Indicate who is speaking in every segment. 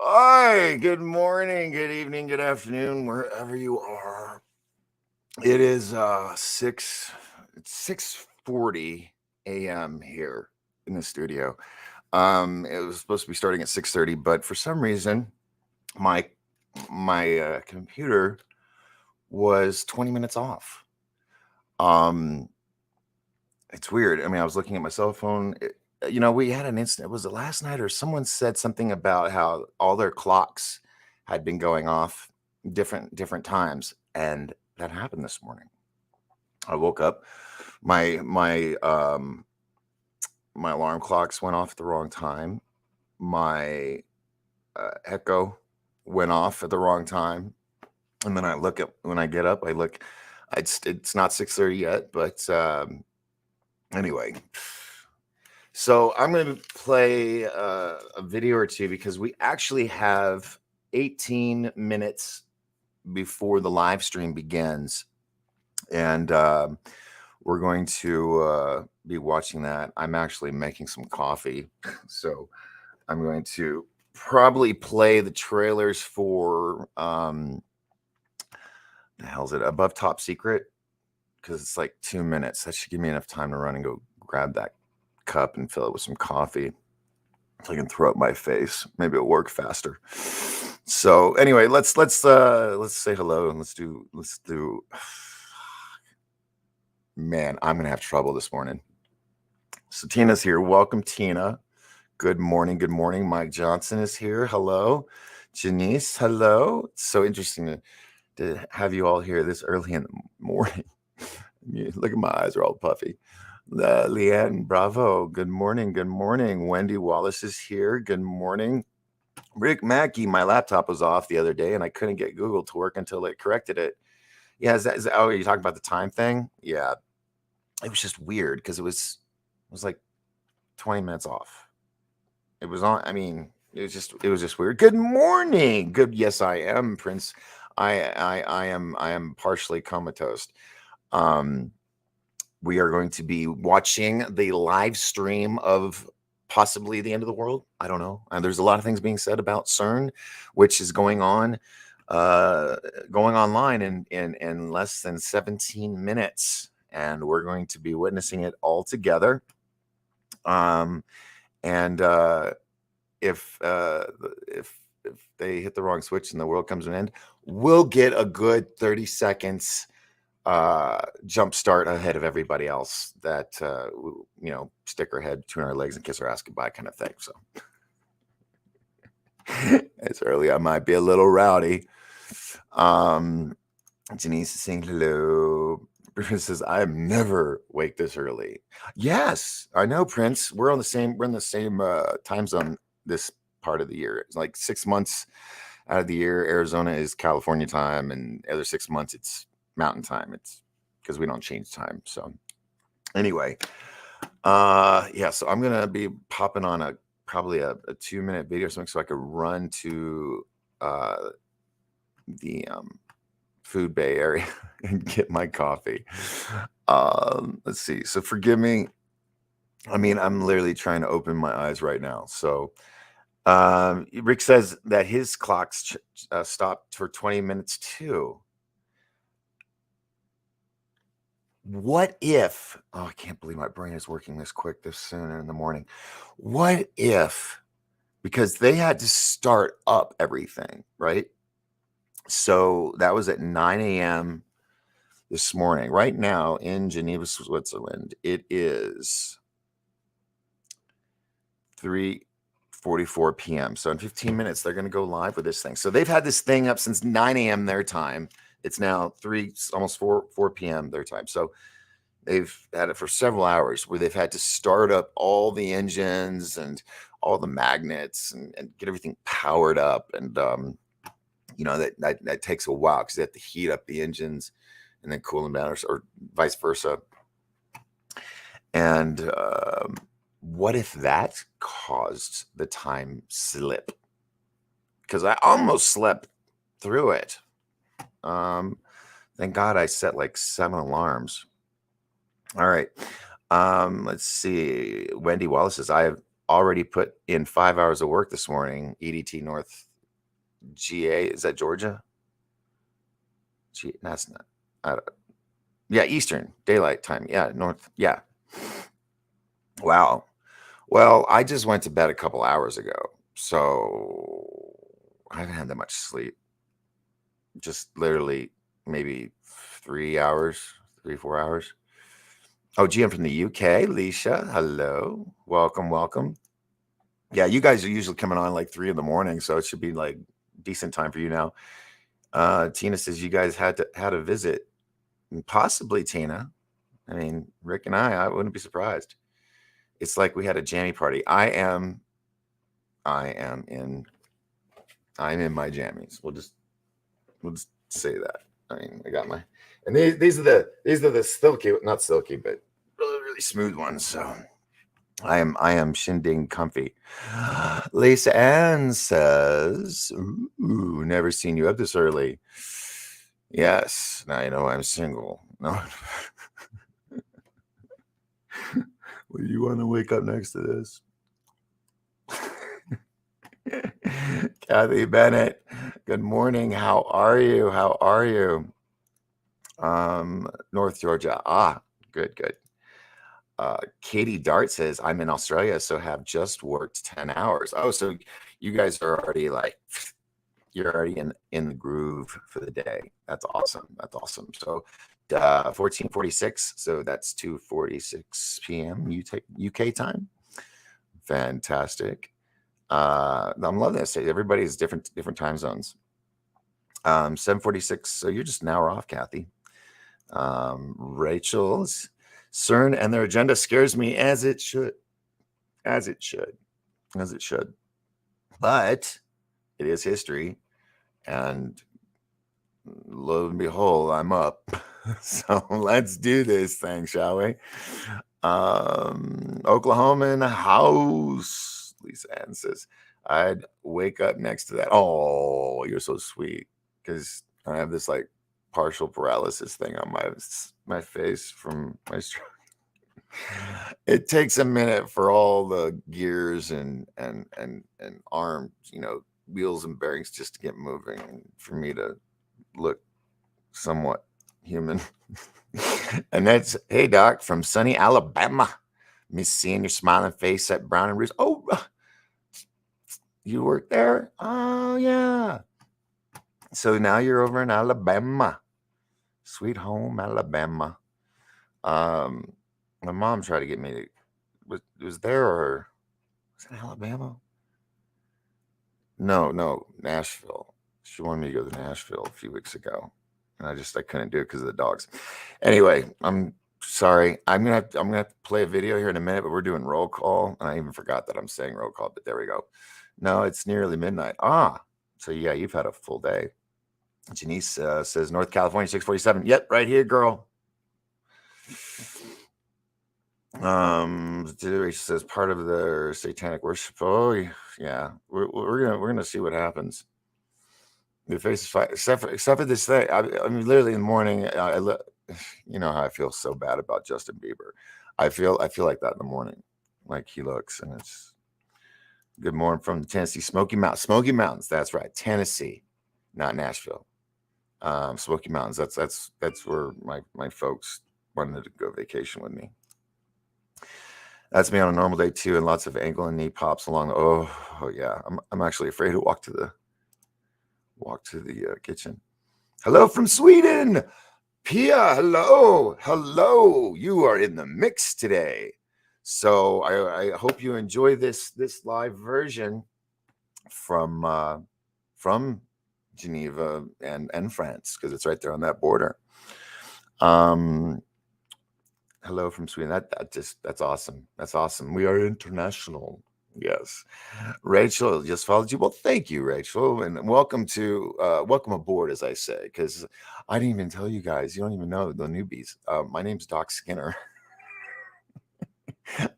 Speaker 1: Hi, good morning, good evening, good afternoon, wherever you are. It is it's 6:40 a.m. here in the studio. It was supposed to be starting at 6:30, but for some reason my computer was 20 minutes off. It's weird. I mean, I was looking at my cell phone. We had an incident. Was it last night or someone said something about how all their clocks had been going off different times, and that happened this morning. I woke up, my alarm clocks went off at the wrong time. My Echo went off at the wrong time, and then when I get up, I look. It's not 6:30 yet, but anyway. So I'm going to play a video or two because we actually have 18 minutes before the live stream begins, and we're going to be watching that. I'm actually making some coffee, so I'm going to probably play the trailers for the hell's it, Above Top Secret, because it's like 2 minutes. That should give me enough time to run and go grab that cup and fill it with some coffee so I can throw up my face. Maybe it'll work faster. So anyway, let's say hello and let's do man, I'm gonna have trouble this morning. So Tina's here. Welcome, Tina. Good morning. Mike Johnson is here. Hello. Janice, hello. It's so interesting to have you all here this early in the morning. Look at my eyes are all puffy. Leanne, bravo. Good morning. Wendy Wallace is here. Good morning. Rick Mackey, my laptop was off the other day and I couldn't get Google to work until it corrected it. Yeah, are you talking about the time thing? Yeah. It was just weird because it was like 20 minutes off. It was on, I mean, it was just weird. Good morning. Good. Yes, I am, Prince. I am partially comatose. We are going to be watching the live stream of possibly the end of the world. I don't know. And there's a lot of things being said about CERN, which is going online in less than 17 minutes. And we're going to be witnessing it all together. If they hit the wrong switch and the world comes to an end, we'll get a good 30 seconds jump start ahead of everybody else that stick our head between our legs and kiss our ass goodbye kind of thing. So it's early. I might be a little rowdy. Janice is saying hello. Prince says, I am never wake this early. Yes, I know, Prince. We're in the same time zone this part of the year. It's like 6 months out of the year, Arizona is California time, and the other 6 months it's Mountain time. It's because we don't change time. So anyway, so I'm gonna be popping on probably a 2-minute video or something so I could run to Food Bay area and get my coffee. Let's see. So forgive me. I mean, I'm literally trying to open my eyes right now. So Rick says that his clocks stopped for 20 minutes too. What if, oh, I can't believe my brain is working this quick this soon in the morning. What if, because they had to start up everything, right? So that was at 9 a.m. this morning. Right now in Geneva, Switzerland, it is 3:44 p.m. So in 15 minutes, they're going to go live with this thing. So they've had this thing up since 9 a.m. their time. It's now almost 4 p.m. their time. So they've had it for several hours where they've had to start up all the engines and all the magnets and get everything powered up. And, that takes a while because they have to heat up the engines and then cool them down or vice versa. And what if that caused the time slip? Because I almost slept through it. Thank God I set like 7 alarms. All right. Let's see. Wendy Wallace says, I have already put in 5 hours of work this morning. EDT North GA. Is that Georgia? That's not. Yeah, Eastern Daylight Time. Yeah, North. Yeah. Wow. Well, I just went to bed a couple hours ago, so I haven't had that much sleep. Just literally maybe 3 hours, 4 hours. Oh, gee, I'm from the UK. Leisha, hello. Welcome. Yeah, you guys are usually coming on like 3 in the morning, so it should be like decent time for you now. Tina says you guys had a visit. Possibly, Tina. I mean, Rick and I wouldn't be surprised. It's like we had a jammy party. I'm in my jammies. We'll just say that. I mean, I got my, and these are the silky, not silky, but really smooth ones. So I am shindig comfy. Lisa Ann says, "Ooh, never seen you up this early." Yes, now you know I'm single. No. Well, you want to wake up next to this? Kathy Bennett, good morning. How are you? North Georgia. Good. Katie Dart says, I'm in Australia, so have just worked 10 hours. Oh, so you guys are already you're already in the groove for the day. That's awesome. So 14:46, so that's 2:46 p.m. UK time. Fantastic. I'm loving this. Everybody's different time zones. 7:46, so you're just an hour off, Kathy. Rachel's CERN and their agenda scares me as it should. But it is history, and lo and behold, I'm up. So let's do this thing, shall we? Oklahoma in the house. Lisa Ann says, I'd wake up next to that. Oh, you're so sweet. Because I have this like partial paralysis thing on my face from my stroke. It takes a minute for all the gears and arms, wheels and bearings just to get moving, and for me to look somewhat human. And that's, hey Doc, from sunny Alabama. Me seeing your smiling face at Brown and Roos. Oh, you work there? Oh yeah. So now you're over in Alabama. Sweet home Alabama. My mom tried to get me to, was there, or was it Alabama? No, Nashville. She wanted me to go to Nashville a few weeks ago, and I couldn't do it because of the dogs. Anyway, I'm sorry. I'm gonna have to play a video here in a minute, but we're doing roll call, and I even forgot that I'm saying roll call. But there we go. No, it's nearly midnight. So yeah, you've had a full day. Janice says North California 6:47. Yep, right here, girl. She says part of their satanic worship. Oh yeah, we're gonna see what happens. The face is fine, except for this thing. I mean, literally in the morning, you know how I feel so bad about Justin Bieber. I feel like that in the morning, like he looks, and it's good morning from Tennessee, Smoky Mountains. Smoky Mountains, that's right, Tennessee, not Nashville. Smoky Mountains. That's where my folks wanted to go vacation with me. That's me on a normal day too, and lots of ankle and knee pops along. Oh yeah, I'm actually afraid to walk to the kitchen. Hello from Sweden, Pia. Hello. You are in the mix today. So I hope you enjoy this live version from Geneva and France, because it's right there on that border. Hello from Sweden. That's awesome. That's awesome. We are international. Yes. Rachel just followed you. Well, thank you, Rachel, and welcome aboard, as I say, because I didn't even tell you guys. You don't even know the newbies. My name's Doc Skinner.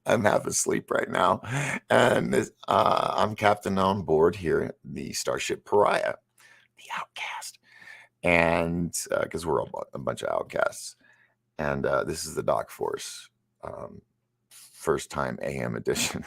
Speaker 1: I'm half asleep right now, and I'm captain on board here, the Starship Pariah, the Outcast, and because we're a bunch of outcasts, and this is the Doc Force, first time AM edition.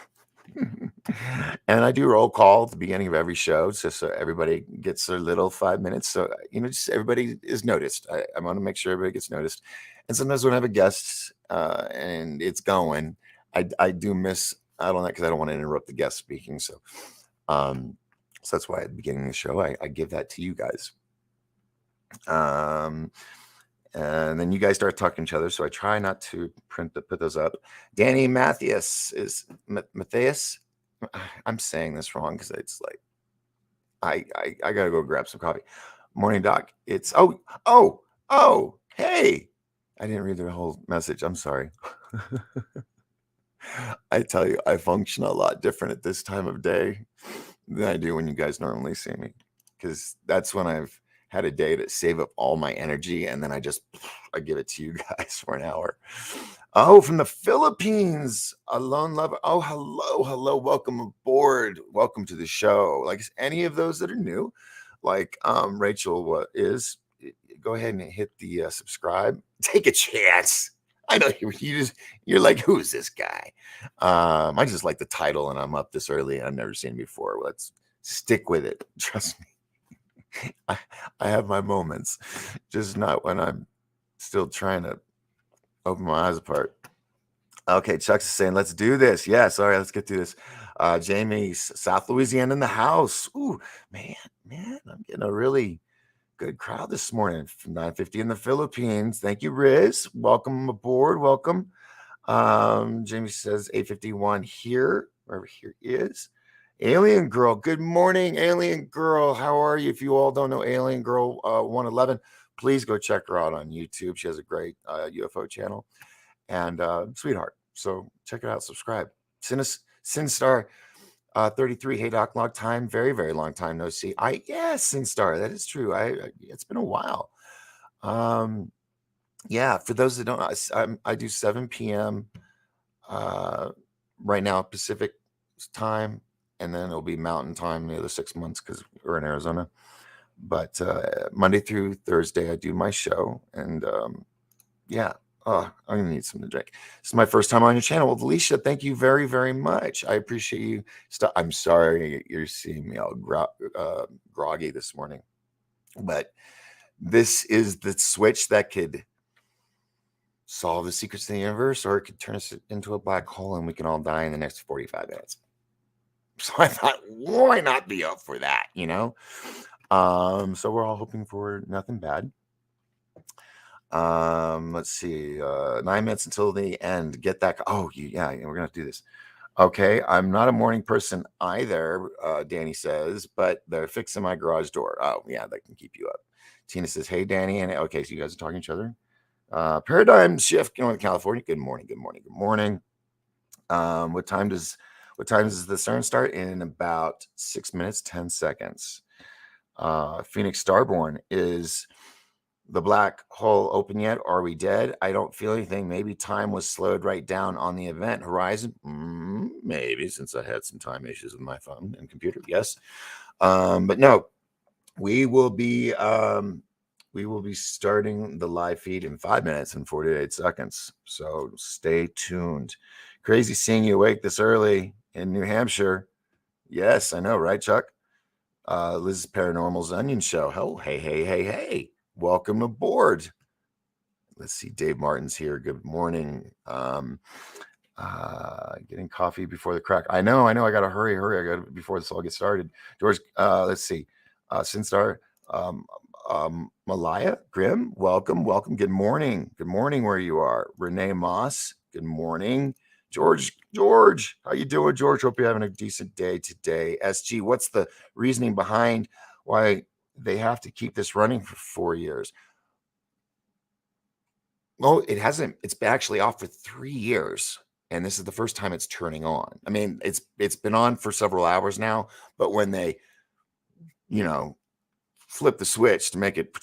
Speaker 1: And I do roll call at the beginning of every show, just so everybody gets their little 5 minutes. So, just everybody is noticed. I want to make sure everybody gets noticed. And sometimes when I have a guest and it's going, I do miss out on that because I don't want to interrupt the guest speaking. So that's why at the beginning of the show, I give that to you guys. And then you guys start talking to each other. So I try not to put those up. Danny Matthias is Matthias. I'm saying this wrong because it's like I gotta go grab some coffee. Morning, Doc. It's hey. I didn't read the whole message. I'm sorry. I tell you, I function a lot different at this time of day than I do when you guys normally see me, because that's when I've had a day to save up all my energy, and then I give it to you guys for an hour. Oh, from the Philippines, a lone lover. Oh, hello, welcome aboard, welcome to the show. Like any of those that are new, like Rachel, go ahead and hit the subscribe. Take a chance. I know you're like, who's this guy? I just like the title, and I'm up this early, and I've never seen him before. Let's stick with it. Trust me. I have my moments, just not when I'm still trying to open my eyes apart. Okay, Chuck's saying, let's do this. Yes, all right, let's get through this. Jamie, South Louisiana in the house. Ooh, man, I'm getting a really good crowd this morning from 950 in the Philippines. Thank you, Riz. Welcome aboard. Welcome. Jamie says 851 here, wherever here is. Alien Girl, good morning, Alien Girl. How are you? If you all don't know Alien Girl 111, please go check her out on YouTube. She has a great UFO channel, and sweetheart. So check it out, subscribe. Sinstar 33. Hey Doc, long time, very, very long time no see. Yes, Sinstar, that is true. It's been a while. Yeah, for those that don't, I do 7 p.m. Right now Pacific time, and then it'll be Mountain time the other 6 months because we're in Arizona. But Monday through Thursday, I do my show, and yeah. Oh, I'm gonna need something to drink. This is my first time on your channel. Well, Alicia, thank you very, very much. I appreciate you. I'm sorry you're seeing me all groggy this morning, but this is the switch that could solve the secrets of the universe, or it could turn us into a black hole and we can all die in the next 45 minutes. So I thought, why not be up for that, So we're all hoping for nothing bad. Let's see, 9 minutes until the end. Get that. Oh, yeah, we're gonna do this. Okay, I'm not a morning person either, Danny says, but they're fixing my garage door. Oh, yeah, that can keep you up. Tina says, hey, Danny. And okay, so you guys are talking to each other. Paradigm shift going to California. Good morning. What time does the CERN start? In about 6 minutes, 10 seconds. Phoenix Starborn, is the black hole open yet? Are we dead? I don't feel anything. Maybe time was slowed right down on the event horizon. Maybe, since I had some time issues with my phone and computer. Yes. But no, we will be starting the live feed in 5 minutes and 48 seconds. So stay tuned. Crazy seeing you awake this early in New Hampshire. Yes, I know, right, Chuck? Liz Paranormal's Onion Show. Oh, hey. Welcome aboard. Let's see. Dave Martin's here. Good morning. Getting coffee before the crack. I know. I got to hurry. I got to before this all gets started. George, let's see. Sinstar, Malaya Grim, welcome. Good morning where you are. Renee Moss, good morning. George, how you doing, George? Hope you're having a decent day today. SG, what's the reasoning behind why they have to keep this running for 4 years? Well, it hasn't. It's actually off for 3 years, and this is the first time it's turning on. I mean, it's been on for several hours now, but when they, flip the switch to make it,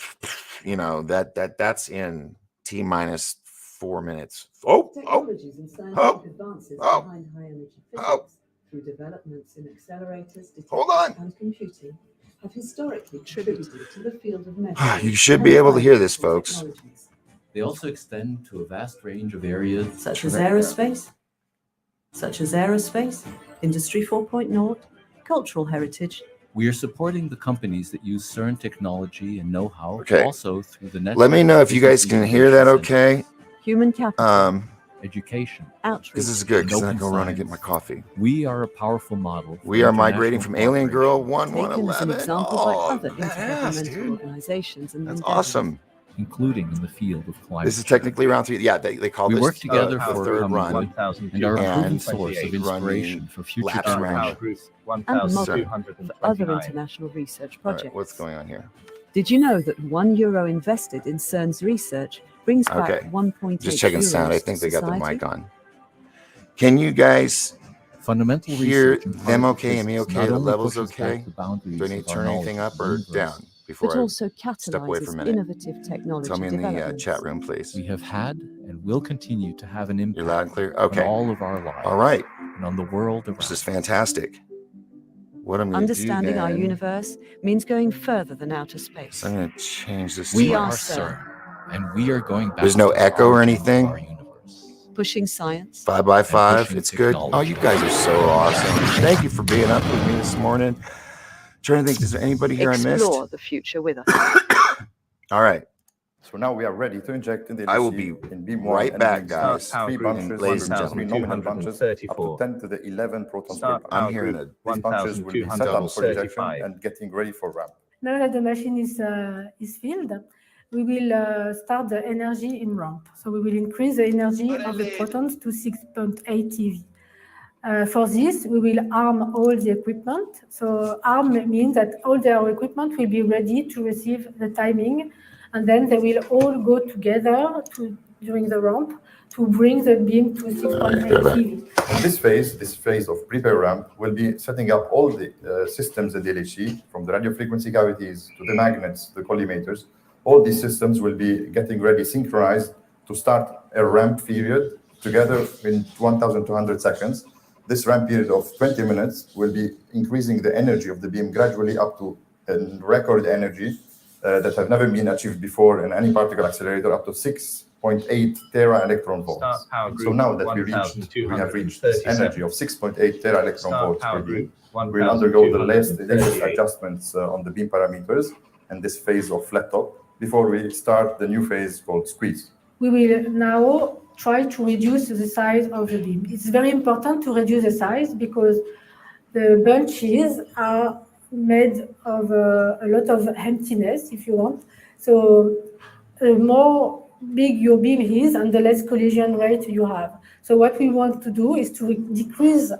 Speaker 1: that's in T minus 4 minutes.
Speaker 2: Technologies and scientific advances behind high energy physics through developments in accelerators, detectors, and computing have historically contributed to the field of medicine.
Speaker 1: You should be able to hear this, folks.
Speaker 3: They also extend to a vast range of areas
Speaker 2: such as aerospace, Industry 4.0, cultural heritage.
Speaker 3: We are supporting the companies that use CERN technology and know-how,
Speaker 1: Okay.
Speaker 3: also through the network.
Speaker 1: Let me know if you guys can hear that okay.
Speaker 2: Human capital,
Speaker 3: education,
Speaker 2: outreach.
Speaker 1: This is good because I'm going to run and get my coffee.
Speaker 3: We are a powerful model.
Speaker 1: We are migrating from Alien Girl
Speaker 2: Taken as an
Speaker 1: 1111.
Speaker 2: example by other
Speaker 1: badass,
Speaker 2: intergovernmental
Speaker 1: dude.
Speaker 2: organizations and
Speaker 1: That's
Speaker 2: endeavors.
Speaker 1: awesome.
Speaker 3: including in the field of climate
Speaker 1: This is technically round 3. Yeah, they call
Speaker 3: We
Speaker 1: this
Speaker 3: work together
Speaker 1: the
Speaker 3: for a
Speaker 1: third
Speaker 3: common
Speaker 1: run.
Speaker 3: good and are a proven
Speaker 1: and
Speaker 3: source of inspiration for future
Speaker 1: laps around.
Speaker 3: generations.
Speaker 2: and model for other international research
Speaker 1: All
Speaker 2: projects.
Speaker 1: right, what's going on here?
Speaker 2: Did you know that €1 invested in CERN's research brings back
Speaker 1: Okay.
Speaker 2: 1.8
Speaker 1: Just checking
Speaker 2: euros
Speaker 1: sound. I
Speaker 2: to
Speaker 1: think they got the
Speaker 2: society?
Speaker 1: mic on. Can you guys
Speaker 3: Fundamental
Speaker 1: hear
Speaker 3: research in
Speaker 1: them
Speaker 3: particle
Speaker 1: okay and me
Speaker 3: physics
Speaker 1: okay?
Speaker 3: not
Speaker 1: The
Speaker 3: only
Speaker 1: levels
Speaker 3: pushes
Speaker 1: okay?
Speaker 3: back the boundaries
Speaker 1: Do I need
Speaker 3: of
Speaker 1: to
Speaker 3: our
Speaker 1: turn anything
Speaker 3: knowledge
Speaker 1: up
Speaker 3: of the
Speaker 1: or
Speaker 3: universe,
Speaker 1: down
Speaker 2: But
Speaker 1: before I
Speaker 2: also
Speaker 1: step away for a
Speaker 2: catalyzes
Speaker 1: minute?
Speaker 2: innovative technology
Speaker 1: Tell me in the
Speaker 2: developments.
Speaker 1: chat room, please.
Speaker 3: we have had and will continue to have an
Speaker 1: You're loud and
Speaker 3: impact
Speaker 1: clear?
Speaker 3: on
Speaker 1: Okay.
Speaker 3: all of our lives
Speaker 1: All right.
Speaker 3: and on the world around
Speaker 1: This is
Speaker 3: us.
Speaker 1: fantastic. What I'm going to do
Speaker 2: Understanding our
Speaker 1: then
Speaker 2: universe means going further than outer
Speaker 1: is
Speaker 2: space.
Speaker 1: I'm going to change this.
Speaker 2: We
Speaker 3: We
Speaker 1: to
Speaker 2: are
Speaker 3: are
Speaker 2: CERN.
Speaker 3: CERN, and we are going back
Speaker 1: There's no
Speaker 3: to the
Speaker 1: echo or
Speaker 3: origins of
Speaker 1: anything?
Speaker 3: our universe.
Speaker 2: Pushing science,
Speaker 1: 5x5.
Speaker 3: pushing
Speaker 1: It's good. Oh,
Speaker 3: technology.
Speaker 1: you guys are so awesome. Thank you for being up with me this morning. Trying to think, is there anybody here I missed?
Speaker 2: explore the future with us.
Speaker 1: All right.
Speaker 4: So now we are ready to inject in the
Speaker 1: I will
Speaker 4: LC
Speaker 1: be
Speaker 4: in beam
Speaker 1: right
Speaker 4: 1
Speaker 1: back,
Speaker 4: and
Speaker 1: guys.
Speaker 4: start three bunches,
Speaker 1: And ladies and
Speaker 4: three
Speaker 1: gentlemen,
Speaker 4: nominal bunches, up to 10 to the 11 protons per
Speaker 5: Start
Speaker 4: bunch.
Speaker 1: I'm
Speaker 5: power
Speaker 1: hearing
Speaker 5: group
Speaker 1: a
Speaker 4: These bunches will be set up for injection
Speaker 5: 1235.
Speaker 4: and getting ready for ramp.
Speaker 6: Now that the machine is filled, we will start the energy in ramp. So we will increase the energy of the protons to 6.8 TeV. For this, we will arm all the equipment. So arm means that all their equipment will be ready to receive the timing, and then they will all go together during the ramp to bring the beam to 6.8 TeV.
Speaker 4: In this phase of prepare ramp, will be setting up all the systems in the LHC, from the radio frequency cavities to the magnets, the collimators. All these systems will be getting ready, synchronized to start a ramp period together in 1,200 seconds. This ramp period of 20 minutes will be increasing the energy of the beam gradually up to a record energy that have never been achieved before in any particle accelerator, up to 6.8 tera electron volts.
Speaker 5: Start power group
Speaker 4: So now that we have reached this energy of 6.8 tera electron
Speaker 5: Start
Speaker 4: volts
Speaker 5: power
Speaker 4: per beam,
Speaker 5: group
Speaker 4: we'll undergo the latest
Speaker 5: 1238.
Speaker 4: adjustments on the beam parameters and this phase of flat top before we start the new phase called squeeze.
Speaker 6: We will now try to reduce the size of the beam. It's very important to reduce the size because the bunches are made of a lot of emptiness, if you want. So the more big your beam is and the less collision rate you have. So what we want to do is to decrease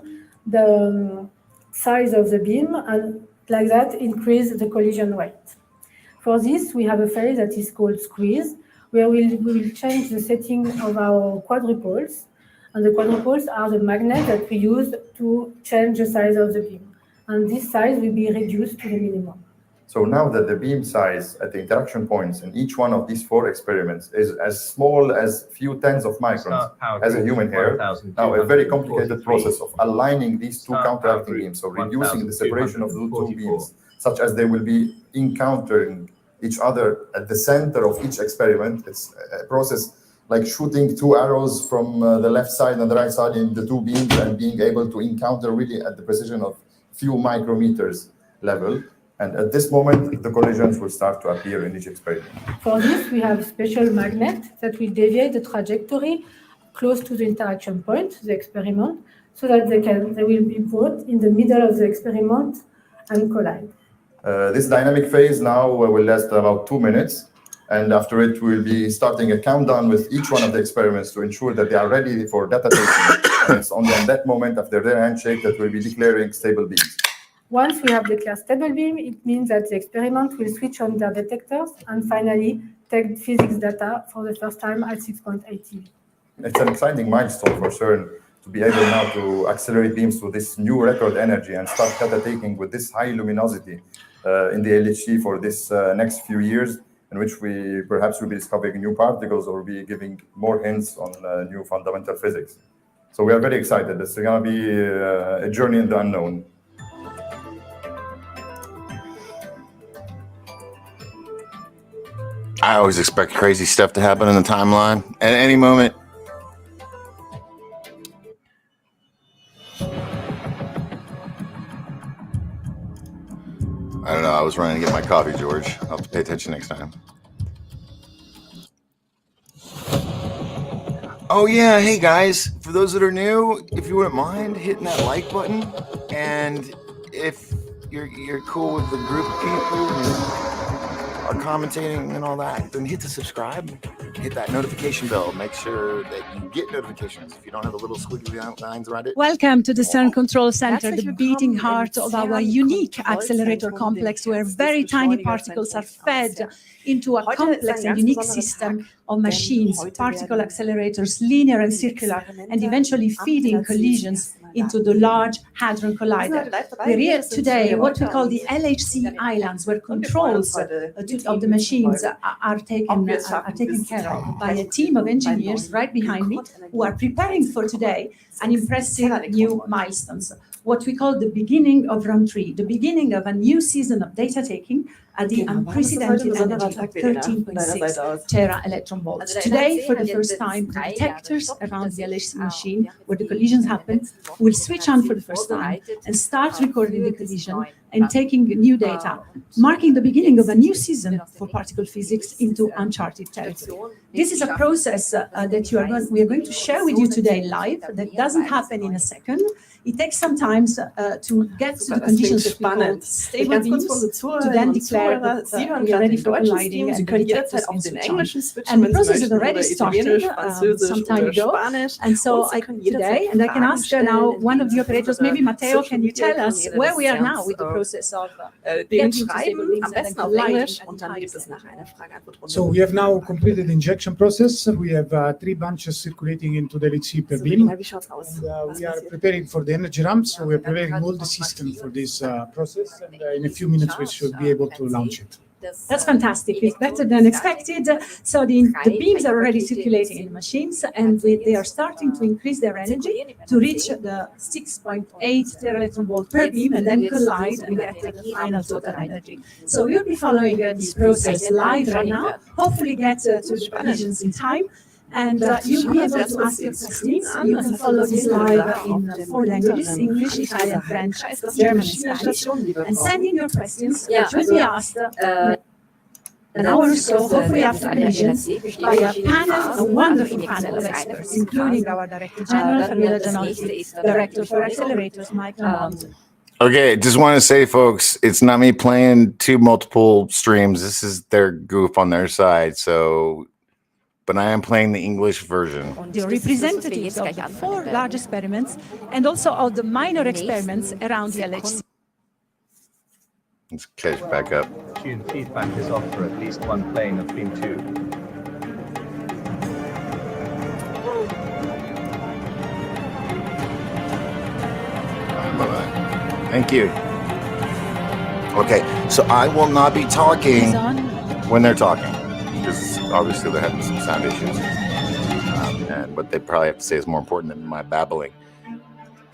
Speaker 6: the size of the beam and like that increase the collision rate. For this, we have a phase that is called squeeze, where we will change the setting of our quadrupoles. And the quadrupoles are the magnets that we use to change the size of the beam. And this size will be reduced to the minimum.
Speaker 4: So now that the beam size at the interaction points in each one of these 4 experiments is as small as few tens of microns as a human hair, now a very complicated process of aligning these two counteracting beams, so reducing the separation of the two beams such as they will be encountering each other at the center of each experiment. It's a process like shooting two arrows from the left side and the right side in the two beams and being able to encounter really at the precision of few micrometers level. And at this moment, the collisions will start to appear in each experiment.
Speaker 6: For this, we have special magnet that will deviate the trajectory close to the interaction point, the experiment, so that they will be brought in the middle of the experiment and collide.
Speaker 4: This dynamic phase now will last about 2 minutes. And after it, we'll be starting a countdown with each one of the experiments to ensure that they are ready for data taking. And it's only at that moment after their handshake that we'll be declaring stable beams.
Speaker 6: Once we have declared stable beam, it means that the experiment will switch on their detectors and finally take physics data for the first time at 6.8 TeV. It's
Speaker 4: an exciting milestone for CERN to be able now to accelerate beams to this new record energy and start data taking with this high luminosity in the L.L.C for this next few years, in which we perhaps will be discovering new particles or be giving more hints on new fundamental physics. So we are very excited. It's going to be a journey in the unknown.
Speaker 1: I always expect crazy stuff to happen in the timeline at any moment. I don't know. I was running to get my coffee, George. I'll have to pay attention next time. Oh, yeah. Hey, guys. For those that are new, if you wouldn't mind hitting that like button, and if you're cool with the group of people who are commentating and all that, then hit the subscribe, hit that notification bell. Make sure that you get notifications if you don't have the little squiggly lines around it.
Speaker 5: Welcome to the CERN Control Center, the beating heart of our unique accelerator complex, where very tiny particles are fed into a complex and unique system of machines, particle accelerators, linear and circular, and eventually feeding collisions into the Large Hadron Collider. We're here today, what we call the L.L.C. islands, where controls of the machines are taken care of by a team of engineers right behind me, who are preparing for today an impressive new milestones, what we call the beginning of round 3, the beginning of a new season of data taking at the unprecedented energy of 13.6 tera electron volts. Today, for the first time, the detectors around the L.L.C. machine, where the collisions happen, will switch on for the first time and start recording the collision and taking new data, marking the beginning of a new season for particle physics into uncharted territory. This is a process that we are going to share with you today live. That doesn't happen in a second. It takes some time to get to the conditions that we call stable beams, to then declare that we are ready for colliding and the detectors can switch on. And the process has already started some time ago. And so today, and I can ask now one of the operators, maybe Matteo, can you tell us where we are now with the process of getting to stable beams and then colliding?
Speaker 7: So we have now completed the injection process. We have 3 bunches circulating into the L.L.C. per beam. And we are preparing for the energy ramp, so we're preparing all the system for this process, and in a few minutes we should be able to launch it.
Speaker 5: That's fantastic. It's better than expected. So the beams are already circulating in the machines, and they are starting to increase their energy to reach the 6.8 tera-electron volt per beam and then collide and get to the final total energy. So we'll be following this process live right now, hopefully get to the collisions in time. And you'll be able to ask your questions. You can follow this live in 4 languages: English, Italian, French, German, and Spanish. And send in your questions, which will be asked an hour or so, hopefully after collisions, by a wonderful panel of experts, including our Director General, Fabiola Gianotti, Director for Accelerators, Michael Mont.
Speaker 1: Okay, just want to say, folks, it's not me playing 2 multiple streams. This is their goof on their side, so... But I am playing the English version.
Speaker 5: The representatives of the 4 large experiments and also of the minor experiments around the L.L.C.
Speaker 1: Let's catch back up.
Speaker 8: Tune feedback is off for at least 1 plane of beam 2.
Speaker 1: Thank you. Okay, so I will not be talking when they're talking, because obviously they're having some sound issues. And what they probably have to say is more important than my babbling.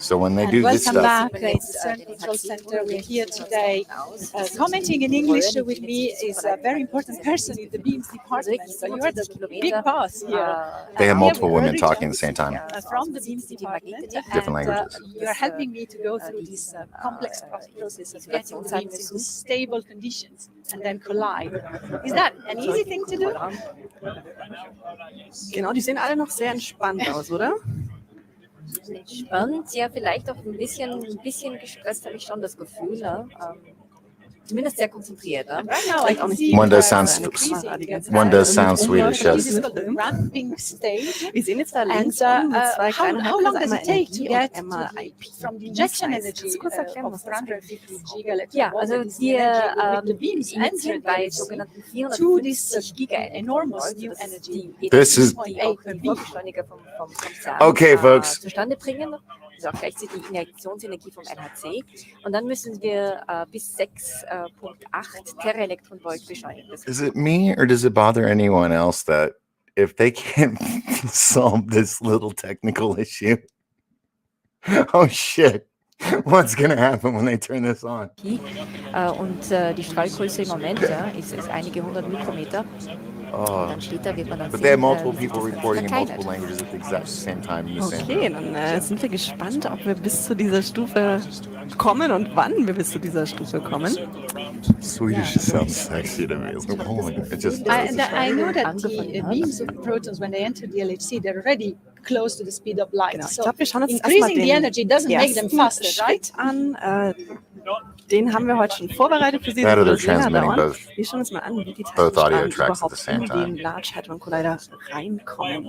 Speaker 1: So when they
Speaker 5: And
Speaker 1: do this
Speaker 5: welcome
Speaker 1: stuff,
Speaker 5: back at the CERN Control Center. We're here today. Commenting in English with me is a very important person in the beams department. So you are the big boss here.
Speaker 1: they have
Speaker 5: Here
Speaker 1: multiple
Speaker 5: we
Speaker 1: women
Speaker 5: are
Speaker 1: talking at the same time.
Speaker 5: From the beams department,
Speaker 1: Different
Speaker 5: and
Speaker 1: languages.
Speaker 5: you're helping me to go through this complex process of getting the beams into stable conditions and then collide. Is that an easy thing to do?
Speaker 9: Genau, die sehen alle noch sehr entspannt aus, oder?
Speaker 10: Entspannt, ja, vielleicht auch ein bisschen gestresst, habe ich schon das Gefühl. Ne? Zumindest sehr konzentriert. Ne?
Speaker 5: Right now, I can see
Speaker 1: One does
Speaker 5: you are
Speaker 1: sound
Speaker 5: increasing
Speaker 1: one does sound
Speaker 9: This
Speaker 1: Swedish,
Speaker 5: This
Speaker 1: yes.
Speaker 5: is called the ramping stage.
Speaker 9: Wir sehen jetzt da
Speaker 5: And
Speaker 9: links unten zwei kleine
Speaker 5: how long does
Speaker 9: Halbkreise,
Speaker 5: it take to
Speaker 9: einmal
Speaker 5: get
Speaker 9: Energie und einmal IP.
Speaker 5: from the injection
Speaker 9: Kannst
Speaker 5: energy
Speaker 9: du kurz erklären,
Speaker 5: of
Speaker 9: was das
Speaker 5: 450 gigaelectron
Speaker 10: Ja, also
Speaker 5: volt, this
Speaker 10: wir
Speaker 5: energy with the beams
Speaker 10: initiieren
Speaker 5: entered
Speaker 10: bei
Speaker 5: the
Speaker 10: sogenannten
Speaker 5: to this
Speaker 10: 450 Gigaelectron
Speaker 5: enormous
Speaker 10: Volt.
Speaker 5: new
Speaker 10: Das ist
Speaker 5: energy.
Speaker 10: die
Speaker 1: This is-
Speaker 10: Energie, die auch den Vorbeschleuniger vom CERN
Speaker 1: Okay, folks.
Speaker 10: zustande bringen. Das ist auch gleichzeitig die Injektionsenergie vom L.L.C. Und dann müssen wir bis 6,8 Teraelektronvolt beschleunigen. Das
Speaker 1: Is it me or does it bother anyone else that if they can't solve this little technical issue, oh shit, what's gonna happen when they turn this on?
Speaker 10: Und die Strahlgröße im Moment ist einige 100 Mikrometer.
Speaker 1: Oh,
Speaker 10: Dann später wird man dann
Speaker 1: but they have
Speaker 10: sehen,
Speaker 1: multiple
Speaker 10: wie sich
Speaker 1: people
Speaker 10: das
Speaker 1: reporting in
Speaker 10: verkleinert.
Speaker 1: multiple languages at the exact same time in the same
Speaker 9: Okay,
Speaker 1: room.
Speaker 9: dann sind wir gespannt, ob wir bis zu dieser Stufe kommen und wann wir bis zu dieser Stufe kommen.
Speaker 1: Swedish just sounds sexy to me. It's like, oh my god, it just does.
Speaker 5: I know that the beams of protons, when they enter the LHC, they're already close to the speed of light.
Speaker 9: Genau, ich
Speaker 5: So
Speaker 9: glaube, wir schauen uns erstmal
Speaker 5: increasing the energy doesn't make them
Speaker 9: ersten
Speaker 5: faster, right?
Speaker 9: Schritt an. Den haben wir heute schon vorbereitet für Sie.
Speaker 1: That
Speaker 9: Das
Speaker 1: or they're
Speaker 9: wird länger
Speaker 1: transmitting
Speaker 9: dauern.
Speaker 1: both-
Speaker 9: Wir schauen uns mal an, wie die
Speaker 1: both audio
Speaker 9: Teilchenstrahlen
Speaker 1: tracks at the
Speaker 9: überhaupt
Speaker 1: same
Speaker 9: in
Speaker 1: time.
Speaker 9: den Large Hadron Collider reinkommen.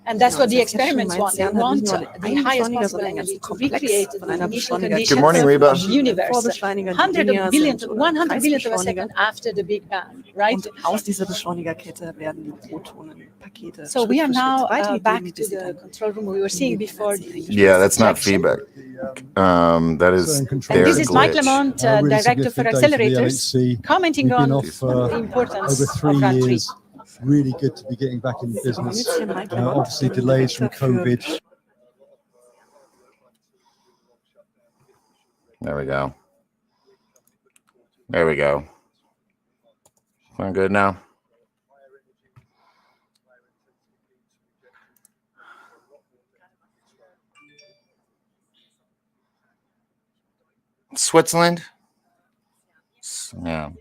Speaker 5: And that's what the
Speaker 9: Das ist ja schon
Speaker 5: experiments
Speaker 9: mein
Speaker 5: want. They
Speaker 9: CERN hat
Speaker 5: want
Speaker 9: nicht nur
Speaker 5: the
Speaker 9: einen
Speaker 5: highest
Speaker 9: Beschleuniger,
Speaker 5: possible
Speaker 9: sondern einen
Speaker 5: energy
Speaker 9: ganzen
Speaker 5: to
Speaker 9: Komplex
Speaker 5: recreate the
Speaker 9: von einer
Speaker 5: initial
Speaker 9: Beschleuniger.
Speaker 5: conditions
Speaker 1: Good morning,
Speaker 5: of
Speaker 1: Reba.
Speaker 5: the universe.
Speaker 9: Vorbeschleuniger, die
Speaker 5: Hundred
Speaker 9: linear
Speaker 5: of billions,
Speaker 9: sind oder
Speaker 5: 100 billionth of a
Speaker 9: Kreisbeschleuniger.
Speaker 5: second after the Big Bang, right?
Speaker 9: Und aus dieser Beschleunigerkette werden die Protonenpakete
Speaker 5: So we are
Speaker 9: Schritt für
Speaker 5: now
Speaker 9: Schritt weitergegeben,
Speaker 5: back to
Speaker 9: bis sie
Speaker 5: the
Speaker 9: dann
Speaker 5: control room we were seeing before the
Speaker 1: Yeah, that's not
Speaker 5: injection.
Speaker 1: feedback. That is
Speaker 5: And
Speaker 1: their
Speaker 5: this is Mike
Speaker 1: glitch.
Speaker 5: Lamont, Director for Accelerators, commenting on the importance
Speaker 11: over 3
Speaker 5: of round 3.
Speaker 11: years. Really good to be getting back in business. Obviously delays from COVID.
Speaker 1: There we go. There we go. We're good now. Switzerland? Yeah.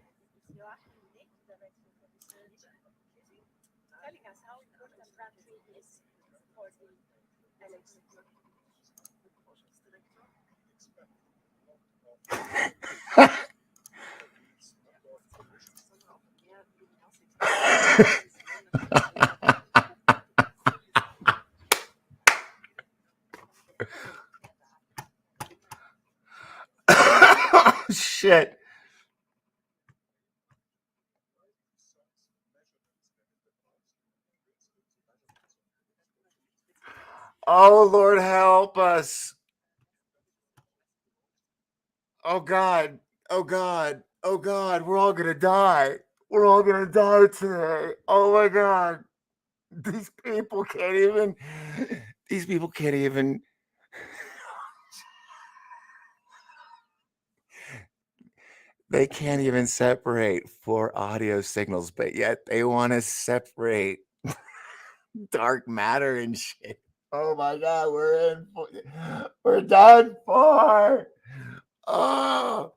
Speaker 1: Shit. Oh, Lord, help us. Oh, God. Oh, God. Oh, God. We're all going to die. We're all going to die today. Oh, my God. These people can't even. These people can't even. They can't even separate 4 audio signals, but yet they want to separate dark matter and shit. Oh my God, we're done for. Oh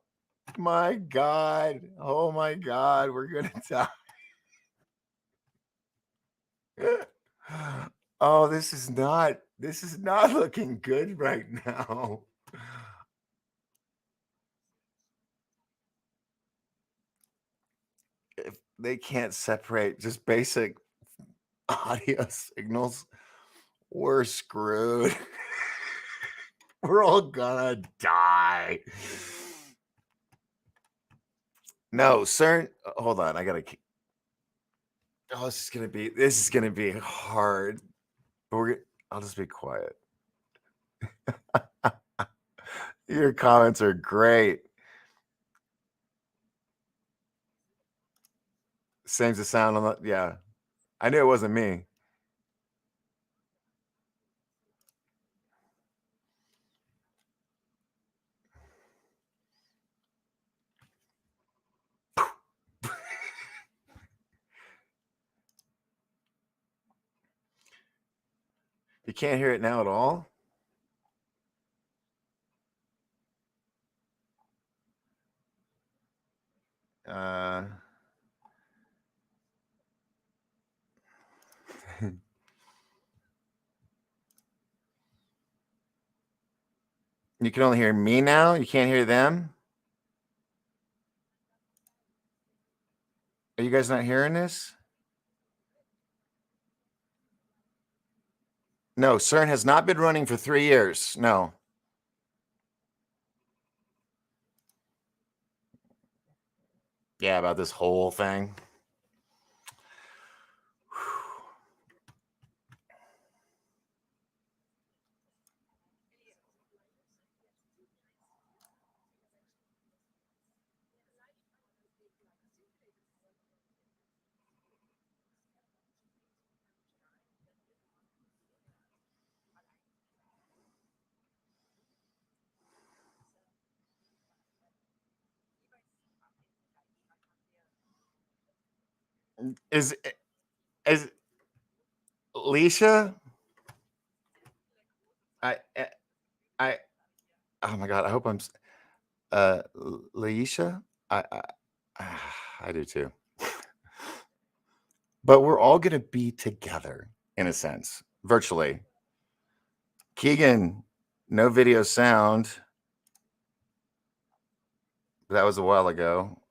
Speaker 1: my God. Oh my God, we're gonna die. Oh, this is not looking good right now. If they can't separate just basic audio signals, we're screwed. We're all gonna die. No, CERN. Hold on, I gotta. Oh, this is gonna be hard. But I'll just be quiet. Your comments are great. Saves the sound on the. Yeah, I knew it wasn't me. You can't hear it now at all? You can only hear me now? You can't hear them? Are you guys not hearing this? No, CERN has not been running for 3 years. No. Yeah, about this whole thing. Is Alicia? I oh my God, I hope I'm Leisha? I do too. But we're all gonna be together in a sense, virtually. Keegan, no video sound. That was a while ago.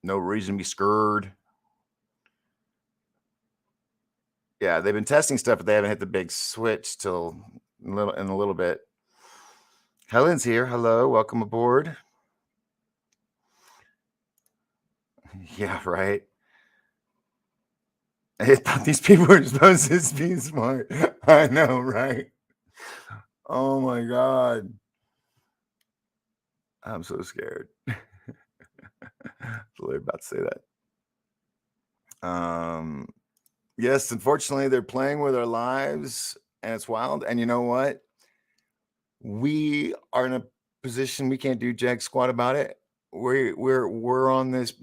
Speaker 1: No reason to be scared. Yeah, they've been testing stuff, but they haven't hit the big switch till in a little bit. Helen's here. Hello, welcome aboard. Yeah, right. I thought these people were supposed to be smart. I know, right? Oh my God. I'm so scared. Really about to say that. Yes, unfortunately, they're playing with our lives and it's wild. And you know what? We are in a position we can't do jack squat about it. We're on this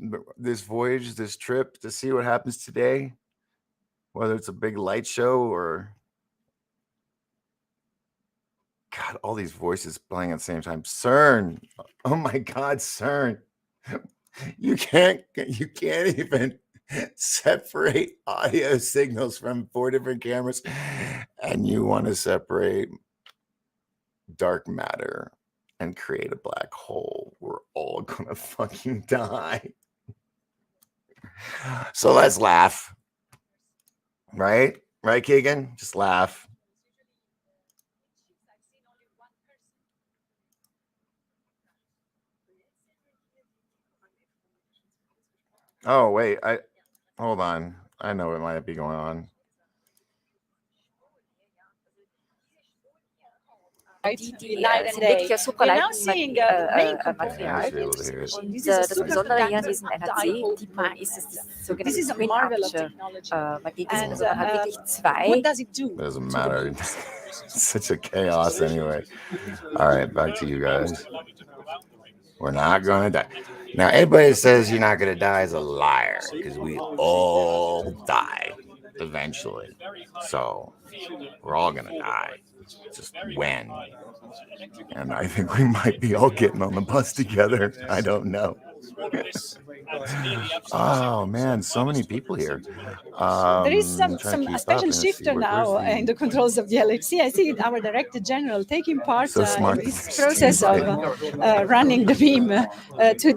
Speaker 1: voyage, this trip to see what happens today, whether it's a big light show or God, all these voices playing at the same time. CERN. Oh my God, CERN. You can't even separate audio signals from 4 different cameras, and you want to separate dark matter and create a black hole. We're all gonna fucking die. So let's laugh. Right, Keegan? Just laugh. Oh wait, hold on. I know what might be going on.
Speaker 10: Die wirklich ja super Material. Und das Besondere hier an diesem L.L.C. ist, dass das sogenannte twin-aperture Magnete sind. Also man hat wirklich zwei.
Speaker 1: Doesn't matter. It's such a chaos anyway. All right, back to you guys. We're not gonna die. Now, anybody that says you're not gonna die is a liar, because we all die eventually. So we're all gonna die. Just when. And I think we might be all getting on the bus together. I don't know. Oh man, so many people here.
Speaker 5: There is some special shifter now in the controls of the L.L.C. I see our Director General taking part in this process of running the beam to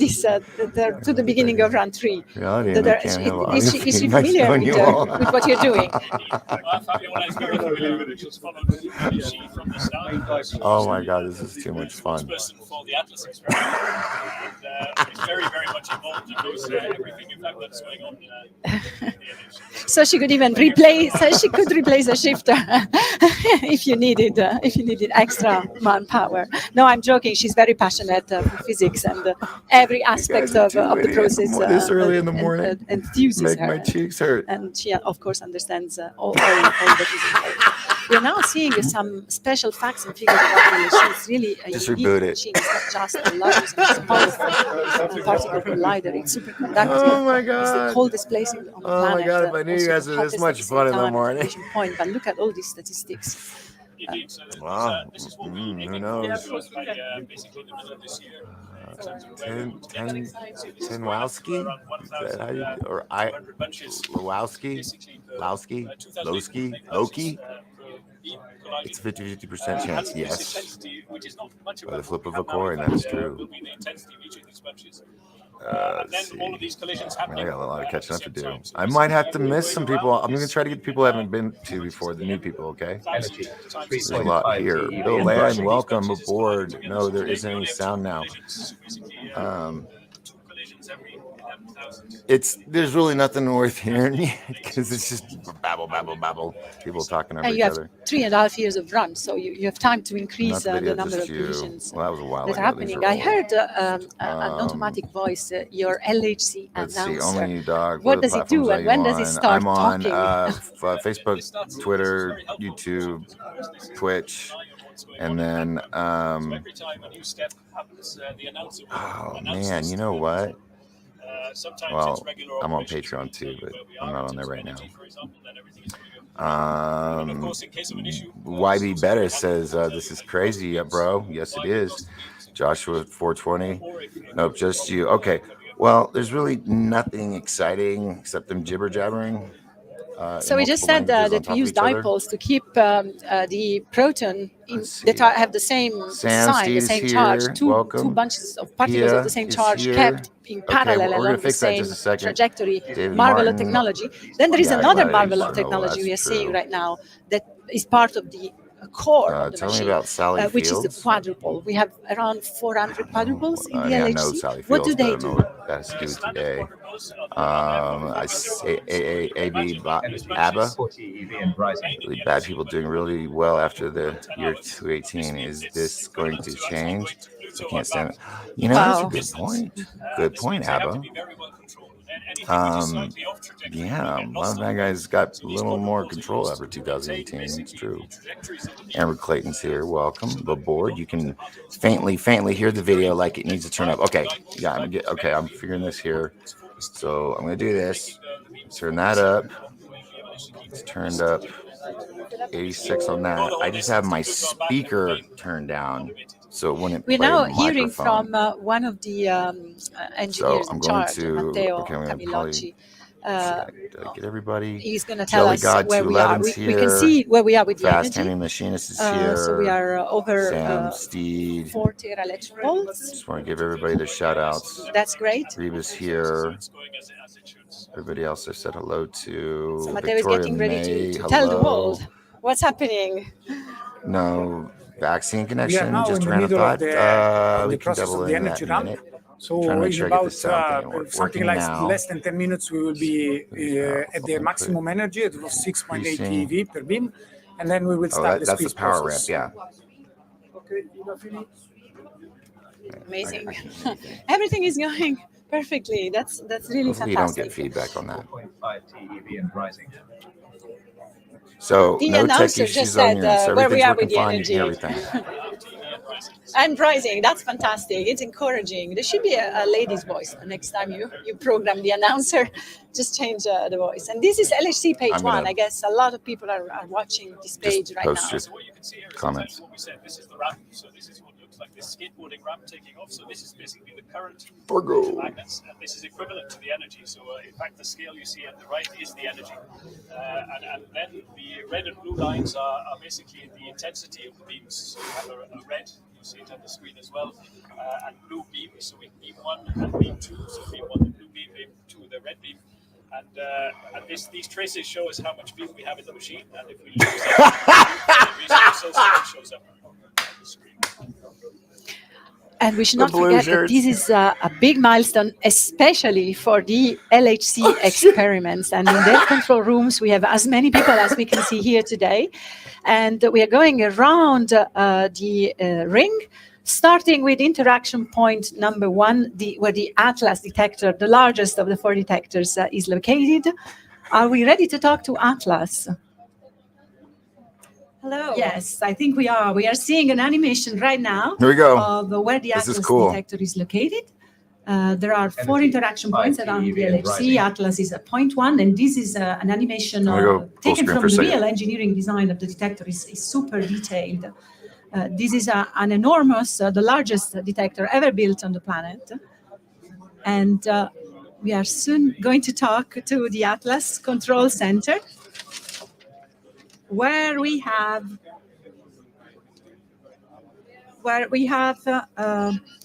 Speaker 5: the beginning of run 3. Is she familiar with what you're doing?
Speaker 1: Oh my God, this is too much fun.
Speaker 5: So she could even replace a shifter if you needed extra manpower. No, I'm joking. She's very passionate for physics and every aspect of the process.
Speaker 1: This early in the morning
Speaker 5: enthuses
Speaker 1: make
Speaker 5: her.
Speaker 1: my cheeks hurt.
Speaker 5: And she, of course, understands all that is involved. We are now seeing some special facts and figures about the LHC. It's really a
Speaker 1: Just
Speaker 5: unique
Speaker 1: reboot it.
Speaker 5: machine. It's not just a large and powerful particle collider. It's superconductive.
Speaker 1: Oh my
Speaker 5: It's the
Speaker 1: God.
Speaker 5: coldest place on the
Speaker 1: Oh
Speaker 5: planet.
Speaker 1: my God, if I knew you
Speaker 5: also
Speaker 1: guys
Speaker 5: the
Speaker 1: were this
Speaker 5: hottest
Speaker 1: much
Speaker 5: at the same
Speaker 1: fun in the
Speaker 5: time,
Speaker 1: morning.
Speaker 5: collision point. But look at all these statistics.
Speaker 1: Wow. Who knows? 10 Wowski? Is that how you, or I, Lowski? Loki? It's a 50% chance, yes. By the flip of a coin, that is true. Let's see. I mean, I got a lot of catching up to do. I might have to miss some people. I'm going to try to get people I haven't been to before, the new people, okay? There's a lot here. Bill Land, welcome aboard. No, there isn't any sound now. There's really nothing worth hearing because it's just babble. People talking over
Speaker 5: And
Speaker 1: each
Speaker 5: you have
Speaker 1: other.
Speaker 5: 3.5 years of run, so you have time to increase
Speaker 1: Not
Speaker 5: the
Speaker 1: video,
Speaker 5: number of
Speaker 1: just you.
Speaker 5: collisions
Speaker 1: Well, that was a while
Speaker 5: that
Speaker 1: ago.
Speaker 5: are
Speaker 1: These
Speaker 5: happening.
Speaker 1: are
Speaker 5: I
Speaker 1: old.
Speaker 5: heard an automatic voice, your LHC
Speaker 1: Let's see,
Speaker 5: announcer.
Speaker 1: only you, dog.
Speaker 5: What does it do and when does it start
Speaker 1: I'm on
Speaker 5: talking?
Speaker 1: Facebook, Twitter, YouTube, Twitch, and then oh man, you know what? Well, I'm on Patreon too, but I'm not on there right now. YB Better says this is crazy, bro. Yes, it is. Joshua 420. Nope, just you. Okay. Well, there's really nothing exciting except them jibber jabbering.
Speaker 5: So we just said that we use dipoles to keep the proton that have the same sign, the same charge, two bunches of particles of the same charge kept in parallel along the same trajectory. Marvel of technology. Then there is another marvel of technology we are seeing right now that is part of the core of the
Speaker 1: tell
Speaker 5: machine,
Speaker 1: me about Sally
Speaker 5: which is the
Speaker 1: Fields.
Speaker 5: quadrupole. We have around 400 quadruples in the
Speaker 1: I
Speaker 5: LHC.
Speaker 1: know Sally Fields,
Speaker 5: What do they
Speaker 1: but I don't know
Speaker 5: do?
Speaker 1: what that has to do with today. I say ABBA. Really bad people doing really well after the year 218. Is this going to change? I can't stand it. You know, that's a good point. Good point, ABBA. Yeah, well, that guy's got a little more control after 2018. It's true. Amber Clayton's here. Welcome aboard. You can faintly hear the video like it needs to turn up. Okay, yeah, I'm figuring this here. So I'm gonna do this. Turn that up. It's turned up. 86 on that. I just have my speaker turned down, so it wouldn't.
Speaker 5: We're
Speaker 1: play
Speaker 5: now
Speaker 1: the
Speaker 5: hearing
Speaker 1: microphone.
Speaker 5: from one of the engineers
Speaker 1: So I'm
Speaker 5: in
Speaker 1: going
Speaker 5: charge,
Speaker 1: to.
Speaker 5: Matteo
Speaker 1: Okay, I'm gonna
Speaker 5: Camilocci.
Speaker 1: get everybody.
Speaker 5: He's going to tell
Speaker 1: Jelly
Speaker 5: us
Speaker 1: God
Speaker 5: where we are.
Speaker 1: 211's
Speaker 5: We can see where we are with the
Speaker 1: Fast
Speaker 5: energy.
Speaker 1: Handing Machinist is here.
Speaker 5: So we are over
Speaker 1: Sam, Steed.
Speaker 5: 4 tera electron volts.
Speaker 1: Just want to give everybody their shout outs.
Speaker 5: That's great.
Speaker 1: Reba's here. Everybody else I said hello to.
Speaker 5: So Matteo is
Speaker 1: Victoria
Speaker 5: getting ready to
Speaker 1: May,
Speaker 5: tell the
Speaker 1: hello.
Speaker 5: world what's happening.
Speaker 1: No vaccine
Speaker 7: We are
Speaker 1: connection.
Speaker 7: now
Speaker 1: Just
Speaker 7: in the
Speaker 1: ran a
Speaker 7: middle of
Speaker 1: thought.
Speaker 7: the
Speaker 1: We can
Speaker 7: process
Speaker 1: double
Speaker 7: of the
Speaker 1: in that
Speaker 7: energy
Speaker 1: in a
Speaker 7: ramp.
Speaker 1: minute.
Speaker 7: So
Speaker 1: Trying to make
Speaker 7: in
Speaker 1: sure I get
Speaker 7: about
Speaker 1: the sound thing
Speaker 7: something
Speaker 1: working
Speaker 7: like
Speaker 1: now.
Speaker 7: less than 10 minutes, we will be at the maximum energy. It was 6.8 TeV per beam, and then we will start the
Speaker 1: that's the
Speaker 7: squeeze
Speaker 1: power
Speaker 7: process.
Speaker 1: ramp, yeah.
Speaker 7: Okay, you got finished?
Speaker 5: Amazing. Everything is going perfectly. That's really
Speaker 1: Hopefully you don't
Speaker 5: fantastic.
Speaker 1: get feedback on that.
Speaker 8: 4.5 TeV and rising.
Speaker 1: So
Speaker 5: The
Speaker 1: no tech
Speaker 5: announcer
Speaker 1: issues
Speaker 5: just
Speaker 1: on
Speaker 5: said
Speaker 1: your end. So
Speaker 5: where we
Speaker 1: everything's
Speaker 5: are
Speaker 1: working
Speaker 5: with the
Speaker 1: fine. You can hear
Speaker 5: energy.
Speaker 1: everything.
Speaker 5: And rising, that's fantastic. It's encouraging. There should be a lady's voice next time you program the announcer. Just change the voice. And this is LHC page 1. I guess a lot of people are watching this page right now.
Speaker 1: Post your comments.
Speaker 12: Like this skateboarding ramp taking off. So this is basically the current magnets, and this is equivalent to the energy. So in fact, the scale you see at the right is the energy, and then the red and blue lines are basically the intensity of the beams. So you have a red, you see it on the screen as well, and blue beam. So we beam 1 and beam 2. So beam 1 the blue beam, beam 2 the red beam. And these traces show us how much beam we have in the machine, and if we lose it, it shows up on the screen.
Speaker 5: And we should not forget that this is a big milestone, especially for the LHC experiments. And in their control rooms, we have as many people as we can see here today. And we are going around the ring, starting with interaction point number 1, where the Atlas detector, the largest of the 4 detectors, is located. Are we ready to talk to Atlas? Hello. Yes, I think we are. We are seeing an animation right now.
Speaker 1: Here we go.
Speaker 5: Of where the
Speaker 1: This is
Speaker 5: Atlas
Speaker 1: cool.
Speaker 5: detector is located. There are 4 interaction points around the L.L.C. Atlas is a point 1, and this is an animation taken from the real engineering design of the detector. Is super detailed. This is an enormous, the largest detector ever built on the planet. And we are soon going to talk to the Atlas Control Center, where we have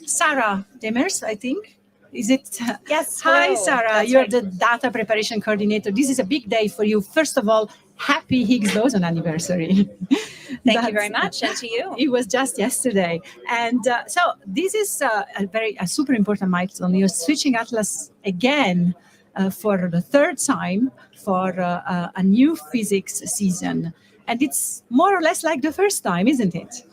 Speaker 5: Sarah Demers, I think. Is it?
Speaker 10: Yes.
Speaker 5: Hi,
Speaker 10: hello.
Speaker 5: Sarah.
Speaker 10: That's
Speaker 5: You're
Speaker 10: right.
Speaker 5: the data preparation coordinator. This is a big day for you. First of all, happy Higgs boson anniversary.
Speaker 10: Thank you very much, and to you.
Speaker 5: It was just yesterday. And so this is a super important milestone. You're switching Atlas again for the 3rd time for a new physics season. And it's more or less like the first time, isn't it?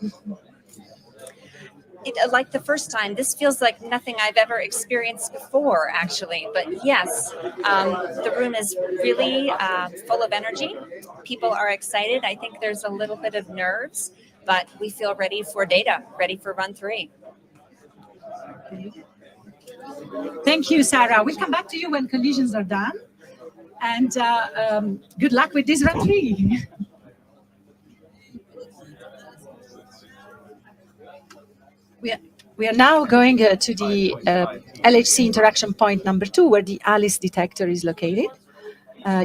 Speaker 10: Like the first time, this feels like nothing I've ever experienced before, actually. But yes, the room is really full of energy. People are excited. I think there's a little bit of nerves, but we feel ready for data, ready for run 3.
Speaker 5: Thank you, Sarah. We'll come back to you when collisions are done. And good luck with this run 3. We are now going to the LHC interaction point number 2, where the ALICE detector is located.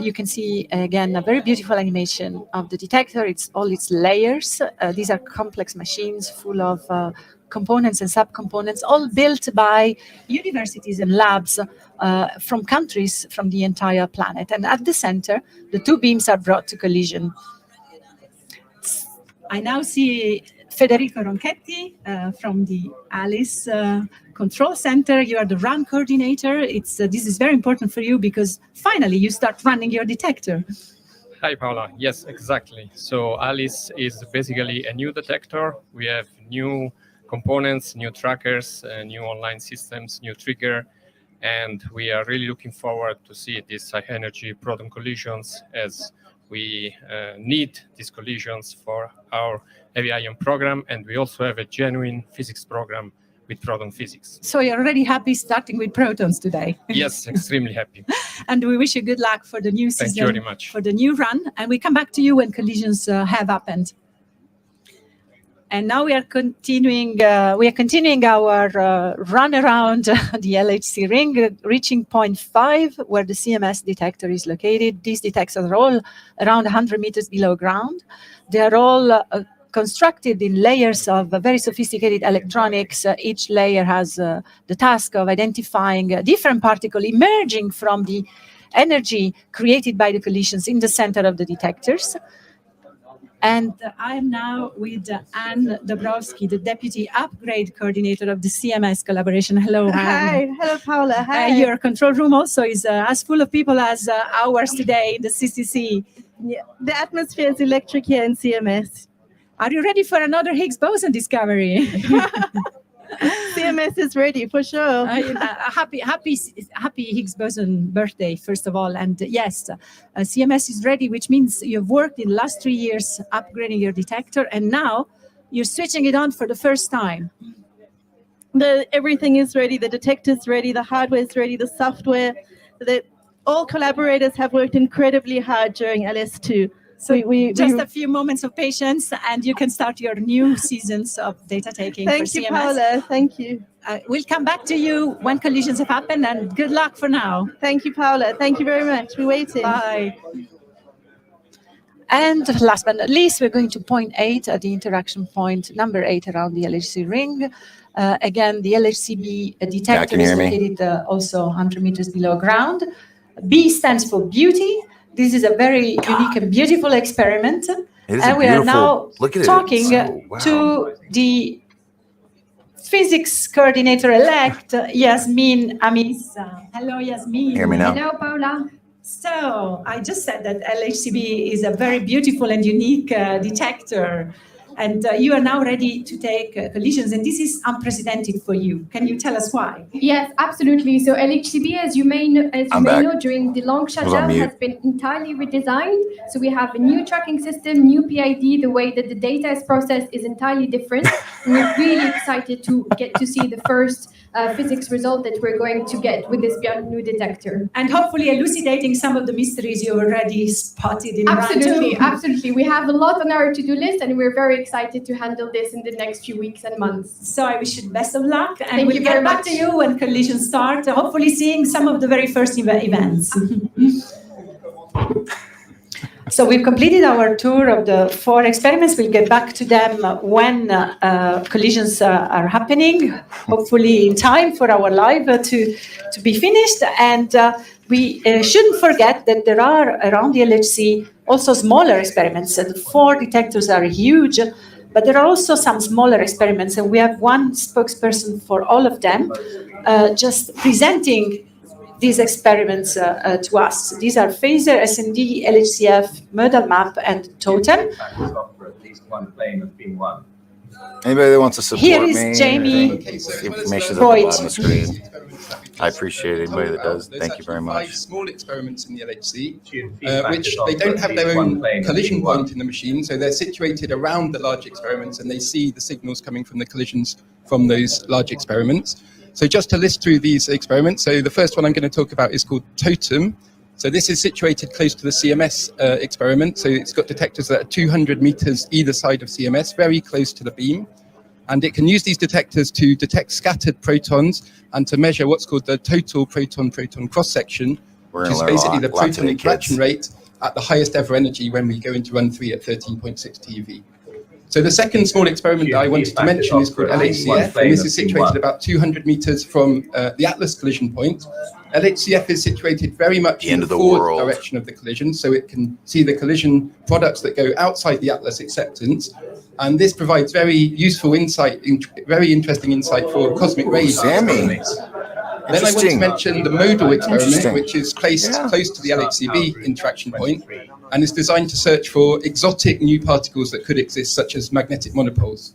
Speaker 5: You can see, again, a very beautiful animation of the detector. It's all its layers. These are complex machines full of components and subcomponents, all built by universities and labs from countries from the entire planet. And at the center, the 2 beams are brought to collision. I now see Federico Ronchetti from the ALICE Control Center. You are the run coordinator. This is very important for you because finally you start running your detector.
Speaker 13: Hi, Paola. Yes, exactly. So ALICE is basically a new detector. We have new components, new trackers, new online systems, new trigger, and we are really looking forward to see these high-energy proton collisions as we need these collisions for our heavy ion program, and we also have a genuine physics program with proton physics.
Speaker 5: So you're already happy starting with protons today?
Speaker 13: Yes, extremely happy.
Speaker 5: And we wish you good luck for the new season.
Speaker 13: Thank you very much.
Speaker 5: For the new run, and we come back to you when collisions have happened. And now we are continuing our run around the LHC ring, reaching point 5, where the CMS detector is located. These detectors are all around 100 meters below ground. They are all constructed in layers of very sophisticated electronics. Each layer has the task of identifying different particles emerging from the energy created by the collisions in the center of the detectors. And I am now with Anne Dabrowski, the Deputy Upgrade Coordinator of the CMS collaboration. Hello, Anne.
Speaker 9: Hi, hello, Paola. Hi.
Speaker 5: Your control room also is as full of people as ours today in the CCC.
Speaker 9: Yeah, the atmosphere is electric here in CMS.
Speaker 5: Are you ready for another Higgs boson discovery?
Speaker 9: CMS is ready for sure.
Speaker 5: Happy Higgs boson birthday, first of all. And yes, CMS is ready, which means you've worked in the last 3 years upgrading your detector, and now you're switching it on for the first time.
Speaker 9: Everything is ready. The detector is ready. The hardware is ready. The software. All collaborators have worked incredibly hard during LS2.
Speaker 5: So just a few moments of patience, and you can start your new seasons of data taking for CMS.
Speaker 9: Thank you, Paola. Thank you.
Speaker 5: We'll come back to you when collisions have happened, and good luck for now.
Speaker 9: Thank you, Paola. Thank you very much. We're waiting.
Speaker 5: Bye. And last but not least, we're going to point 8 at the interaction point number 8 around the LHC ring. Again, the LHCb detector is located also 100 meters below ground. B stands for beauty. This is a very unique and beautiful experiment. And we are now talking to the physics coordinator-elect, Yasmin Amisa. Hello, Yasmin.
Speaker 1: Hear me now?
Speaker 5: Hello, Paula. So I just said that LHCb is a very beautiful and unique detector. And you are now ready to take collisions, and this is unprecedented for you. Can you tell us why?
Speaker 14: Yes, absolutely. So LHCb, as you may know, during the long shutdown, has been entirely redesigned. So we have a new tracking system, new PID. The way that the data is processed is entirely different. We're really excited to get to see the first physics result that we're going to get with this brand new detector.
Speaker 5: And hopefully elucidating some of the mysteries you already spotted in
Speaker 14: Absolutely, absolutely. We have a lot on our to-do list, and we're very excited to handle this in the next few weeks and months.
Speaker 5: So I wish you the best of luck, and
Speaker 14: Thank
Speaker 5: we'll
Speaker 14: you
Speaker 5: get
Speaker 14: very
Speaker 5: back
Speaker 14: much.
Speaker 5: to you when collisions start, hopefully seeing some of the very first events. So we've completed our tour of the 4 experiments. We'll get back to them when collisions are happening, hopefully in time for our live to be finished. And we shouldn't forget that there are around the LHC also smaller experiments. The 4 detectors are huge, but there are also some smaller experiments, and we have one spokesperson for all of them, just presenting these experiments to us. These are Phaser, SND, LHCF, Modal Map, and Totem.
Speaker 8: For at least one plane of beam 1.
Speaker 1: Anybody that wants to support
Speaker 5: Here is
Speaker 1: me,
Speaker 5: Jamie
Speaker 1: the information is at the
Speaker 5: Freud.
Speaker 1: bottom of the screen. I appreciate anybody that does. Thank you very much.
Speaker 15: 5 small experiments in the LHC, which they don't have their own collision point in the machine, so they're situated around the large experiments, and they see the signals coming from the collisions from those large experiments. So just to list through these experiments, so the first one I'm going to talk about is called Totem. So this is situated close to the CMS experiment. So it's got detectors that are 200 meters either side of CMS, very close to the beam. And it can use these detectors to detect scattered protons and to measure what's called the total proton-proton cross-section, which is basically the proton interaction rate at the highest ever energy when we go into run 3 at 13.6 TeV. So the second small experiment that I wanted to mention is called LHCF, and this is situated about 200 meters from the Atlas collision point. LHCF is situated very much in the forward direction of the collision, so it can see the collision products that go outside the Atlas acceptance. And this provides very useful insight, very interesting insight for cosmic rays. Then I want to mention the modal experiment, which is placed close to the LHCb interaction point and is designed to search for exotic new particles that could exist, such as magnetic monopoles.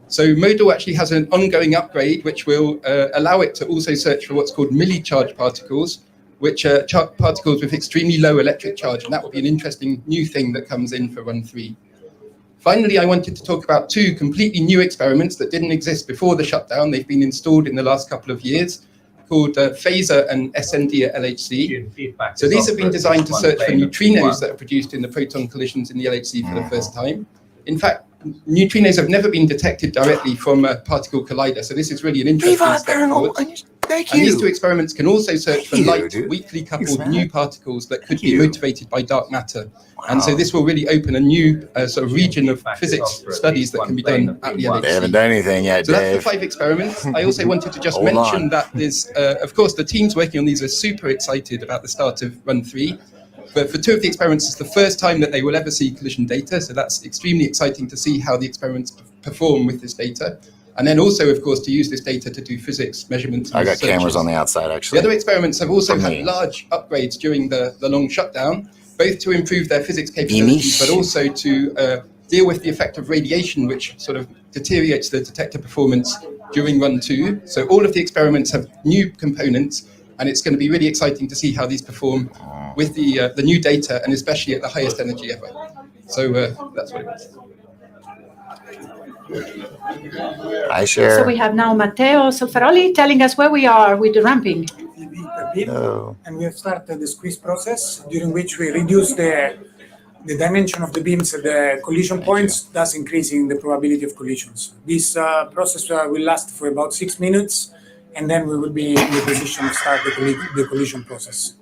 Speaker 15: So modal actually has an ongoing upgrade, which will allow it to also search for what's called milli-charge particles, which are particles with extremely low electric charge, and that will be an interesting new thing that comes in for run 3. Finally, I wanted to talk about 2 completely new experiments that didn't exist before the shutdown. They've been installed in the last couple of years, called Phaser and SND at LHC. So these have been designed to search for neutrinos that are produced in the proton collisions in the LHC for the first time. In fact, neutrinos have never been detected directly from a particle collider, so this is really an interesting step forward.
Speaker 1: Thank
Speaker 15: and
Speaker 1: you.
Speaker 15: these 2 experiments can also search for light, weakly coupled new particles that could be motivated by dark matter. And so this will really open a new sort of region of physics studies that can be done at the LHC.
Speaker 1: They haven't done anything yet,
Speaker 15: So
Speaker 1: Dave.
Speaker 15: that's the 5 experiments. I also wanted to just mention that there's, of course, the teams working on these are super excited about the start of run 3. But for 2 of the experiments, it's the first time that they will ever see collision data. So that's extremely exciting to see how the experiments perform with this data. And then also, of course, to use this data to do physics measurements.
Speaker 1: I got cameras on the outside, actually.
Speaker 15: The other experiments have also had large upgrades during the long shutdown, both to improve their physics capabilities, but also to deal with the effect of radiation, which sort of deteriorates the detector performance during run 2. So all of the experiments have new components, and it's going to be really exciting to see how these perform with the new data, and especially at the highest energy ever. So that's what it was.
Speaker 1: I share.
Speaker 5: So we have now Matteo Solferoli telling us where we are with the ramping.
Speaker 7: And we have started the squeeze process, during which we reduce the dimension of the beams at the collision points, thus increasing the probability of collisions. This process will last for about 6 minutes, and then we will be in the position to start the collision process.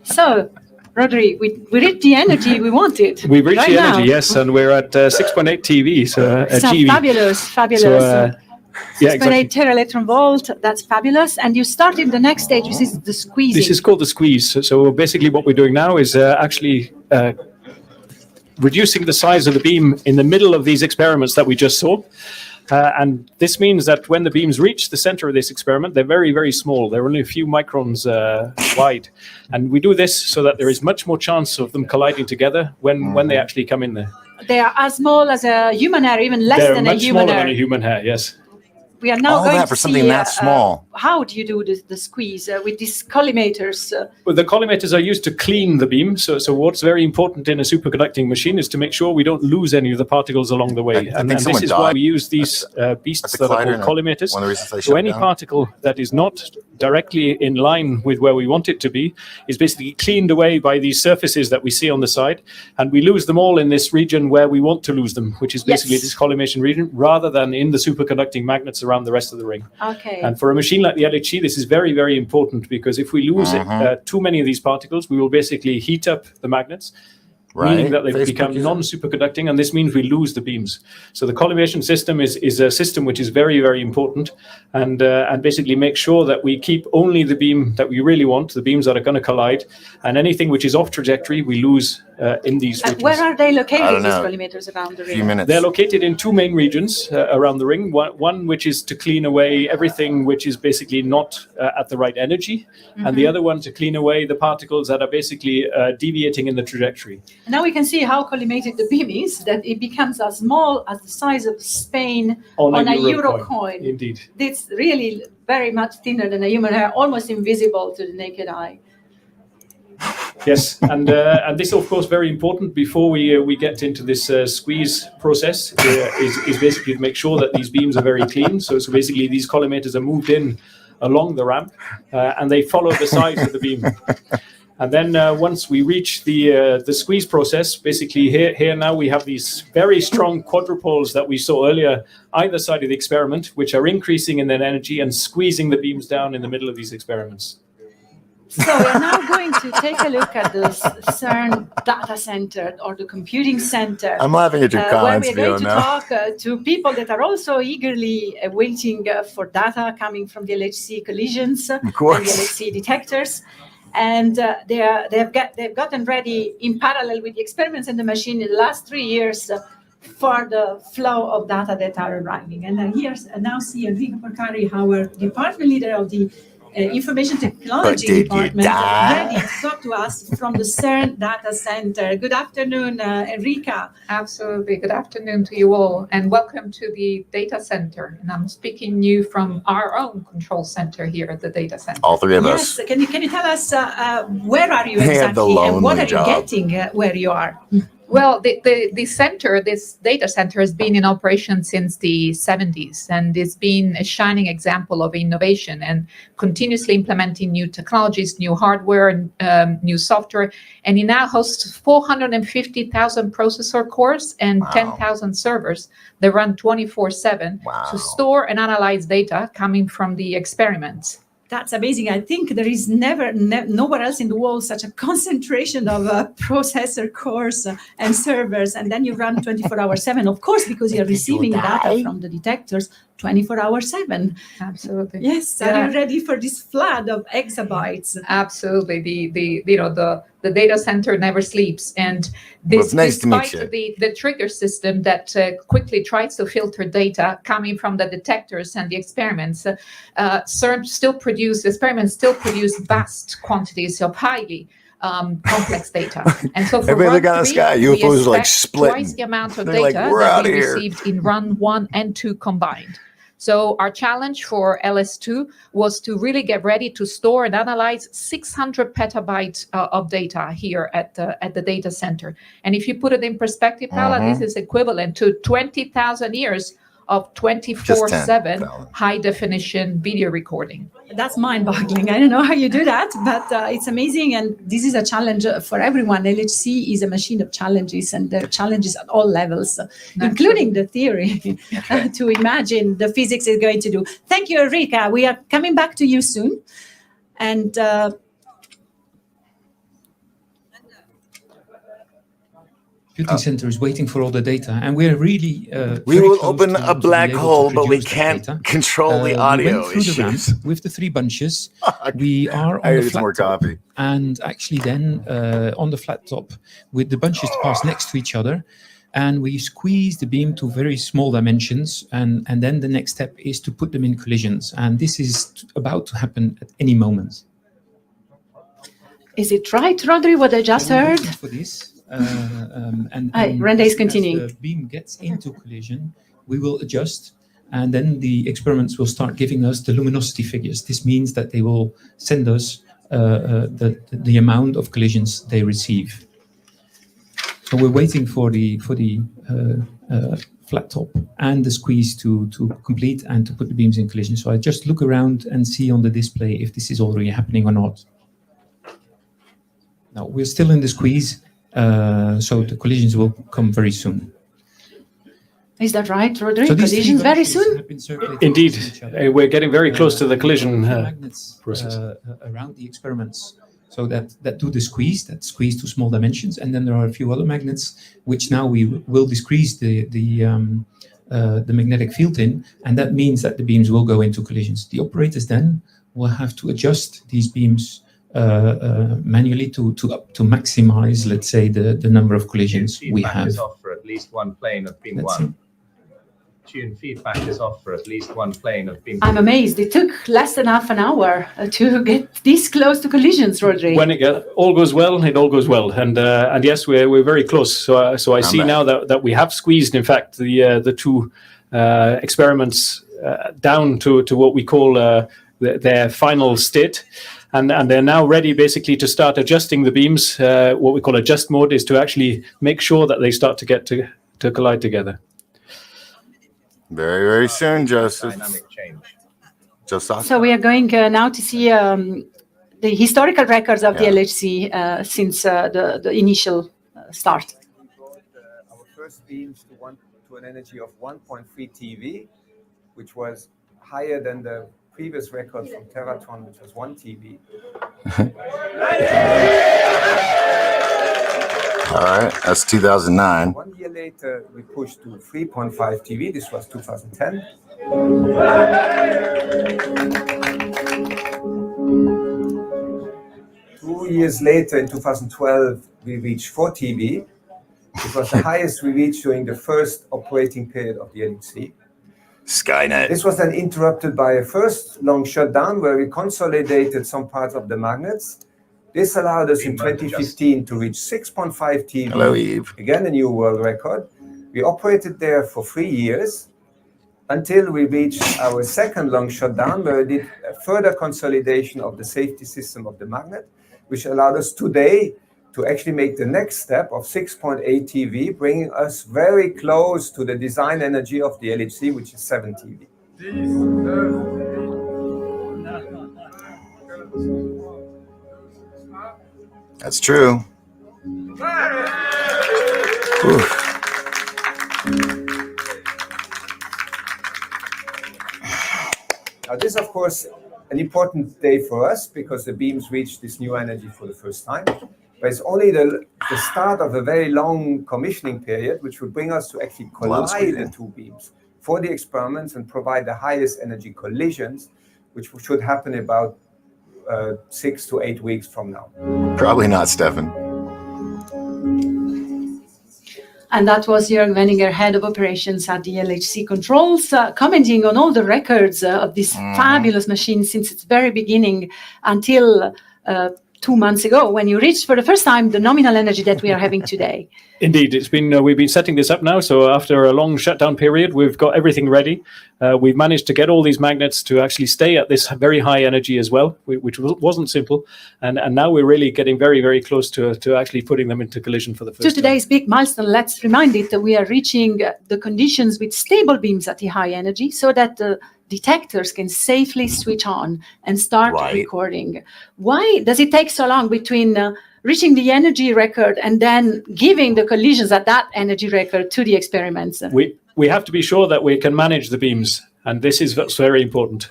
Speaker 5: So, Rodri, we reached the energy we wanted.
Speaker 16: We reached
Speaker 5: right
Speaker 16: the
Speaker 5: now.
Speaker 16: energy, yes, and we're at 6.8 TeV, so
Speaker 5: So
Speaker 16: GeV.
Speaker 5: fabulous.
Speaker 16: So, yeah,
Speaker 5: 6.8
Speaker 16: exactly.
Speaker 5: tera-electron volt, that's fabulous. And you started the next stage, this is the squeezing.
Speaker 16: This is called the squeeze. So basically what we're doing now is actually reducing the size of the beam in the middle of these experiments that we just saw. And this means that when the beams reach the center of this experiment, they're very, very small. They're only a few microns wide. And we do this so that there is much more chance of them colliding together when they actually come in there.
Speaker 5: They are as small as a human hair, even less
Speaker 16: They're
Speaker 5: than a
Speaker 16: much
Speaker 5: human
Speaker 16: smaller
Speaker 5: hair.
Speaker 16: than a human hair, yes.
Speaker 5: We are now
Speaker 1: All
Speaker 5: going
Speaker 1: that
Speaker 5: to
Speaker 1: for
Speaker 5: see
Speaker 1: something that small.
Speaker 5: how do you do the squeeze with these collimators?
Speaker 16: Well, the collimators are used to clean the beam. So what's very important in a superconducting machine is to make sure we don't lose any of the particles along the way. And this is why we use these beasts that are called collimators.
Speaker 1: One of the reasons they
Speaker 16: So
Speaker 1: shut
Speaker 16: any
Speaker 1: down.
Speaker 16: particle that is not directly in line with where we want it to be is basically cleaned away by these surfaces that we see on the side. And we lose them all in this region where we want to lose them, which is basically this collimation region, rather than in the superconducting magnets around the rest of the ring.
Speaker 5: Okay.
Speaker 16: And for a machine like the L.L.C, this is very, very important, because if we lose too many of these particles, we will basically heat up the magnets, meaning that they become non-superconducting, and this means we lose the beams. So the collimation system is a system which is very, very important, and basically make sure that we keep only the beam that we really want, the beams that are going to collide, and anything which is off trajectory, we lose in these regions.
Speaker 5: Where are they located,
Speaker 16: I don't
Speaker 5: these
Speaker 16: know.
Speaker 5: collimators around the ring?
Speaker 16: They're located in two main regions around the ring. One which is to clean away everything which is basically not at the right energy, and the other one to clean away the particles that are basically deviating in the trajectory.
Speaker 5: Now we can see how collimated the beam is, that it becomes as small as the size of Spain
Speaker 16: On a
Speaker 5: euro
Speaker 16: coin.
Speaker 5: coin.
Speaker 16: Indeed.
Speaker 5: It's really very much thinner than a human hair, almost invisible to the naked eye.
Speaker 16: Yes, and this, of course, very important before we get into this squeeze process is basically to make sure that these beams are very clean. So basically these collimators are moved in along the ramp and they follow the sides of the beam. And then once we reach the squeeze process, basically here now we have these very strong quadrupoles that we saw earlier either side of the experiment, which are increasing in their energy and squeezing the beams down in the middle of these experiments.
Speaker 5: So we are now going to take a look at the CERN data center, or the computing center.
Speaker 1: I'm laughing at your comments,
Speaker 5: where we're going to
Speaker 1: Fiona.
Speaker 5: talk to people that are also eagerly waiting for data coming from the L.L.C collisions and the L.L.C detectors. And they've gotten ready in parallel with the experiments in the machine in the last 3 years for the flow of data that are arriving. And now see Enrico Porcari, our department leader of the Information Technology Department, ready to talk to us from the CERN data center. Good afternoon, Enrica.
Speaker 17: Absolutely. Good afternoon to you all, and welcome to the data center. And I'm speaking to you from our own control center here at the data center.
Speaker 1: All three of us.
Speaker 5: Yes. Can you tell us where are you
Speaker 1: They have the
Speaker 5: exactly, and what
Speaker 1: lonely
Speaker 5: are
Speaker 1: job.
Speaker 5: you getting where you are?
Speaker 17: Well, the center, this data center, has been in operation since the 70s, and it's been a shining example of innovation and continuously implementing new technologies, new hardware, new software. And it now hosts 450,000 processor cores and 10,000 servers that run 24/7 to store and analyze data coming from the experiments.
Speaker 5: That's amazing. I think there is nowhere else in the world such a concentration of processor cores and servers, and then you run 24/7, of course, because you're receiving data from the detectors 24/7.
Speaker 17: Absolutely.
Speaker 5: Yes.
Speaker 17: Yeah.
Speaker 5: Are you ready for this flood of exabytes?
Speaker 17: Absolutely. The data center never sleeps, and
Speaker 1: It's nice to meet
Speaker 17: despite the trigger system that quickly tries to filter data coming from the detectors and the experiments, CERN experiments still produce vast quantities of highly complex data. And so for
Speaker 1: Everybody
Speaker 17: run
Speaker 1: look at the
Speaker 17: 3,
Speaker 1: sky.
Speaker 17: we
Speaker 1: UFOs are like
Speaker 17: expect
Speaker 1: splitting.
Speaker 17: twice the amount of
Speaker 1: They're like,
Speaker 17: data
Speaker 1: "We're
Speaker 17: that
Speaker 1: outta
Speaker 17: we
Speaker 1: here."
Speaker 17: received in run 1 and 2 combined. So our challenge for LS2 was to really get ready to store and analyze 600 petabytes of data here at the data center. And if you put it in perspective, Paola, this is equivalent to 20,000 years of 24/7 high definition video recording.
Speaker 5: That's mind-boggling. I don't know how you do that, but it's amazing, and this is a challenge for everyone. L.L.C is a machine of challenges, and there are challenges at all levels, including the theory, to imagine the physics is going to do. Thank you, Enrica. We are coming back to you soon, and
Speaker 18: computing center is waiting for all the data, and we're really
Speaker 1: We
Speaker 18: very
Speaker 1: will
Speaker 18: close
Speaker 1: open
Speaker 18: to
Speaker 1: a black
Speaker 18: be able to
Speaker 1: hole, but we
Speaker 18: produce that
Speaker 1: can't
Speaker 18: data.
Speaker 1: control the
Speaker 18: We
Speaker 1: audio
Speaker 18: went through the ramp
Speaker 1: issues.
Speaker 18: with the 3 bunches. We are
Speaker 1: I
Speaker 18: on the
Speaker 1: need some more
Speaker 18: flat top,
Speaker 1: coffee.
Speaker 18: and actually then on the flat top with the bunches passed next to each other, and we squeeze the beam to very small dimensions, and then the next step is to put them in collisions, and this is about to happen at any moment.
Speaker 5: is it right, Rodri, what I just heard?
Speaker 18: For this,
Speaker 5: Rende is continuing.
Speaker 18: As the beam gets into collision, we will adjust, and then the experiments will start giving us the luminosity figures. This means that they will send us the amount of collisions they receive. So we're waiting for the flat top and the squeeze to complete and to put the beams in collision. So I just look around and see on the display if this is already happening or not. Now we're still in the squeeze, so the collisions will come very soon.
Speaker 5: Is that right, Rodri?
Speaker 18: So
Speaker 5: Collisions very soon?
Speaker 16: Indeed, we're getting very close to the collision process.
Speaker 18: Around the experiments, so that do the squeeze, that squeeze to small dimensions, and then there are a few other magnets which now we will decrease the magnetic field in, and that means that the beams will go into collisions. The operators then will have to adjust these beams manually to maximize, let's say, the number of collisions we have.
Speaker 8: Is off for at least one plane of beam one. Tune feedback is off for at least one plane of beam.
Speaker 5: I'm amazed. It took less than half an hour to get this close to collisions, Rodri.
Speaker 16: When all goes well, it all goes well, and yes, we're very close. So I see now that we have squeezed, in fact, the two experiments down to what we call their final state. And they're now ready basically to start adjusting the beams. What we call adjust mode is to actually make sure that they start to get to collide together.
Speaker 1: Very, very soon, Joseph.
Speaker 8: Dynamic change.
Speaker 1: Joseph.
Speaker 5: So we are going now to see the historical records of the L.L.C. Since the initial start.
Speaker 19: Our first beams to an energy of 1.3 TeV, which was higher than the previous record from Teratron, which was 1 TeV.
Speaker 1: All right, that's 2009.
Speaker 19: 1 year later, we pushed to 3.5 TeV. This was 2010. 2 years later, in 2012, we reached 4 TeV. It was the highest we reached during the first operating period of the L.L.C.
Speaker 1: Skynet.
Speaker 19: This was then interrupted by a first long shutdown where we consolidated some parts of the magnets. This allowed us in 2015 to reach 6.5 TeV.
Speaker 1: Hello, Eve.
Speaker 19: Again, a new world record. We operated there for 3 years until we reached our second long shutdown where we did a further consolidation of the safety system of the magnet, which allowed us today to actually make the next step of 6.8 TeV, bringing us very close to the design energy of the L.L.C, which is 7 TeV.
Speaker 1: That's true. Oof.
Speaker 19: Now, this is, of course, an important day for us because the beams reached this new energy for the first time. But it's only the start of a very long commissioning period, which will bring us to actually collide the two beams for the experiments and provide the highest energy collisions, which should happen about 6 to 8 weeks from now.
Speaker 1: Probably not, Stefan.
Speaker 5: And that was Jörg Wenninger, head of operations at the L.L.C. Controls, commenting on all the records of this fabulous machine since its very beginning until 2 months ago, when you reached for the first time the nominal energy that we are having today.
Speaker 16: Indeed, it's been we've been setting this up now. So after a long shutdown period, we've got everything ready. We've managed to get all these magnets to actually stay at this very high energy as well, which wasn't simple. And now we're really getting very, very close to actually putting them into collision for the first time.
Speaker 5: To today's big milestone, let's remind it that we are reaching the conditions with stable beams at the high energy so that the detectors can safely switch on and start recording. Why does it take so long between reaching the energy record and then giving the collisions at that energy record to the experiments?
Speaker 16: We have to be sure that we can manage the beams, and this is what's very important.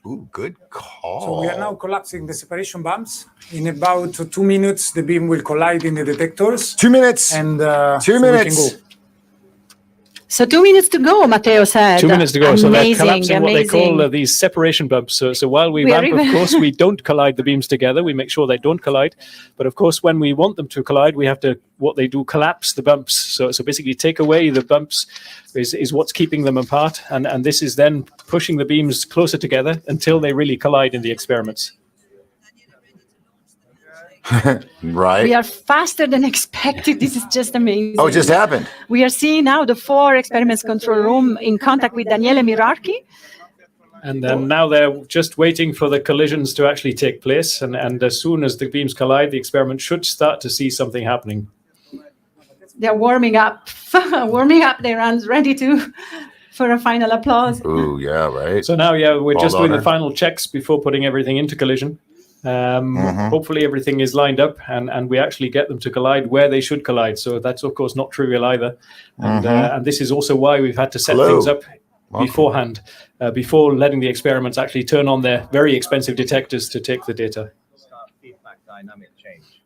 Speaker 1: Ooh, good call.
Speaker 7: So we are now collapsing the separation bumps. In about 2 minutes, the beam will collide in the detectors.
Speaker 1: 2 minutes.
Speaker 7: And
Speaker 1: 2 minutes.
Speaker 7: So we can go.
Speaker 5: So 2 minutes to go, Matteo said.
Speaker 16: 2 minutes to go. So they're collapsing what they call
Speaker 5: amazing.
Speaker 16: these separation bumps. So while we
Speaker 5: We are
Speaker 16: ramp, of
Speaker 5: even-
Speaker 16: course, we don't collide the beams together. We make sure they don't collide. But of course, when we want them to collide, we have to, what they do, collapse the bumps. So basically take away the bumps is what's keeping them apart. And this is then pushing the beams closer together until they really collide in the experiments.
Speaker 1: Right.
Speaker 5: We are faster than expected. This is just amazing.
Speaker 1: Oh, it just happened.
Speaker 5: We are seeing now the 4 experiments control room in contact with Daniele Mirarchi.
Speaker 16: And then now they're just waiting for the collisions to actually take place. And as soon as the beams collide, the experiment should start to see something happening.
Speaker 5: They're warming up, warming up their hands, ready for a final applause.
Speaker 1: Ooh, yeah, right.
Speaker 16: So now, yeah, we're
Speaker 1: Well
Speaker 16: just doing
Speaker 1: done,
Speaker 16: the final checks before putting everything into collision. Hopefully everything is lined up and we actually get them to collide where they should collide. So that's, of course, not trivial either. And this is also why we've had to set things up beforehand, before letting the experiments actually turn on their very expensive detectors to take the data.
Speaker 8: Start feedback dynamic change.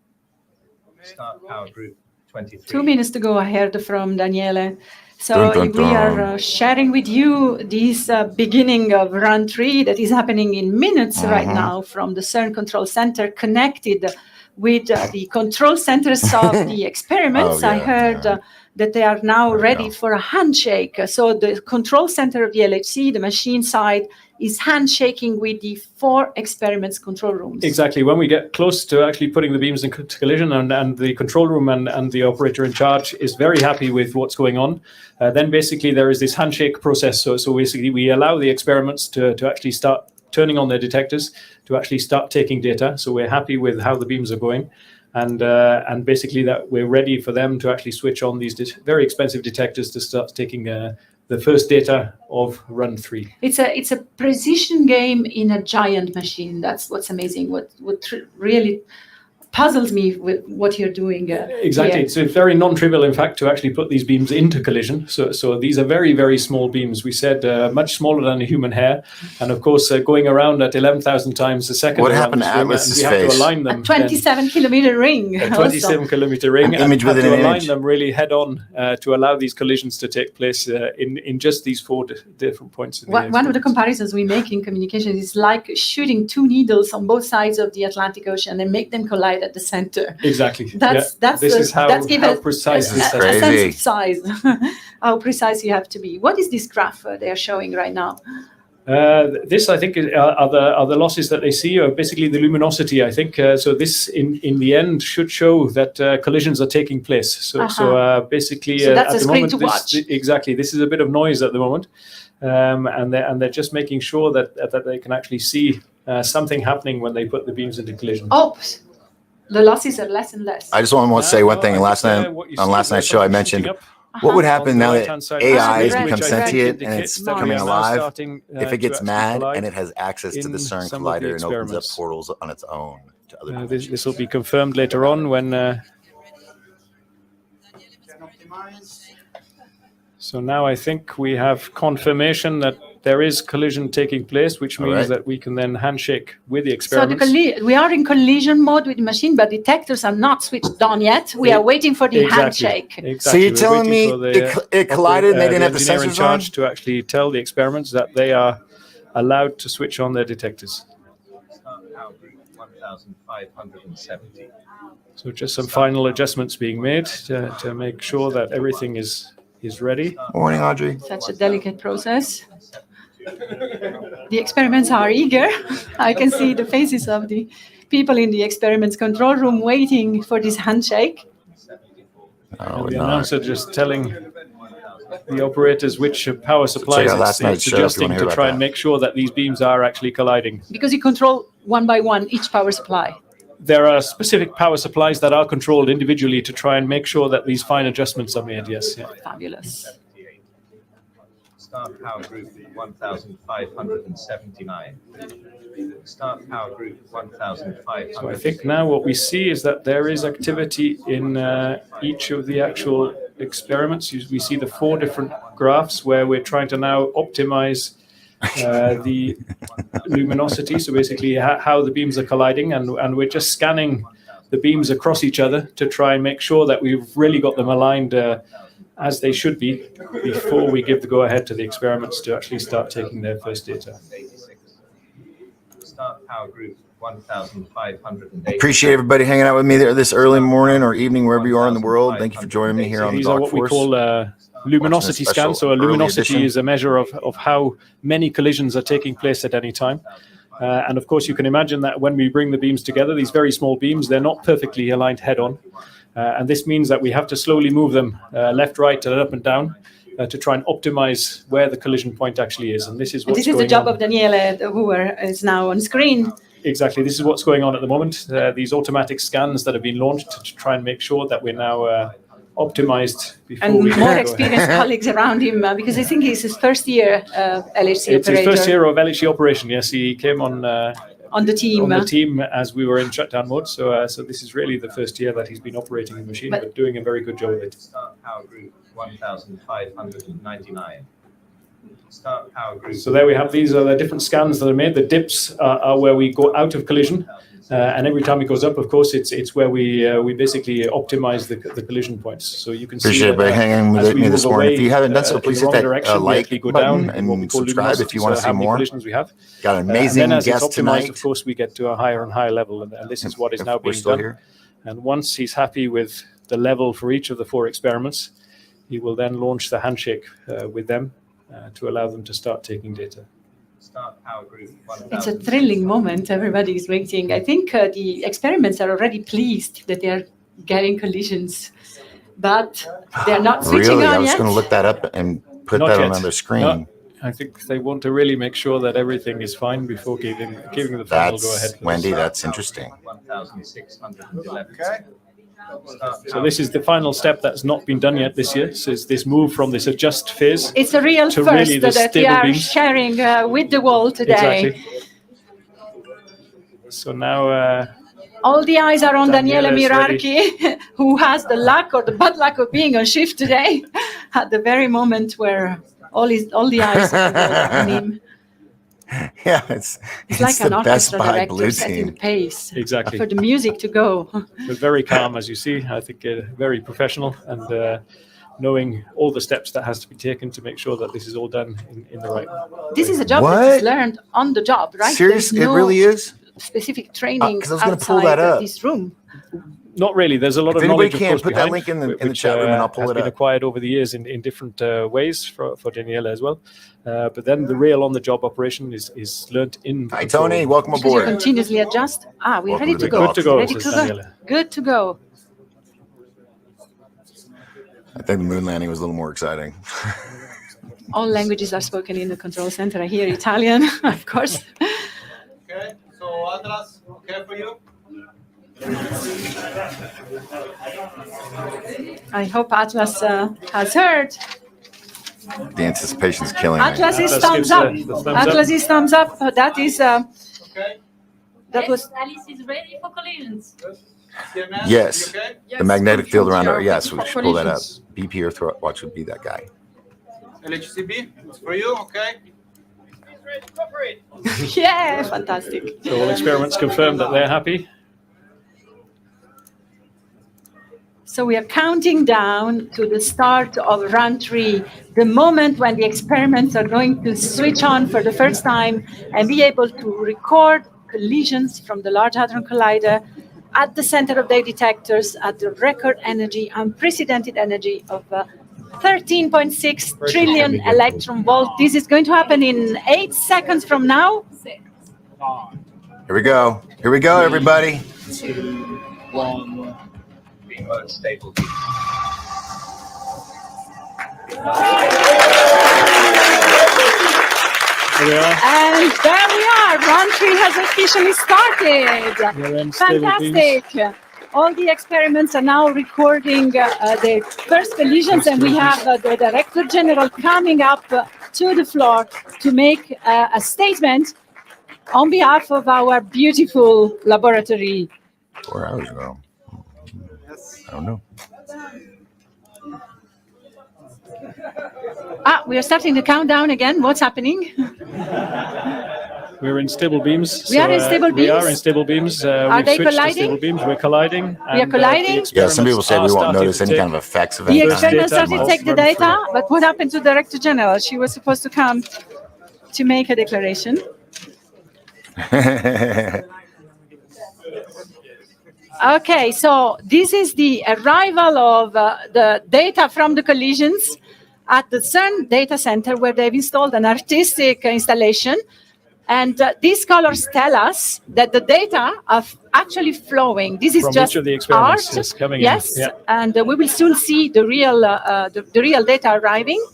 Speaker 8: Start power group 23.
Speaker 5: 2 minutes to go ahead from Daniele. So
Speaker 1: Dun, dun,
Speaker 5: we are
Speaker 1: dun.
Speaker 5: sharing with you this beginning of run 3 that is happening in minutes right now from the CERN Control Center, connected with the control centers of the experiments.
Speaker 1: Oh,
Speaker 5: I
Speaker 1: yeah,
Speaker 5: heard that they are now ready for a handshake. So the control center of the L.L.C, the machine side, is handshaking with the 4 experiments control rooms.
Speaker 16: Exactly. When we get close to actually putting the beams into collision and the control room and the operator in charge is very happy with what's going on, then basically there is this handshake process. So basically we allow the experiments to actually start turning on their detectors, to actually start taking data. So we're happy with how the beams are going. And basically that we're ready for them to actually switch on these very expensive detectors to start taking the first data of run 3.
Speaker 5: It's a precision game in a giant machine. That's what's amazing. What really puzzles me with what you're doing.
Speaker 16: Exactly.
Speaker 5: Here.
Speaker 16: It's very non-trivial, in fact, to actually put these beams into collision. So these are very, very small beams. We said much smaller than a human hair. And of course, going around at 11,000 times a second.
Speaker 1: What
Speaker 16: around
Speaker 1: happened to
Speaker 16: this ring,
Speaker 1: Atlas's
Speaker 16: and we have
Speaker 1: face?
Speaker 16: to align them.
Speaker 5: A 27-kilometer ring.
Speaker 16: A 27-kilometer ring.
Speaker 1: An image
Speaker 16: and have
Speaker 1: within
Speaker 16: to
Speaker 1: an
Speaker 16: align
Speaker 1: image.
Speaker 16: them really head-on to allow these collisions to take place in just these 4 different points. In the
Speaker 5: One of the comparisons we make in communication is like shooting 2 needles on both sides of the Atlantic Ocean and make them collide at the center.
Speaker 16: Exactly.
Speaker 5: That's
Speaker 16: This is how precise this
Speaker 5: a
Speaker 16: is.
Speaker 5: sense of size. How precise you have to be. What is this graph they are showing right now?
Speaker 16: This, I think, are the losses that they see, or basically the luminosity, I think. So this, in the end, should show that collisions are taking place. So basically,
Speaker 5: So that's
Speaker 16: at
Speaker 5: a
Speaker 16: the
Speaker 5: screen
Speaker 16: moment,
Speaker 5: to watch.
Speaker 16: exactly, this is a bit of noise at the moment. And they're just making sure that they can actually see something happening when they put the beams into collision.
Speaker 5: Oops. The losses are less and less.
Speaker 1: I just want to say one thing. Last night on last night's show, I mentioned what would happen now that AI has become sentient and it's becoming alive if it gets mad and it has access to the CERN collider and opens up portals on its own to other dimensions.
Speaker 16: This will be confirmed later on when. So now I think we have confirmation that there is collision taking place, which means that we can then handshake with the experiments.
Speaker 5: So we are in collision mode with the machine, but detectors are not switched on yet. We are waiting for the handshake.
Speaker 16: Exactly.
Speaker 1: So you're telling me it collided and they didn't have the
Speaker 16: engineer in
Speaker 1: sensors on?
Speaker 16: charge to actually tell the experiments that they are allowed to switch on their detectors.
Speaker 8: Start power group 1570.
Speaker 16: So just some final adjustments being made to make sure that everything is ready.
Speaker 1: Morning, Audrey.
Speaker 5: Such a delicate process. The experiments are eager. I can see the faces of the people in the experiments control room waiting for this handshake.
Speaker 16: And the announcer just telling the operators which power supplies it's adjusting to try and make sure that these beams are actually colliding.
Speaker 5: Because you control one by one each power supply.
Speaker 16: There are specific power supplies that are controlled individually to try and make sure that these fine adjustments are made, yes. Yeah.
Speaker 5: Fabulous.
Speaker 8: Start power group 1579. Start power group 1500.
Speaker 16: So I think now what we see is that there is activity in each of the actual experiments. We see the 4 different graphs where we're trying to now optimize the luminosity, so basically how the beams are colliding, and we're just scanning the beams across each other to try and make sure that we've really got them aligned as they should be before we give the go-ahead to the experiments to actually start taking their first data.
Speaker 8: Start power group 1580.
Speaker 1: Appreciate everybody hanging out with me there this early morning or evening, wherever you are in the world. Thank you for joining me here on the
Speaker 16: These are
Speaker 1: Dock
Speaker 16: what
Speaker 1: Force.
Speaker 16: we call luminosity scan. So a luminosity is a measure of how many collisions are taking place at any time. And of course, you can imagine that when we bring the beams together, these very small beams, they're not perfectly aligned head-on. And this means that we have to slowly move them left, right, and up and down to try and optimize where the collision point actually is. And this is what's
Speaker 5: this is the job of Daniele, who is now on screen.
Speaker 16: Exactly. This is what's going on at the moment. These automatic scans that have been launched to try and make sure that we're now optimized before
Speaker 5: and
Speaker 16: we
Speaker 5: more experienced colleagues around him, because I think it's his first year L.L.C.
Speaker 16: It's
Speaker 5: operator.
Speaker 16: his first year of L.L.C. operation. Yes, he came on
Speaker 5: the team
Speaker 16: as we were in shutdown mode. So this is really the first year that he's been operating the machine, but doing a very good job of it.
Speaker 8: Start power group 1599. Start power group.
Speaker 16: So there we have, these are the different scans that are made. The dips are where we go out of collision. And every time it goes up, of course, it's where we basically optimize the collision points. So you can
Speaker 1: Appreciate
Speaker 16: see
Speaker 1: everybody hanging with me this morning. If you haven't done so, please hit that like button and subscribe if you want to see more.
Speaker 16: We have.
Speaker 1: Got an amazing
Speaker 16: guest
Speaker 1: guest tonight.
Speaker 16: Of course, we get to a higher and higher level, and this is what is now being done.
Speaker 1: Here.
Speaker 16: And once he's happy with the level for each of the 4 experiments, he will then launch the handshake with them to allow them to start taking data.
Speaker 8: Start power group 1000.
Speaker 5: It's a thrilling moment. Everybody is waiting. I think the experiments are already pleased that they are getting collisions, but they're not switching
Speaker 1: really?
Speaker 5: on
Speaker 1: I was
Speaker 5: yet.
Speaker 1: going to look that up and put
Speaker 16: Not
Speaker 1: that
Speaker 16: yet.
Speaker 1: on another screen.
Speaker 16: No, I think they want to really make sure that everything is fine before giving the final go ahead.
Speaker 1: Wendy, that's interesting.
Speaker 8: 1611.
Speaker 19: Okay.
Speaker 16: So this is the final step that's not been done yet this year. So it's this move from this adjust phase.
Speaker 5: It's a real
Speaker 16: to
Speaker 5: first
Speaker 16: really the
Speaker 5: that we
Speaker 16: stable
Speaker 5: are
Speaker 16: beams.
Speaker 5: sharing with the world today.
Speaker 16: Exactly. So now
Speaker 5: All the eyes are on Daniele
Speaker 16: Daniele is
Speaker 5: Mirarchi, who has the luck or the bad luck of being on shift today, at the very moment where all the eyes are on him.
Speaker 1: Yeah, it's
Speaker 5: like an
Speaker 1: the Best
Speaker 5: orchestra
Speaker 1: Buy
Speaker 5: director
Speaker 1: Blue
Speaker 5: setting the
Speaker 1: Team.
Speaker 5: pace
Speaker 16: Exactly.
Speaker 5: for the music to go.
Speaker 16: But very calm, as you see. I think very professional and knowing all the steps that has to be taken to make sure that this is all done in the right way.
Speaker 5: This is a job that is learned on the job, right?
Speaker 1: Seriously,
Speaker 5: There's
Speaker 1: it really is?
Speaker 5: specific training
Speaker 1: 'cause I was gonna pull that
Speaker 5: outside
Speaker 1: up.
Speaker 5: this room.
Speaker 16: Not really. There's a lot
Speaker 1: If
Speaker 16: of
Speaker 1: anybody
Speaker 16: knowledge, of
Speaker 1: can,
Speaker 16: course,
Speaker 1: put that
Speaker 16: behind,
Speaker 1: link in the
Speaker 16: which,
Speaker 1: chat room and I'll pull
Speaker 16: has
Speaker 1: it
Speaker 16: been
Speaker 1: up.
Speaker 16: acquired over the years in different ways for Daniela as well. But then the real on-the-job operation is learnt in.
Speaker 1: Hi, Tony. Welcome
Speaker 5: Because you
Speaker 1: aboard.
Speaker 5: continuously adjust. We're
Speaker 1: Welcome
Speaker 5: ready
Speaker 1: to
Speaker 5: to
Speaker 1: the
Speaker 5: go.
Speaker 16: Good to go,
Speaker 5: Ready
Speaker 16: says
Speaker 5: to go.
Speaker 16: Daniela.
Speaker 5: Good to go.
Speaker 1: I think the moon landing was a little more exciting.
Speaker 5: All languages are spoken in the control center. I hear Italian, of course.
Speaker 20: Okay, so Atlas, okay for you?
Speaker 5: I hope Atlas has heard.
Speaker 1: The anticipation's killing me.
Speaker 5: Atlas is
Speaker 16: Atlas
Speaker 5: thumbs
Speaker 16: gives,
Speaker 5: up.
Speaker 16: the thumbs up.
Speaker 5: Atlas is thumbs up. That is. That was.
Speaker 21: Alice is ready for collisions.
Speaker 1: Yes, the magnetic field around our, yes, we
Speaker 21: for
Speaker 1: should pull that up.
Speaker 21: collisions.
Speaker 1: BP Earth Watch would be that guy.
Speaker 20: LHCB, it's for you, okay?
Speaker 5: Yeah, fantastic.
Speaker 16: So all experiments confirm that they're happy.
Speaker 5: So we are counting down to the start of run 3, the moment when the experiments are going to switch on for the first time and be able to record collisions from the Large Hadron Collider at the center of their detectors at the record energy, unprecedented energy of 13.6 trillion electron volt. This is going to happen in 8 seconds from now.
Speaker 1: Here we go. Here we go, everybody.
Speaker 8: 2, 1. Beam mode stable.
Speaker 5: And there we are. Run 3 has officially started. Fantastic. All the experiments are now recording the first collisions, and we have the Director General coming up to the floor to make a statement on behalf of our beautiful laboratory.
Speaker 1: 4 hours ago. I don't know.
Speaker 5: We are starting the countdown again. What's happening?
Speaker 16: We're in stable beams.
Speaker 5: We are in stable
Speaker 16: We are
Speaker 5: beams?
Speaker 16: in stable beams.
Speaker 5: Are
Speaker 16: We've
Speaker 5: they
Speaker 16: switched to
Speaker 5: colliding?
Speaker 16: stable beams. We're colliding.
Speaker 5: We are colliding?
Speaker 1: Yeah, some people say we won't notice any kind of effects of
Speaker 5: The
Speaker 1: any kind.
Speaker 5: experiment started to take the data, but what happened to the Director General? She was supposed to come to make a declaration. Okay, so this is the arrival of the data from the collisions at the CERN data center, where they've installed an artistic installation
Speaker 3: And these colors tell us that the data are actually flowing. This is
Speaker 16: From
Speaker 3: just
Speaker 16: each of the experiments,
Speaker 3: art.
Speaker 16: yes, coming
Speaker 3: yes,
Speaker 16: in. Yeah.
Speaker 3: and we will soon see the real data arriving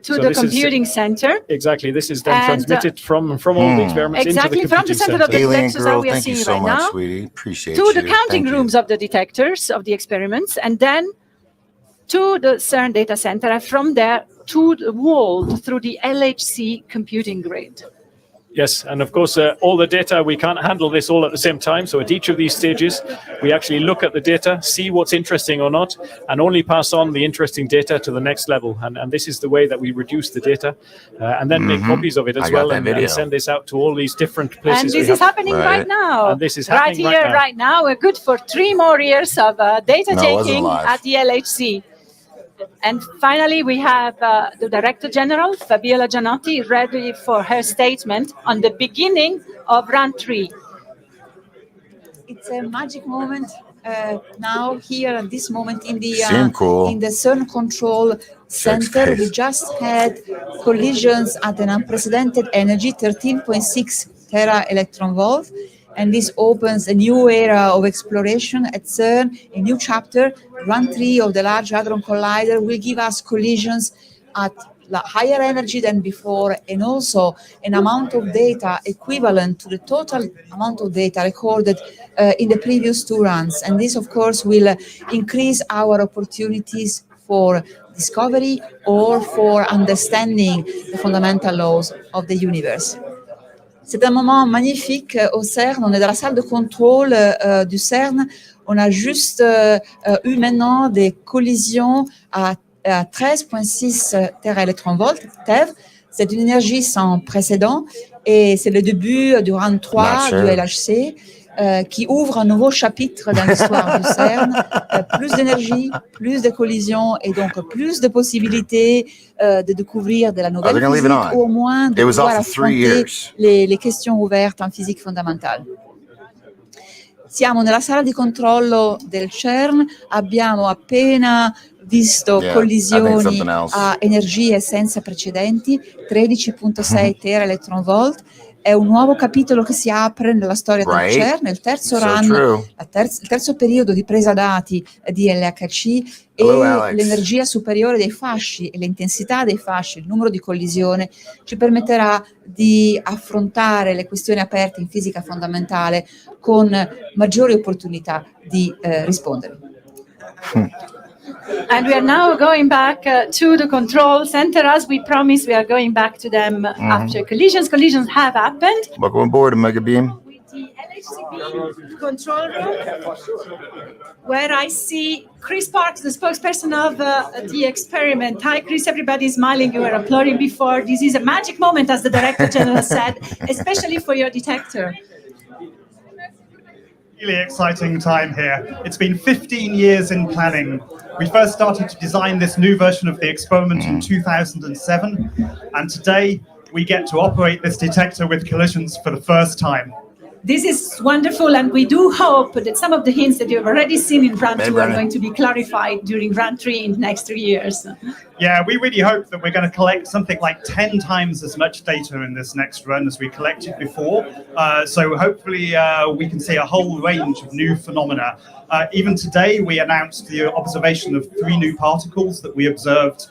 Speaker 3: to
Speaker 16: So
Speaker 3: the
Speaker 16: this is-
Speaker 3: computing center.
Speaker 16: Exactly. This is then
Speaker 3: And,
Speaker 16: transmitted from all the experiments
Speaker 3: exactly
Speaker 16: into the
Speaker 3: from the
Speaker 16: computing
Speaker 3: center of the
Speaker 16: center.
Speaker 1: Alien
Speaker 3: detectors
Speaker 1: girl,
Speaker 3: that we are
Speaker 1: thank you
Speaker 3: seeing
Speaker 1: so
Speaker 3: right
Speaker 1: much,
Speaker 3: now,
Speaker 1: sweetie. Appreciate
Speaker 3: to
Speaker 1: you.
Speaker 3: the counting
Speaker 1: Thank you.
Speaker 3: rooms of the detectors of the experiments, and then to the CERN data center, and from there to the world through the L.H.C computing grid.
Speaker 16: Yes, and of course, all the data, we can't handle this all at the same time. So at each of these stages, we actually look at the data, see what's interesting or not, and only pass on the interesting data to the next level. And this is the way that we reduce the data, and then make copies of it as
Speaker 1: I got
Speaker 16: well,
Speaker 1: that
Speaker 16: and
Speaker 1: video.
Speaker 16: send this out to all these different places.
Speaker 3: And
Speaker 16: we
Speaker 3: this is
Speaker 16: have.
Speaker 3: happening right now.
Speaker 16: And this is
Speaker 3: right
Speaker 16: happening
Speaker 3: here,
Speaker 16: right now.
Speaker 3: right now. We're good for 3 more years of data
Speaker 1: No, it wasn't
Speaker 3: taking
Speaker 1: live.
Speaker 3: at the L.H.C. And finally, we have the Director General, Fabiola Gianotti, ready for her statement on the beginning of round 3.
Speaker 22: It's a magic moment now, here at this moment in the
Speaker 1: Seem cool.
Speaker 22: in the CERN control center.
Speaker 1: space.
Speaker 22: We just had collisions at an unprecedented energy, 13.6 tera electron volt, and this opens a new era of exploration at CERN, a new chapter. Run 3 of the Large Hadron Collider will give us collisions at higher energy than before, and also an amount of data equivalent to the total amount of data recorded in the previous 2 runs. And this, of course, will increase our opportunities for discovery or for understanding the fundamental laws of the universe. C'est un moment magnifique au CERN. On est dans la salle de contrôle du CERN. On a juste eu maintenant des collisions à 13,6 teraélectronvolts, TeV. C'est une énergie sans précédent et c'est le début du round 3 du LHC qui ouvre un nouveau chapitre dans l'histoire du CERN. Plus d'énergie, plus de collisions et donc plus de possibilités de découvrir de la nouvelle
Speaker 1: they're gonna leave it
Speaker 22: physique
Speaker 1: on.
Speaker 22: ou au moins de
Speaker 1: It was
Speaker 22: pouvoir
Speaker 1: off for 3
Speaker 22: affronter
Speaker 1: years.
Speaker 22: les questions ouvertes en physique fondamentale. Siamo nella sala di controllo del CERN, abbiamo appena visto
Speaker 1: Yeah, I think
Speaker 22: collisioni
Speaker 1: something else.
Speaker 22: a energie senza precedenti, 13,6 teraelectronvolt. È un nuovo capitolo che si apre nella storia del
Speaker 1: Right?
Speaker 22: CERN, il terzo
Speaker 1: So
Speaker 22: run,
Speaker 1: true.
Speaker 22: il terzo periodo di presa dati di LHC
Speaker 1: Hello,
Speaker 22: e
Speaker 1: Alex.
Speaker 22: l'energia superiore dei fasci e l'intensità dei fasci, il numero di collisione, ci permetterà di affrontare le questioni aperte in fisica fondamentale con maggiori opportunità di rispondere.
Speaker 3: And we are now going back to the control center. As we promised, we are going back to them after collisions. Collisions have happened.
Speaker 1: Welcome aboard, Omega Beam.
Speaker 3: The LHCb control room, where I see Chris Parks, the spokesperson of the experiment. Hi, Chris. Everybody's smiling. You were applauding before. This is a magic moment, as the Director General said, especially for your detector.
Speaker 23: Really exciting time here. It's been 15 years in planning. We first started to design this new version of the experiment in 2007, and today we get to operate this detector with collisions for the first time.
Speaker 3: This is wonderful, and we do hope that some of the hints that you've already seen in round 2 are going to be clarified during round 3 in the next 3 years.
Speaker 23: Yeah, we really hope that we're going to collect something like 10 times as much data in this next run as we collected before. So hopefully we can see a whole range of new phenomena. Even today, we announced the observation of 3 new particles that we observed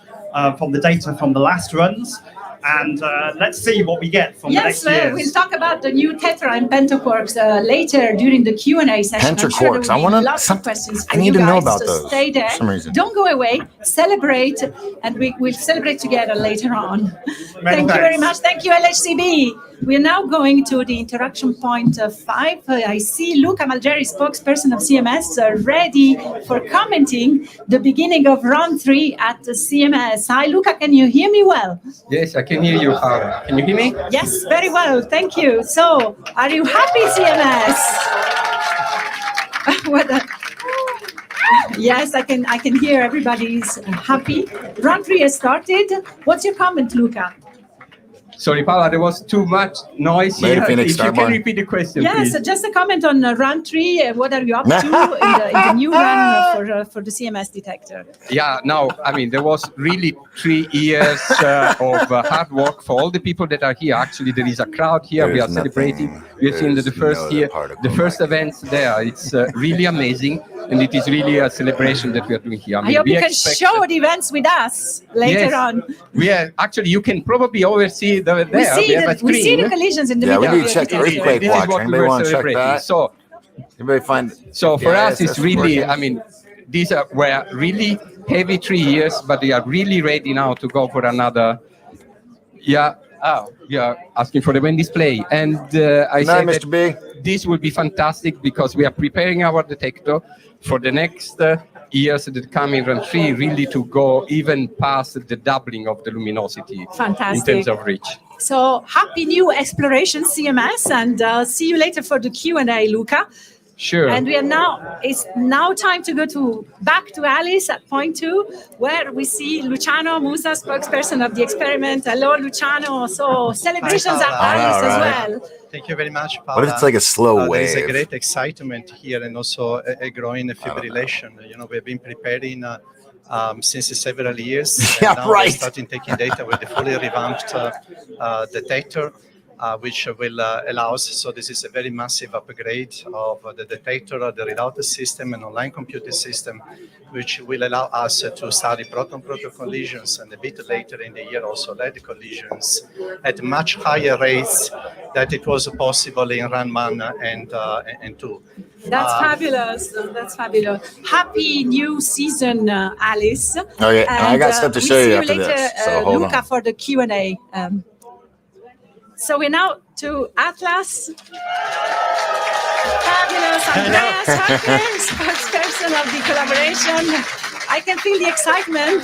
Speaker 23: from the data from the last runs. And let's see what we get from the next years.
Speaker 3: We'll talk about the new tetra and pentaquarks later during the Q&A session.
Speaker 1: Pentaquarks,
Speaker 3: I'm sure there will be lots of questions for
Speaker 1: I need
Speaker 3: you
Speaker 1: to know
Speaker 3: guys,
Speaker 1: about
Speaker 3: so
Speaker 1: those
Speaker 3: stay there.
Speaker 1: for some reason.
Speaker 3: Don't go away. Celebrate, and we'll celebrate together later on. Thank you very much. Thank you, LHCb. We are now going to the interaction point 5. I see Luca Malgeri, spokesperson of CMS, ready for commenting the beginning of round 3 at the CMS. Hi, Luca, can you hear me well?
Speaker 24: Yes, I can hear you. Can you hear me?
Speaker 3: Yes, very well. Thank you. So, are you happy, CMS? Yes, I can hear everybody's happy. Round 3 has started. What's your comment, Luca?
Speaker 24: Sorry, Paula, there was too much noise here.
Speaker 1: Phoenix,
Speaker 24: If you can repeat the question,
Speaker 3: yes,
Speaker 24: please.
Speaker 3: just a comment on run 3. What are you up to in the new run for the CMS detector?
Speaker 24: Yeah, no, I mean, there was really 3 years of hard work for all the people that are here. Actually, there is a crowd here. We are celebrating. We have seen the first year, the first events there. It's really amazing, and it is really a celebration that we are doing here.
Speaker 3: I hope you can show the events with us later on.
Speaker 24: We are actually. You can probably oversee there.
Speaker 3: We see the collisions in the middle.
Speaker 1: Yeah, we need to check the earthquake watch. Anybody want to check that?
Speaker 24: So,
Speaker 1: anybody find?
Speaker 24: So for us, it's really. I mean, these were really heavy 3 years, but we are really ready now to go for another. Yeah. Oh, yeah. Asking for the main display, and I said
Speaker 1: Mr. B.
Speaker 24: This will be fantastic because we are preparing our detector for the next years that come in run 3, really to go even past the doubling of the luminosity.
Speaker 3: Fantastic.
Speaker 24: In terms of reach.
Speaker 3: So happy new exploration, CMS, and see you later for the Q&A, Luca.
Speaker 24: Sure.
Speaker 3: And it's now time to go back to Alice at point 2, where we see Luciano Musa, spokesperson of the experiment. Hello, Luciano. So celebrations at Alice as well.
Speaker 2: Thank you very much, Paula.
Speaker 1: What if it's like a slow wave?
Speaker 2: There is a great excitement here and also a growing fibrillation. We've been preparing since several years.
Speaker 1: Yeah,
Speaker 2: and now
Speaker 1: right.
Speaker 2: we're starting taking data with the fully revamped detector. Which will allow us, so this is a very massive upgrade of the detector, the readout system, and online computer system, which will allow us to study proton-proton collisions and a bit later in the year also lead collisions at much higher rates than it was possible in run 1 and 2.
Speaker 3: That's fabulous. That's fabulous. Happy new season, Alice.
Speaker 1: Okay, and I got stuff to show you after
Speaker 3: later,
Speaker 1: this. So hold
Speaker 3: Luca,
Speaker 1: on.
Speaker 3: for the Q&A. So we're now to Atlas. Fabulous, Andreas Hackner, spokesperson of the collaboration. I can feel the excitement.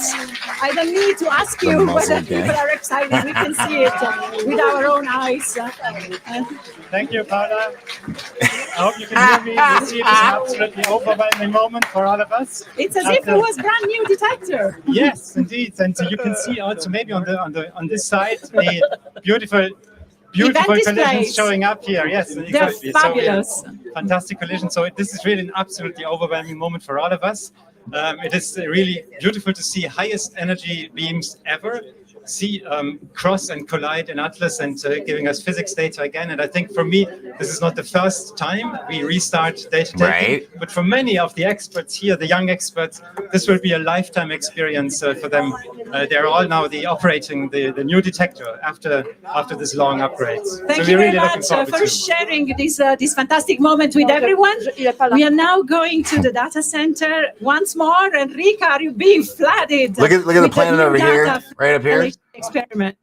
Speaker 3: I don't need to ask you whether people are excited. We can see it with our own eyes.
Speaker 23: Thank you, Paula. I hope you can hear me. You see, it is an absolutely overwhelming moment for all of us.
Speaker 3: It's as if it was brand new detector.
Speaker 23: Yes, indeed. And so you can see also maybe on this side the beautiful collisions showing up here. Yes, exactly.
Speaker 3: They're fabulous.
Speaker 23: So fantastic collision. So this is really an absolutely overwhelming moment for all of us. It is really beautiful to see highest energy beams ever cross and collide in Atlas and giving us physics data again. And I think for me, this is not the first time we restart data taking, but for many of the experts here, the young experts, this will be a lifetime experience for them. They're all now operating the new detector after this long upgrade.
Speaker 3: Thank you very much for sharing this fantastic moment with everyone. We are now going to the data center once more. Enrica, are you being flooded?
Speaker 1: Look at the planet over here, right up here.
Speaker 3: Experiment.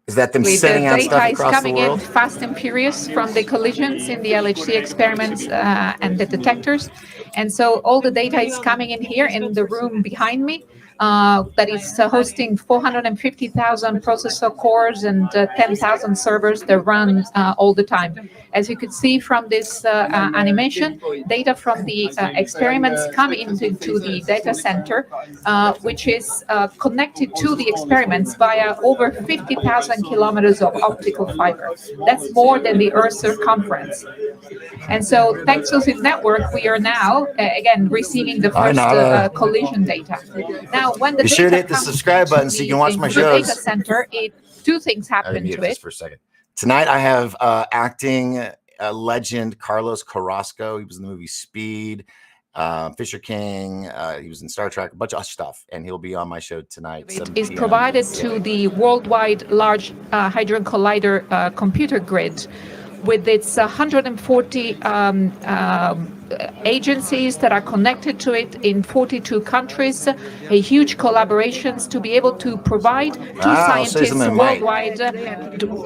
Speaker 1: Is that them
Speaker 17: The
Speaker 1: sending out
Speaker 17: data
Speaker 1: stuff
Speaker 17: is
Speaker 1: across the
Speaker 17: coming in
Speaker 1: world?
Speaker 17: fast and furious from the collisions in the L.L.C experiments and the detectors. And so all the data is coming in here in the room behind me. That is hosting 450,000 processor cores and 10,000 servers that run all the time. As you could see from this animation, data from the experiments come into the data center, which is connected to the experiments via over 50,000 kilometers of optical fiber. That's more than the Earth's circumference. And so thanks to this network, we are now, again, receiving the first collision data. Now, when the
Speaker 1: Be sure to
Speaker 17: data
Speaker 1: hit the
Speaker 17: comes
Speaker 1: subscribe button so you can watch my
Speaker 17: into the
Speaker 1: shows.
Speaker 17: data center, two things
Speaker 1: I
Speaker 17: happen
Speaker 1: muted
Speaker 17: to
Speaker 1: this
Speaker 17: it.
Speaker 1: for a second. Tonight I have acting legend Carlos Carrasco. He was in the movie Speed, Fisher King. He was in Star Trek, a bunch of stuff, and he'll be on my show tonight.
Speaker 17: It is provided to the worldwide Large Hadron Collider computer grid with its 140 agencies that are connected to it in 42 countries, a huge collaborations to be able to provide to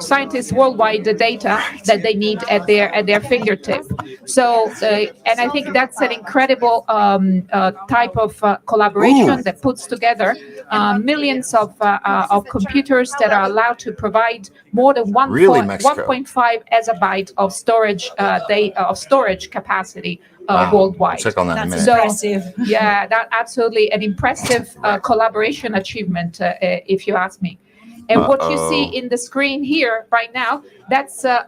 Speaker 17: scientists worldwide the data that they need at their fingertip. So, and I think that's an incredible type of collaboration that puts together millions of computers that are allowed to provide more than 1.5 exabyte of storage capacity worldwide.
Speaker 1: Check on that in a minute.
Speaker 17: So,
Speaker 3: impressive.
Speaker 17: yeah, that's absolutely an impressive collaboration achievement, if you ask me. And what you see in the screen here right now, that's the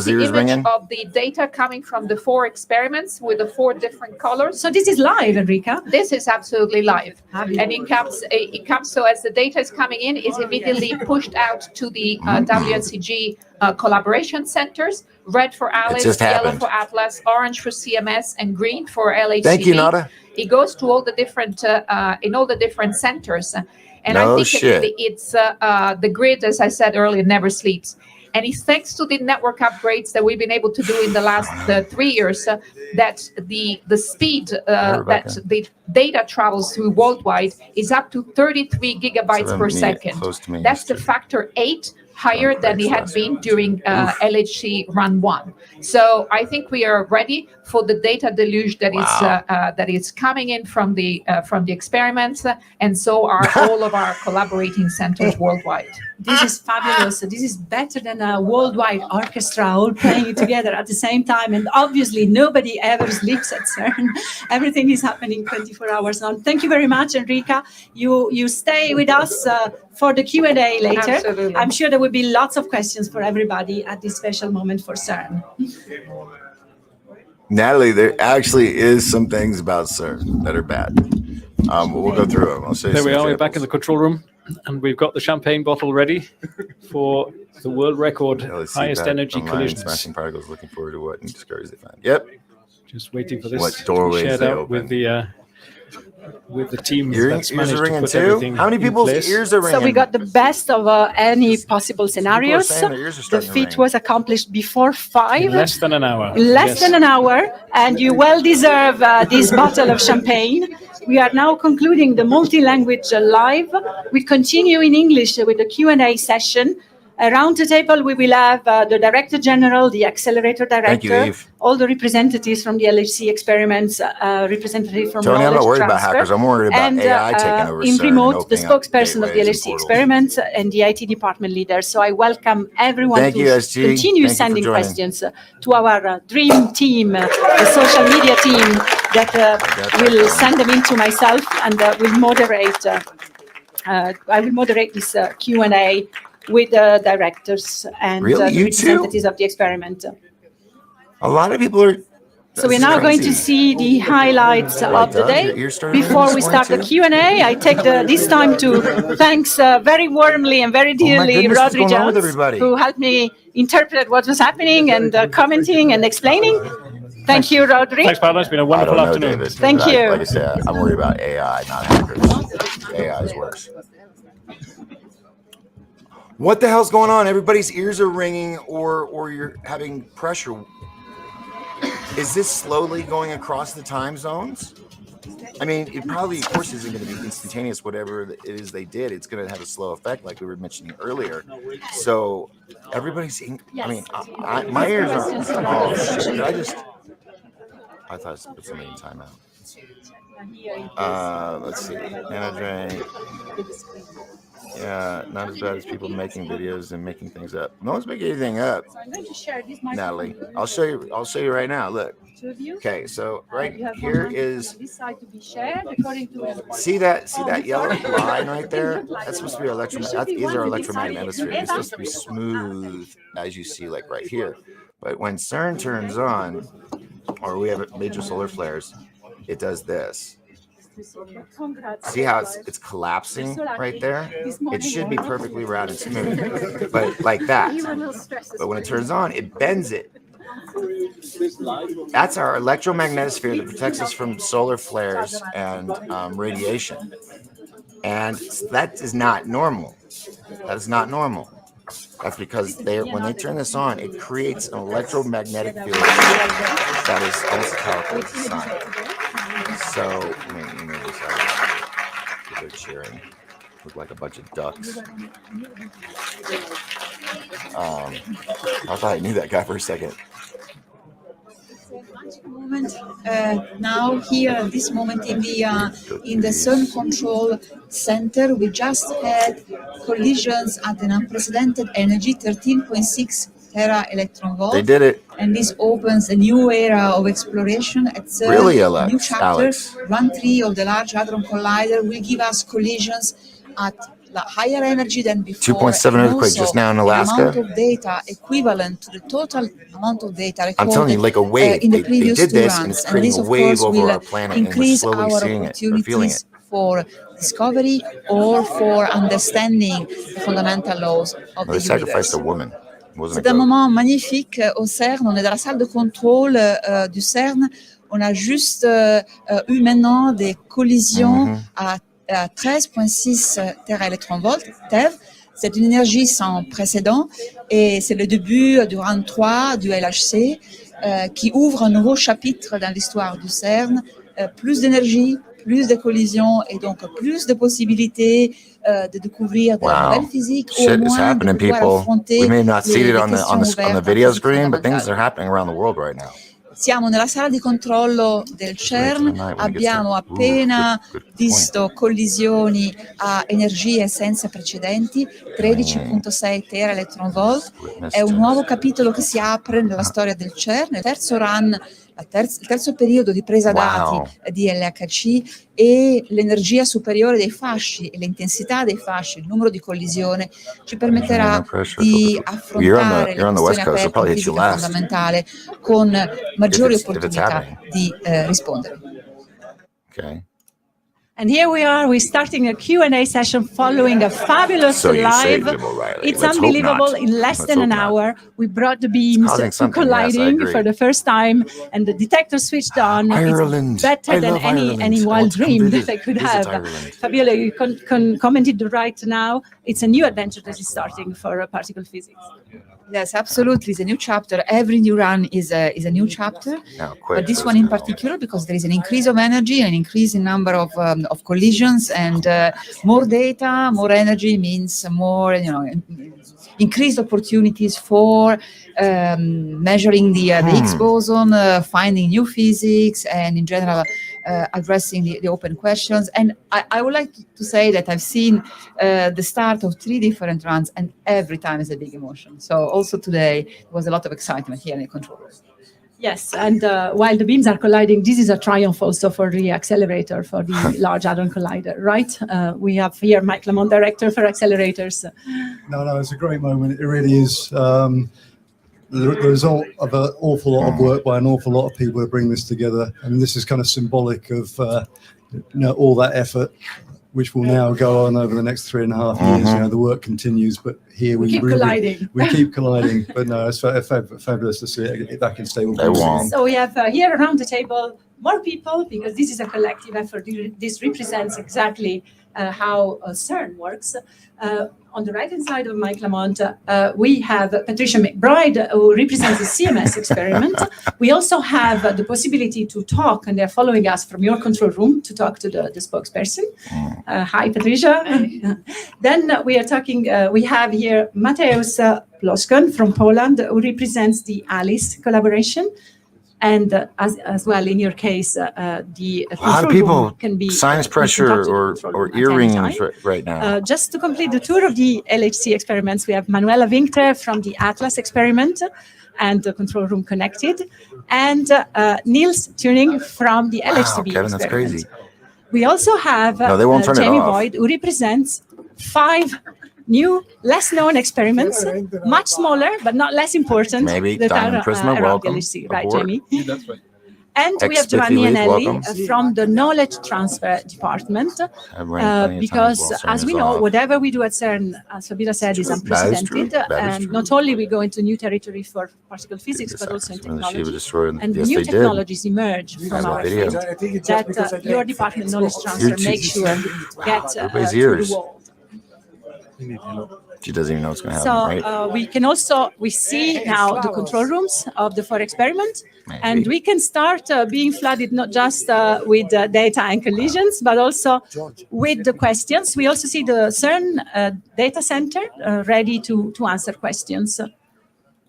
Speaker 17: image
Speaker 1: ringing?
Speaker 17: of the data coming from the 4 experiments with the 4 different colors.
Speaker 3: So this is live, Enrica?
Speaker 17: This is absolutely live. And it comes, so as the data is coming in, it's immediately pushed out to the WNCG collaboration centers, red for ALICE, yellow for Atlas, orange for CMS, and green for LHCb.
Speaker 1: Thank you, Nada.
Speaker 17: It goes to all the different, in all the different centers. And I think it's the grid, as I said earlier, never sleeps. And it's thanks to the network upgrades that we've been able to do in the last 3 years that the speed that the data travels through worldwide is up to 33 gigabytes per second. That's the factor 8 higher than it had been during LHC Run 1. So I think we are ready for the data deluge that is coming in from the experiments, and so are all of our collaborating centers worldwide.
Speaker 3: This is fabulous. This is better than a worldwide orchestra all playing together at the same time. And obviously, nobody ever sleeps at CERN. Everything is happening 24 hours on. Thank you very much, Enrica. You stay with us for the Q&A later.
Speaker 17: Absolutely.
Speaker 3: I'm sure there will be lots of questions for everybody at this special moment for CERN.
Speaker 1: Natalie, there actually is some things about CERN that are bad. We'll go through them. I'll show you
Speaker 16: There
Speaker 1: some
Speaker 16: we are. We're
Speaker 1: examples.
Speaker 16: back in the control room, and we've got the champagne bottle ready for the world record
Speaker 1: L.L.C.
Speaker 16: highest energy
Speaker 1: online,
Speaker 16: collisions.
Speaker 1: smashing particles. Looking forward to what new discoveries they find. Yep.
Speaker 16: Just waiting for this
Speaker 1: What
Speaker 16: to be
Speaker 1: doorways
Speaker 16: shared
Speaker 1: they
Speaker 16: out
Speaker 1: open.
Speaker 16: with the team
Speaker 1: Ears
Speaker 16: that's managed
Speaker 1: are
Speaker 16: to
Speaker 1: ringing
Speaker 16: put
Speaker 1: too?
Speaker 16: everything
Speaker 1: How many
Speaker 16: in
Speaker 1: people's
Speaker 16: place.
Speaker 1: ears are ringing?
Speaker 3: So we got the best of any possible scenarios.
Speaker 1: saying their ears are
Speaker 3: The
Speaker 1: starting to
Speaker 3: feat
Speaker 1: ring.
Speaker 3: was accomplished before 5.
Speaker 16: In less than an hour.
Speaker 3: Less
Speaker 16: Yes.
Speaker 3: than an hour, and you well deserve this bottle of champagne. We are now concluding the multi-language live. We continue in English with the Q&A session. Around the table, we will have the Director General, the Accelerator Director,
Speaker 1: Eve.
Speaker 3: all the representatives from the LHC experiments, representative from
Speaker 1: Tony, I'm not
Speaker 3: knowledge
Speaker 1: worried about
Speaker 3: transfer,
Speaker 1: hackers. I'm worried about
Speaker 3: and
Speaker 1: AI taking over
Speaker 3: in
Speaker 1: CERN
Speaker 3: remote,
Speaker 1: and
Speaker 3: the
Speaker 1: opening up
Speaker 3: spokesperson of the
Speaker 1: gateways and
Speaker 3: LHC
Speaker 1: portals.
Speaker 3: experiments and the IT department leader. So I welcome everyone
Speaker 1: Thank
Speaker 3: to
Speaker 1: you, SG.
Speaker 3: continue
Speaker 1: Thank you for
Speaker 3: sending
Speaker 1: joining.
Speaker 3: questions to our dream team, the social media team that will send them in to myself, and will moderate. I will moderate this Q&A with the directors and
Speaker 1: Really?
Speaker 3: the
Speaker 1: You
Speaker 3: representatives of the experiment.
Speaker 1: A lot of people are.
Speaker 3: So we're now going to see the highlights of the
Speaker 1: Doug,
Speaker 3: day.
Speaker 1: your ears started ringing
Speaker 3: Before
Speaker 1: this
Speaker 3: we
Speaker 1: morning
Speaker 3: start the
Speaker 1: too?
Speaker 3: Q&A, I take this time to thanks very warmly and very dearly
Speaker 1: goodness, what's
Speaker 3: Rodri
Speaker 1: going on with
Speaker 3: Jones,
Speaker 1: everybody?
Speaker 3: who helped me interpret what was happening and commenting and explaining. Thank you, Rodri.
Speaker 16: Thanks, Paolo. It's been a
Speaker 1: I
Speaker 16: wonderful
Speaker 1: don't know,
Speaker 16: afternoon.
Speaker 1: David.
Speaker 3: Thank
Speaker 1: But
Speaker 3: you.
Speaker 1: Like I said, I'm worried about AI, not hackers. AI is worse. What the hell's going on? Everybody's ears are ringing, or you're having pressure. Is this slowly going across the time zones? I mean, it probably, of course, isn't going to be instantaneous. Whatever it is they did, it's going to have a slow effect, like we were mentioning earlier. So everybody's. I mean, my ears are. Oh shit! I thought I put something in timeout. Let's see. Nanodrain. Yeah, not as bad as people making videos and making things up. No one's making anything up.
Speaker 3: So I'm going to share this
Speaker 1: Natalie, I'll show you. I'll show you right now. Look. Okay, so right here is.
Speaker 3: This side to be shared according to.
Speaker 1: See that yellow line right there? That's supposed to be our electromagnetic. These are our electromagnetic spheres. It's supposed to be smooth, as you see, like right here. But when CERN turns on, or we have major solar flares, it does this. See how it's collapsing right there? It should be perfectly round and smooth, but like that. But when it turns on, it bends it. That's our electromagnetic sphere that protects us from solar flares and radiation. And that is not normal. That is not normal. That's because when they turn this on, it creates an electromagnetic field that is almost as powerful as the sun. So, let me move this out. They're cheering. Look like a bunch of ducks. I thought I knew that guy for a second.
Speaker 22: Moment now here at this moment in the CERN control center, we just had collisions at an unprecedented energy, 13.6 tera electron volt.
Speaker 1: They did it.
Speaker 22: And this opens a new era of exploration at CERN.
Speaker 1: Really,
Speaker 22: A new chapter.
Speaker 1: Alex?
Speaker 22: Run 3 of the Large Hadron Collider will give us collisions at higher energy than before.
Speaker 1: 2.7
Speaker 22: and
Speaker 1: earthquake
Speaker 22: also
Speaker 1: just now in
Speaker 22: the
Speaker 1: Alaska.
Speaker 22: amount of data equivalent to the total amount of data recorded
Speaker 1: I'm telling you, like a wave.
Speaker 22: in the
Speaker 1: They
Speaker 22: previous
Speaker 1: did
Speaker 22: 2
Speaker 1: this,
Speaker 22: runs.
Speaker 1: and it's
Speaker 22: And
Speaker 1: creating
Speaker 22: this,
Speaker 1: a
Speaker 22: of
Speaker 1: wave
Speaker 22: course,
Speaker 1: over
Speaker 22: will
Speaker 1: our planet, and we're
Speaker 22: increase
Speaker 1: slowly
Speaker 22: our
Speaker 1: seeing it, or feeling
Speaker 22: opportunities
Speaker 1: it.
Speaker 22: for discovery or for understanding the fundamental laws of
Speaker 1: Well, they
Speaker 22: the
Speaker 1: sacrificed
Speaker 22: universe.
Speaker 1: a woman. It wasn't
Speaker 22: C'est
Speaker 1: a
Speaker 22: un
Speaker 1: goat.
Speaker 22: moment magnifique au CERN. On est dans la salle de contrôle du CERN. On a juste eu maintenant des collisions à 13,6 téraélectronvolts, TeV. C'est une énergie sans précédent et c'est le début du round 3 du LHC qui ouvre un nouveau chapitre dans l'histoire du CERN. Plus d'énergie, plus de collisions et donc plus de possibilités de découvrir de la nouvelle physique, ou au
Speaker 1: Shit is
Speaker 22: moins de
Speaker 1: happening,
Speaker 22: pouvoir
Speaker 1: people.
Speaker 22: affronter
Speaker 1: We may not see
Speaker 22: les
Speaker 1: it on the
Speaker 22: questions
Speaker 1: on the
Speaker 22: ouvertes en
Speaker 1: video
Speaker 22: physique
Speaker 1: screen, but things
Speaker 22: fondamentale.
Speaker 1: are happening around the world right now.
Speaker 22: Siamo nella sala di controllo del CERN, abbiamo appena visto collisioni a energie senza precedenti, 13,6 teraelectronvolt. È un nuovo capitolo che si apre nella storia del CERN, il terzo run, il terzo periodo di presa dati di L.L.C, e l'energia superiore dei fasci e l'intensità dei fasci, il numero di collisione, ci permetterà di affrontare le questioni aperte in fisica fondamentale con maggiori opportunità di rispondere.
Speaker 1: Okay.
Speaker 3: And here we are, we're starting a Q&A session following a fabulous
Speaker 1: So you
Speaker 3: live.
Speaker 1: say, Jim O'Reilly.
Speaker 3: It's
Speaker 1: Let's hope
Speaker 3: unbelievable.
Speaker 1: not.
Speaker 3: In less
Speaker 1: Let's
Speaker 3: than an
Speaker 1: hope not.
Speaker 3: hour, we brought the beams
Speaker 1: causing
Speaker 3: to
Speaker 1: something, yes, I
Speaker 3: colliding
Speaker 1: agree.
Speaker 3: for the first time, and the detector switched on.
Speaker 1: Ireland.
Speaker 3: It's better
Speaker 1: I
Speaker 3: than
Speaker 1: love
Speaker 3: any
Speaker 1: Ireland. I
Speaker 3: wild
Speaker 1: want to come
Speaker 3: dream
Speaker 1: visit-
Speaker 3: that I could
Speaker 1: visit
Speaker 3: have.
Speaker 1: Ireland.
Speaker 3: Fabiola, you commented right now. It's a new adventure that is starting for particle physics.
Speaker 22: Yes, absolutely. It's a new chapter. Every new run is a new chapter. But this one in particular, because there is an increase of energy, an increase in number of collisions, and more data, more energy means more, increased opportunities for measuring the Higgs boson, finding new physics, and in general addressing the open questions. And I would like to say that I've seen the start of 3 different runs, and every time is a big emotion. So also today there was a lot of excitement here in the control room.
Speaker 3: Yes, and while the beams are colliding, this is a triumph also for the accelerator, for the Large Hadron Collider, right? We have here Mike Lamont, Director for Accelerators.
Speaker 4: No, it's a great moment. It really is. The result of an awful lot of work by an awful lot of people to bring this together. And this is kind of symbolic of all that effort, which will now go on over the next 3.5 years. The work continues, but here we keep colliding. We keep colliding. But no, it's fabulous to see it back in stable.
Speaker 3: So we have here around the table more people, because this is a collective effort. This represents exactly how CERN works. On the right-hand side of Mike Lamont, we have Patricia McBride, who represents the CMS experiment. We also have the possibility to talk, and they're following us from your control room to talk to the spokesperson. Hi, Patricia. Then we are talking, we have here Mateusz Ploskon from Poland, who represents the ALICE collaboration. And as well, in your case, the
Speaker 1: A lot of people,
Speaker 3: can be
Speaker 1: sinus pressure or earrings right now.
Speaker 3: Just to complete the tour of the LHC experiments, we have Manuela Winkler from the ATLAS experiment and the control room connected, and Niels Tuning from the LHCb
Speaker 1: Kevin, that's
Speaker 3: experiment.
Speaker 1: crazy.
Speaker 3: We also have
Speaker 1: No, they won't turn it
Speaker 3: Jamie
Speaker 1: off.
Speaker 3: Boyd, who represents 5 new, less known experiments, much smaller, but not less important.
Speaker 1: Maybe
Speaker 3: that
Speaker 1: Diamond
Speaker 3: are
Speaker 1: Prisma,
Speaker 3: around
Speaker 1: welcome
Speaker 3: LHC, right,
Speaker 1: aboard.
Speaker 3: Jamie?
Speaker 4: That's right.
Speaker 3: And we have
Speaker 1: Ex-Spiffy
Speaker 3: Giovanni
Speaker 1: Leaf,
Speaker 3: Anelli
Speaker 1: welcome.
Speaker 3: from the Knowledge Transfer Department,
Speaker 1: I've ran plenty of
Speaker 3: because
Speaker 1: times while
Speaker 3: as
Speaker 1: CERN
Speaker 3: we
Speaker 1: is
Speaker 3: know,
Speaker 1: off.
Speaker 3: whatever we do at CERN, as Fabiola said, is
Speaker 1: true.
Speaker 3: unprecedented.
Speaker 1: That is
Speaker 3: And
Speaker 1: true.
Speaker 3: not only we go into new territory for particle physics, but also in
Speaker 1: Well, she would
Speaker 3: technology.
Speaker 1: destroy them.
Speaker 3: And
Speaker 1: Yes,
Speaker 3: new
Speaker 1: they did.
Speaker 3: technologies emerge
Speaker 1: I
Speaker 3: from
Speaker 1: have a
Speaker 3: our
Speaker 1: video.
Speaker 3: field that your department, Knowledge Transfer,
Speaker 1: YouTube.
Speaker 3: makes sure get
Speaker 1: Everybody's
Speaker 3: to
Speaker 1: ears.
Speaker 3: the world.
Speaker 1: She doesn't even know what's going to
Speaker 3: So
Speaker 1: happen, right?
Speaker 3: we can also, we see now the control rooms of the 4 experiments, and we can start being flooded not just with data and collisions, but also with the questions. We also see the CERN data center ready to answer questions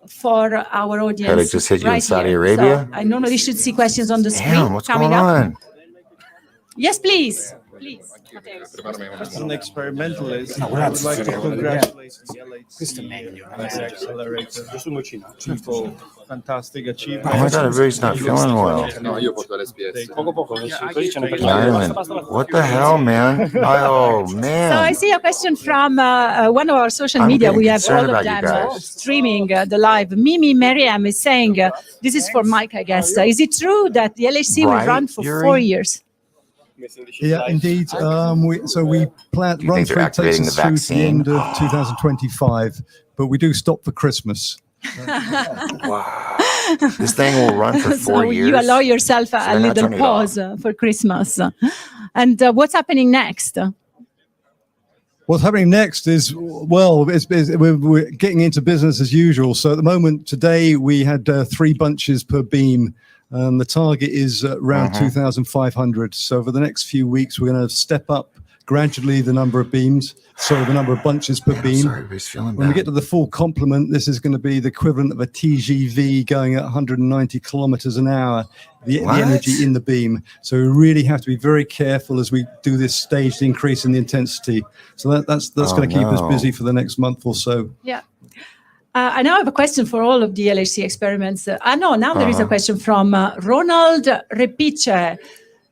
Speaker 3: for our audience.
Speaker 1: Had it just hit you in
Speaker 3: right
Speaker 1: Saudi
Speaker 3: here.
Speaker 1: Arabia?
Speaker 3: So I normally should see questions on the screen
Speaker 1: Damn, what's
Speaker 3: coming
Speaker 1: going
Speaker 3: up.
Speaker 1: on?
Speaker 3: Yes, please. Please,
Speaker 6: As an experimentalist, I would like to congratulate the L.L.C. accelerator people. Fantastic achievement.
Speaker 1: Oh my God, everybody's not feeling well. Ireland. What the hell, man? Oh, man.
Speaker 3: So I see a question from one of our social media. We have all of them streaming the live. Mimi Mariam is saying, this is for Mike, I guess. Is it true that the L.L.C. will run for 4 years?
Speaker 4: Yeah, indeed. We plan run through takes us through to the end of 2025, but we do stop for Christmas.
Speaker 1: Wow. This thing will run for 4 years.
Speaker 3: You allow yourself a little pause for Christmas. And what's happening next?
Speaker 4: What's happening next is, well, we're getting into business as usual. So at the moment, today, we had 3 bunches per beam. The target is around 2,500. So over the next few weeks, we're going to step up gradually the number of beams, the number of bunches per beam. When we get to the full complement, this is going to be the equivalent of a TGV going at 190 kilometers an hour, the energy in the beam. So we really have to be very careful as we do this staged increase in the intensity. So that's going to keep us busy for the next month or so.
Speaker 3: Yeah. I now have a question for all of the L.L.C. experiments. Now there is a question from Ronald Repice,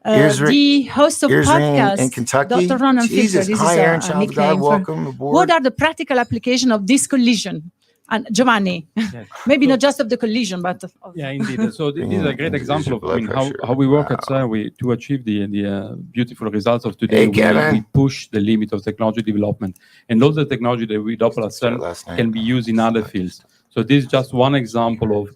Speaker 3: the host of podcast
Speaker 1: in Kentucky.
Speaker 3: Dr. Ronald
Speaker 1: Jesus,
Speaker 3: Fisher. This
Speaker 1: hi,
Speaker 3: is
Speaker 1: Aaron,
Speaker 3: a
Speaker 1: child of
Speaker 3: nickname.
Speaker 1: God, welcome aboard.
Speaker 3: What are the practical applications of this collision? And Giovanni, maybe not just of the collision, but
Speaker 10: yeah, indeed. So this is a great example of how we work at CERN. To achieve the beautiful results of today, we push the limit of technology development, and all the technology that we develop at CERN can be used in other fields. So this is just one example of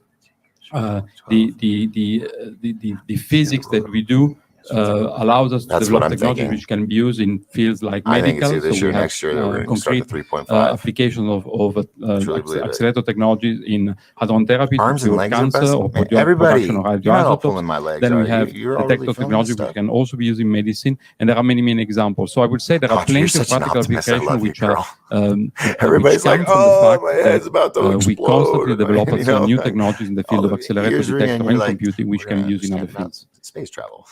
Speaker 10: the physics that we do. Allows us to develop technology which can be used in fields like medical. So we have concrete application of accelerator technologies in hadron therapy to cure cancer or production of radioisotopes. Then we have detector technology which can also be used in medicine, and there are many examples. So I would say there are plenty of practical applications which are
Speaker 1: everybody's like, oh, my head's about to explode.
Speaker 10: We constantly develop new technologies in the field of accelerator detector and computing which can be used in other fields.
Speaker 1: Space travel.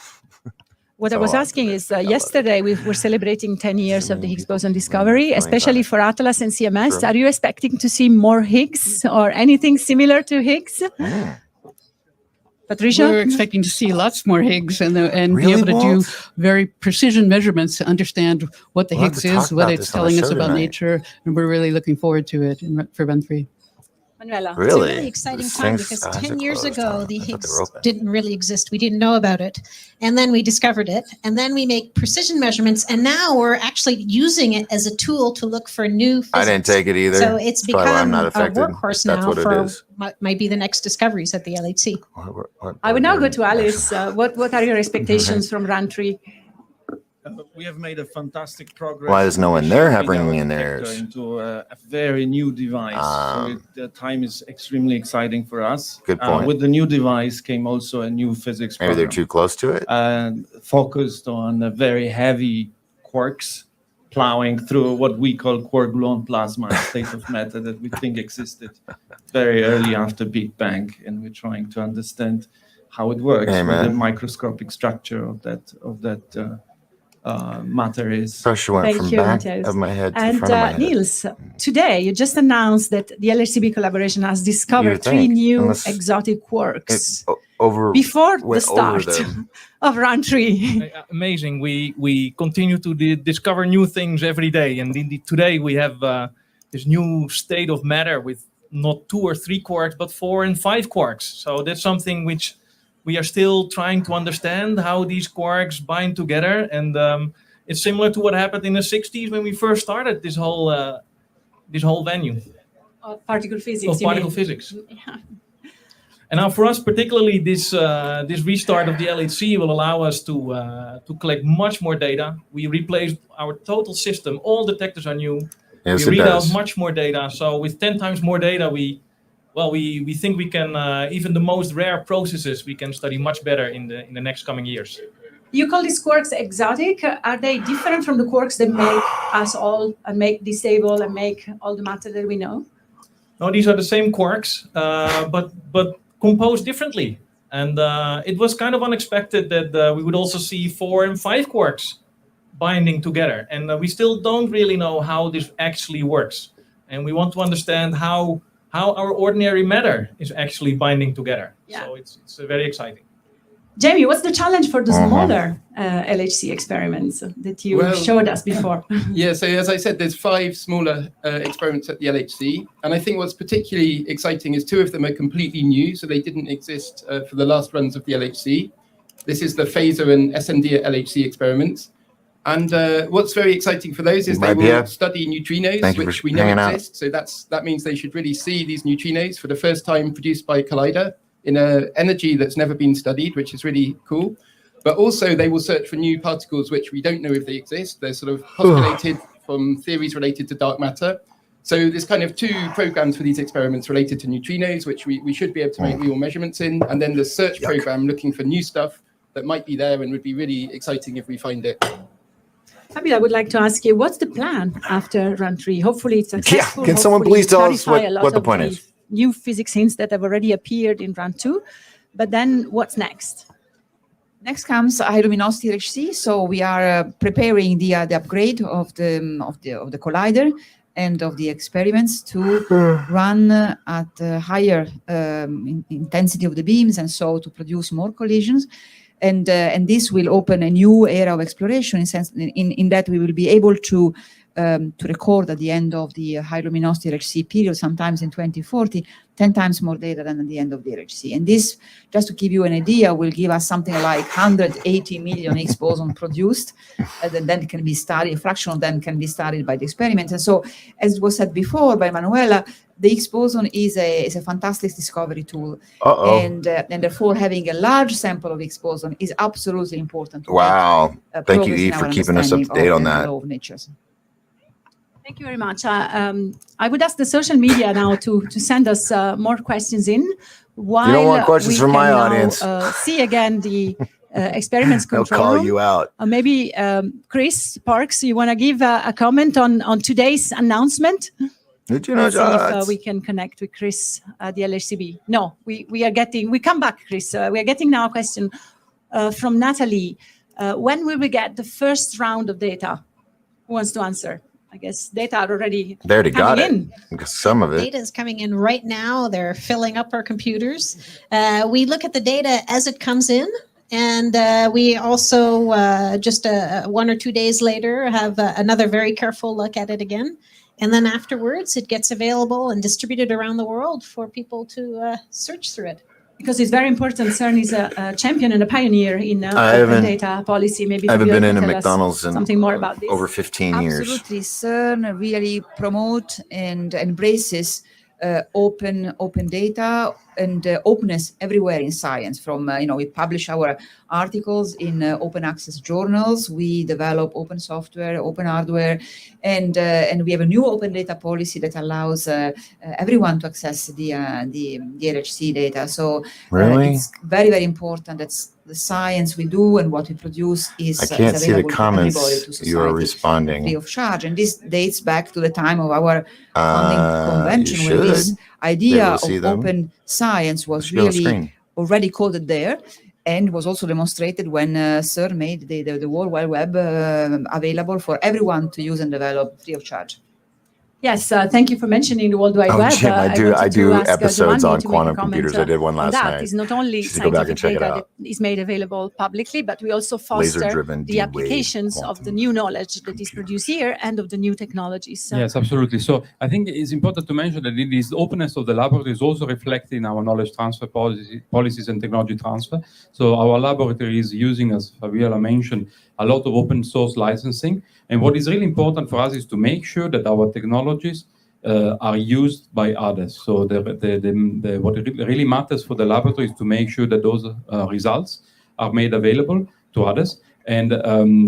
Speaker 3: What I was asking is, yesterday we were celebrating 10 years of the Higgs boson discovery, especially for Atlas and CMS. Are you expecting to see more Higgs or anything similar to Higgs? Patricia?
Speaker 11: We're expecting to see lots more Higgs and be able to do very precision measurements to understand what the Higgs is, what it's telling us about nature, and we're really looking forward to it for Run 3.
Speaker 3: Manuela.
Speaker 1: Really?
Speaker 12: It's a really exciting time because 10 years ago, the Higgs didn't really exist. We didn't know about it. And then we discovered it. And then we make precision measurements. And now we're actually using it as a tool to look for new physics.
Speaker 1: I didn't take it either.
Speaker 12: So it's become a workhorse now
Speaker 1: what
Speaker 12: for
Speaker 1: it is.
Speaker 12: might be the next discoveries at the L.L.C.
Speaker 3: I would now go to Alice. What are your expectations from Run 3?
Speaker 6: We have made a fantastic progress.
Speaker 1: Why is no one there having in theirs?
Speaker 6: Into a very new device. So the time is extremely exciting for us.
Speaker 1: Good point.
Speaker 6: With the new device came also a new physics
Speaker 1: program. Maybe they're too close to it?
Speaker 6: And focused on very heavy quarks plowing through what we call quark-gluon plasma, state of matter that we think existed very early after Big Bang. And we're trying to understand how it works, what the microscopic structure of that matter is.
Speaker 1: Pressure went from back of my head to front of my head.
Speaker 3: Niels, today you just announced that the LHCb collaboration has discovered 3 new exotic quarks before the start of Run 3.
Speaker 25: Amazing. We continue to discover new things every day, and indeed today we have this new state of matter with not 2 or 3 quarks, but 4 and 5 quarks. So that's something which we are still trying to understand how these quarks bind together, and it's similar to what happened in the 60s when we first started this whole venue.
Speaker 3: Of particle physics.
Speaker 25: Of particle physics. Yeah. And now for us, particularly, this restart of the L.L.C. will allow us to collect much more data. We replaced our total system. All detectors are new.
Speaker 1: Yes,
Speaker 25: we read out much more data. So with 10 times more data, we think we can, even the most rare processes, we can study much better in the next coming years.
Speaker 3: You call these quarks exotic. Are they different from the quarks that make us all and make this table and make all the matter that we know?
Speaker 25: No, these are the same quarks, but composed differently. And it was kind of unexpected that we would also see 4 and 5 quarks binding together. And we still don't really know how this actually works. And we want to understand how our ordinary matter is actually binding together.
Speaker 3: Yeah.
Speaker 25: So it's very exciting.
Speaker 3: Jamie, what's the challenge for the smaller LHC experiments that you showed us before?
Speaker 9: Yeah, so as I said, there's 5 smaller experiments at the LHC. And I think what's particularly exciting is 2 of them are completely new, so they didn't exist for the last runs of the LHC. This is the phaser and SMD at LHC experiments. And what's very exciting for those is they will study neutrinos, which we know exist. So that means they should really see these neutrinos for the first time produced by a collider in an energy that's never been studied, which is really cool. But also they will search for new particles which we don't know if they exist. They're sort of postulated from theories related to dark matter. So there's kind of 2 programs for these experiments related to neutrinos, which we should be able to make real measurements in. And then the search program looking for new stuff that might be there and would be really exciting if we find it.
Speaker 3: Fabio, I would like to ask you, what's the plan after run 3? Hopefully it's successful.
Speaker 1: Yeah, can someone please tell us what the point is?
Speaker 3: New physics hints that have already appeared in run 2, but then what's next?
Speaker 22: Next comes high luminosity LHC. So we are preparing the upgrade of the collider and of the experiments to run at higher intensity of the beams, and so to produce more collisions. And this will open a new era of exploration in that we will be able to record at the end of the high luminosity LHC period, sometimes in 2040, 10 times more data than at the end of the LHC. And this, just to give you an idea, will give us something like 180 million Higgs boson produced, and then can be studied, a fraction of them can be studied by the experiment. And so, as was said before by Manuela, the Higgs boson is a fantastic discovery tool. And therefore having a large sample of Higgs boson is absolutely important.
Speaker 1: Wow. Thank you, Eve, for keeping us up to date on that.
Speaker 3: Thank you very much. I would ask the social media now to send us more questions in. While
Speaker 1: you don't want questions from my audience.
Speaker 3: See again the experiments control.
Speaker 1: They'll call you out.
Speaker 3: Maybe Chris Parks, you want to give a comment on today's announcement?
Speaker 1: Did you know,
Speaker 3: Let's see if we can connect with Chris at the LHCb. No, we come back, Chris. We are getting now a question from Natalie. When will we get the first round of data? Who wants to answer? I guess data are already
Speaker 1: They already got it.
Speaker 3: in.
Speaker 1: Some of it.
Speaker 12: Data is coming in right now. They're filling up our computers. We look at the data as it comes in. And we also, just 1 or 2 days later, have another very careful look at it again. And then afterwards, it gets available and distributed around the world for people to search through it.
Speaker 3: Because it's very important. CERN is a champion and a pioneer in open data policy. Maybe
Speaker 1: I haven't
Speaker 3: Fabio
Speaker 1: been in
Speaker 3: can
Speaker 1: a
Speaker 3: tell us
Speaker 1: McDonald's in
Speaker 3: something more about this.
Speaker 1: over 15 years.
Speaker 22: Absolutely. CERN really promote and embraces open data and openness everywhere in science. From we publish our articles in open access journals. We develop open software, open hardware, and we have a new open data policy that allows everyone to access the LHC data. So
Speaker 1: really,
Speaker 22: it's very, very important that the science we do and what we produce is
Speaker 1: I can't see the
Speaker 22: to
Speaker 1: comments you are responding.
Speaker 22: Free of charge, and this dates back to the time of our founding convention, where this idea of open science was really already coded there, and was also demonstrated when CERN made the World Wide Web available for everyone to use and develop free of charge.
Speaker 3: Yes, thank you for mentioning the World Wide Web.
Speaker 1: Jim, I do episodes on quantum
Speaker 3: comment,
Speaker 1: computers. I did one last
Speaker 3: that
Speaker 1: night.
Speaker 3: It's not only scientific data that is made available publicly, but we also foster the applications of the new knowledge that is produced here and of the new technologies.
Speaker 10: Yes, absolutely. So I think it's important to mention that this openness of the laboratory is also reflected in our knowledge transfer policies and technology transfer. So our laboratory is using, as Fabiola mentioned, a lot of open source licensing. And what is really important for us is to make sure that our technologies are used by others. So what really matters for the laboratory is to make sure that those results are made available to others. And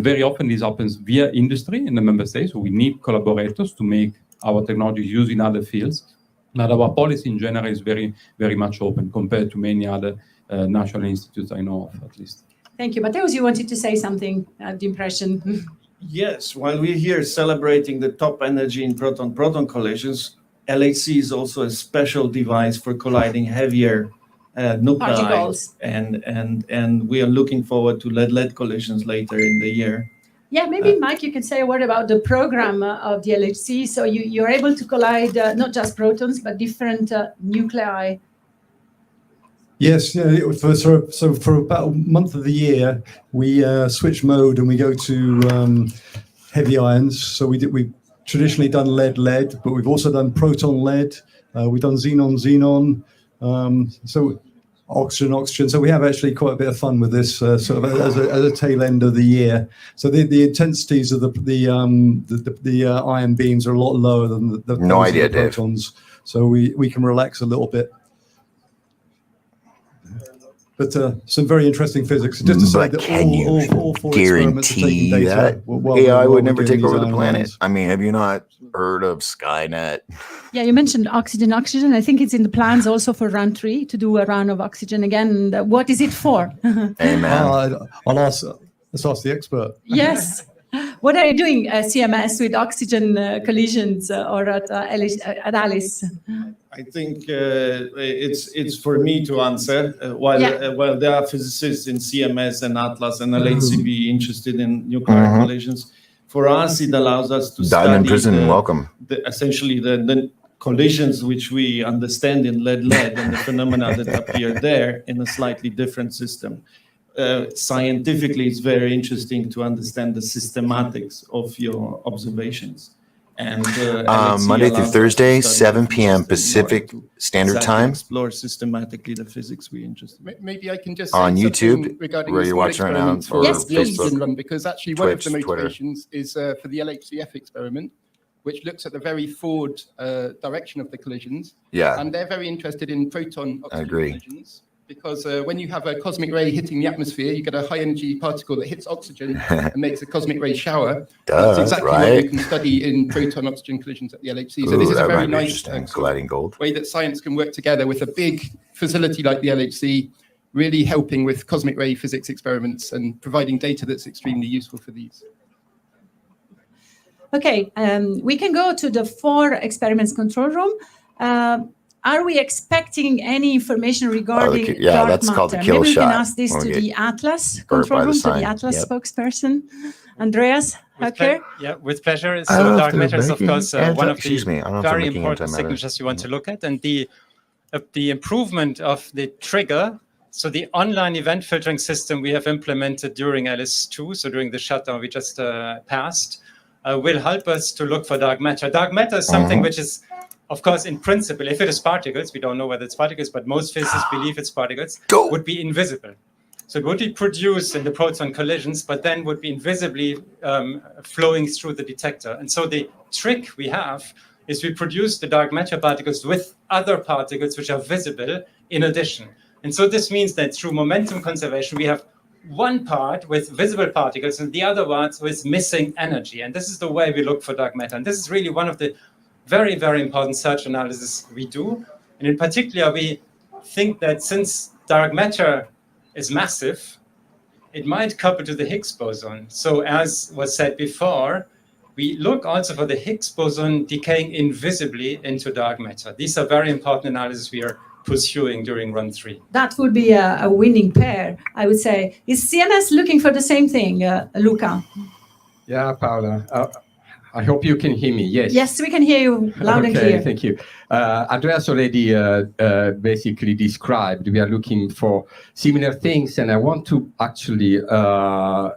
Speaker 10: very often this happens via industry in the member states. So we need collaborators to make our technologies used in other fields. But our policy in general is very, very much open compared to many other national institutes I know of, at least.
Speaker 3: Thank you. Mateusz, you wanted to say something, I have the impression.
Speaker 13: Yes, while we're here celebrating the top energy in proton-proton collisions, LHC is also a special device for colliding heavier nuclei.
Speaker 3: Particles.
Speaker 13: And we are looking forward to lead-lead collisions later in the year.
Speaker 3: Yeah, maybe Mike, you can say a word about the program of the L.L.C. So you're able to collide not just protons, but different nuclei.
Speaker 4: Yes, yeah. So for about a month of the year, we switch mode and we go to heavy ions. So we've traditionally done lead, but we've also done proton lead. We've done xenon. So oxygen. So we have actually quite a bit of fun with this sort of as a tail end of the year. So the intensities of the ion beams are a lot lower than the protons. So we can relax a little bit. But some very interesting physics. Just to say that all four experiments are taking data.
Speaker 1: AI would never take over the planet. I mean, have you not heard of Skynet?
Speaker 5: Yeah, you mentioned oxygen. I think it's in the plans also for run 3 to do a run of oxygen again. What is it for?
Speaker 1: Amen.
Speaker 4: Let's ask the expert.
Speaker 5: Yes. What are you doing, CMS, with oxygen collisions or at Alice?
Speaker 13: I think it's for me to answer. While there are physicists in CMS and Atlas and L.L.C. interested in nuclear collisions, for us it allows us to study essentially the collisions which we understand in lead and the phenomena that appear there in a slightly different system. Scientifically, it's very interesting to understand the systematics of your observations. And
Speaker 1: Monday through Thursday, 7 p.m. Pacific Standard Time.
Speaker 13: Explore systematically the physics we're interested in.
Speaker 9: Maybe I can just
Speaker 1: on
Speaker 9: say
Speaker 1: YouTube,
Speaker 9: regarding
Speaker 1: where you're watching right now,
Speaker 9: for
Speaker 1: yes,
Speaker 9: the oxygen run, because actually one
Speaker 1: Twitch,
Speaker 9: of the motivations is for the LHCF experiment, which looks at the very forward direction of the collisions.
Speaker 1: Yeah.
Speaker 9: And they're very interested in proton oxygen collisions. Because when you have a cosmic ray hitting the atmosphere, you get a high energy particle that hits oxygen and makes a cosmic ray shower. That's exactly what you can study in proton oxygen collisions at the L.L.C. So this is a very nice way that science can work together with a big facility like the L.L.C, really helping with cosmic ray physics experiments and providing data that's extremely useful for these.
Speaker 5: Okay, we can go to the 4 experiments control room. Are we expecting any information regarding dark
Speaker 1: that's
Speaker 5: matter?
Speaker 1: called the kill
Speaker 5: Maybe we
Speaker 1: shot.
Speaker 5: can ask this to the Atlas control room, to the Atlas spokesperson, Andreas Höcker.
Speaker 7: With pleasure. So dark matter is, of course, one of the very important signatures you want to look at. And the improvement of the trigger, so the online event filtering system we have implemented during LS2, so during the shutdown we just passed, will help us to look for dark matter. Dark matter is something which is, of course, in principle, if it is particles, we don't know whether it's particles, but most physicists believe it's particles, would be invisible. So it would be produced in the proton collisions, but then would be invisibly flowing through the detector. And so the trick we have is we produce the dark matter particles with other particles which are visible in addition. And so this means that through momentum conservation, we have one part with visible particles and the other ones with missing energy. And this is the way we look for dark matter. And this is really one of the very, very important search analysis we do. And in particular, we think that since dark matter is massive, it might couple to the Higgs boson. So as was said before, we look also for the Higgs boson decaying invisibly into dark matter. These are very important analyses we are pursuing during run 3.
Speaker 5: That would be a winning pair, I would say. Is CMS looking for the same thing, Luca?
Speaker 24: Yeah, Paola. I hope you can hear me. Yes.
Speaker 5: Yes, we can hear you loud and clear.
Speaker 24: Thank you. Andreas already basically described. We are looking for similar things, and I want to actually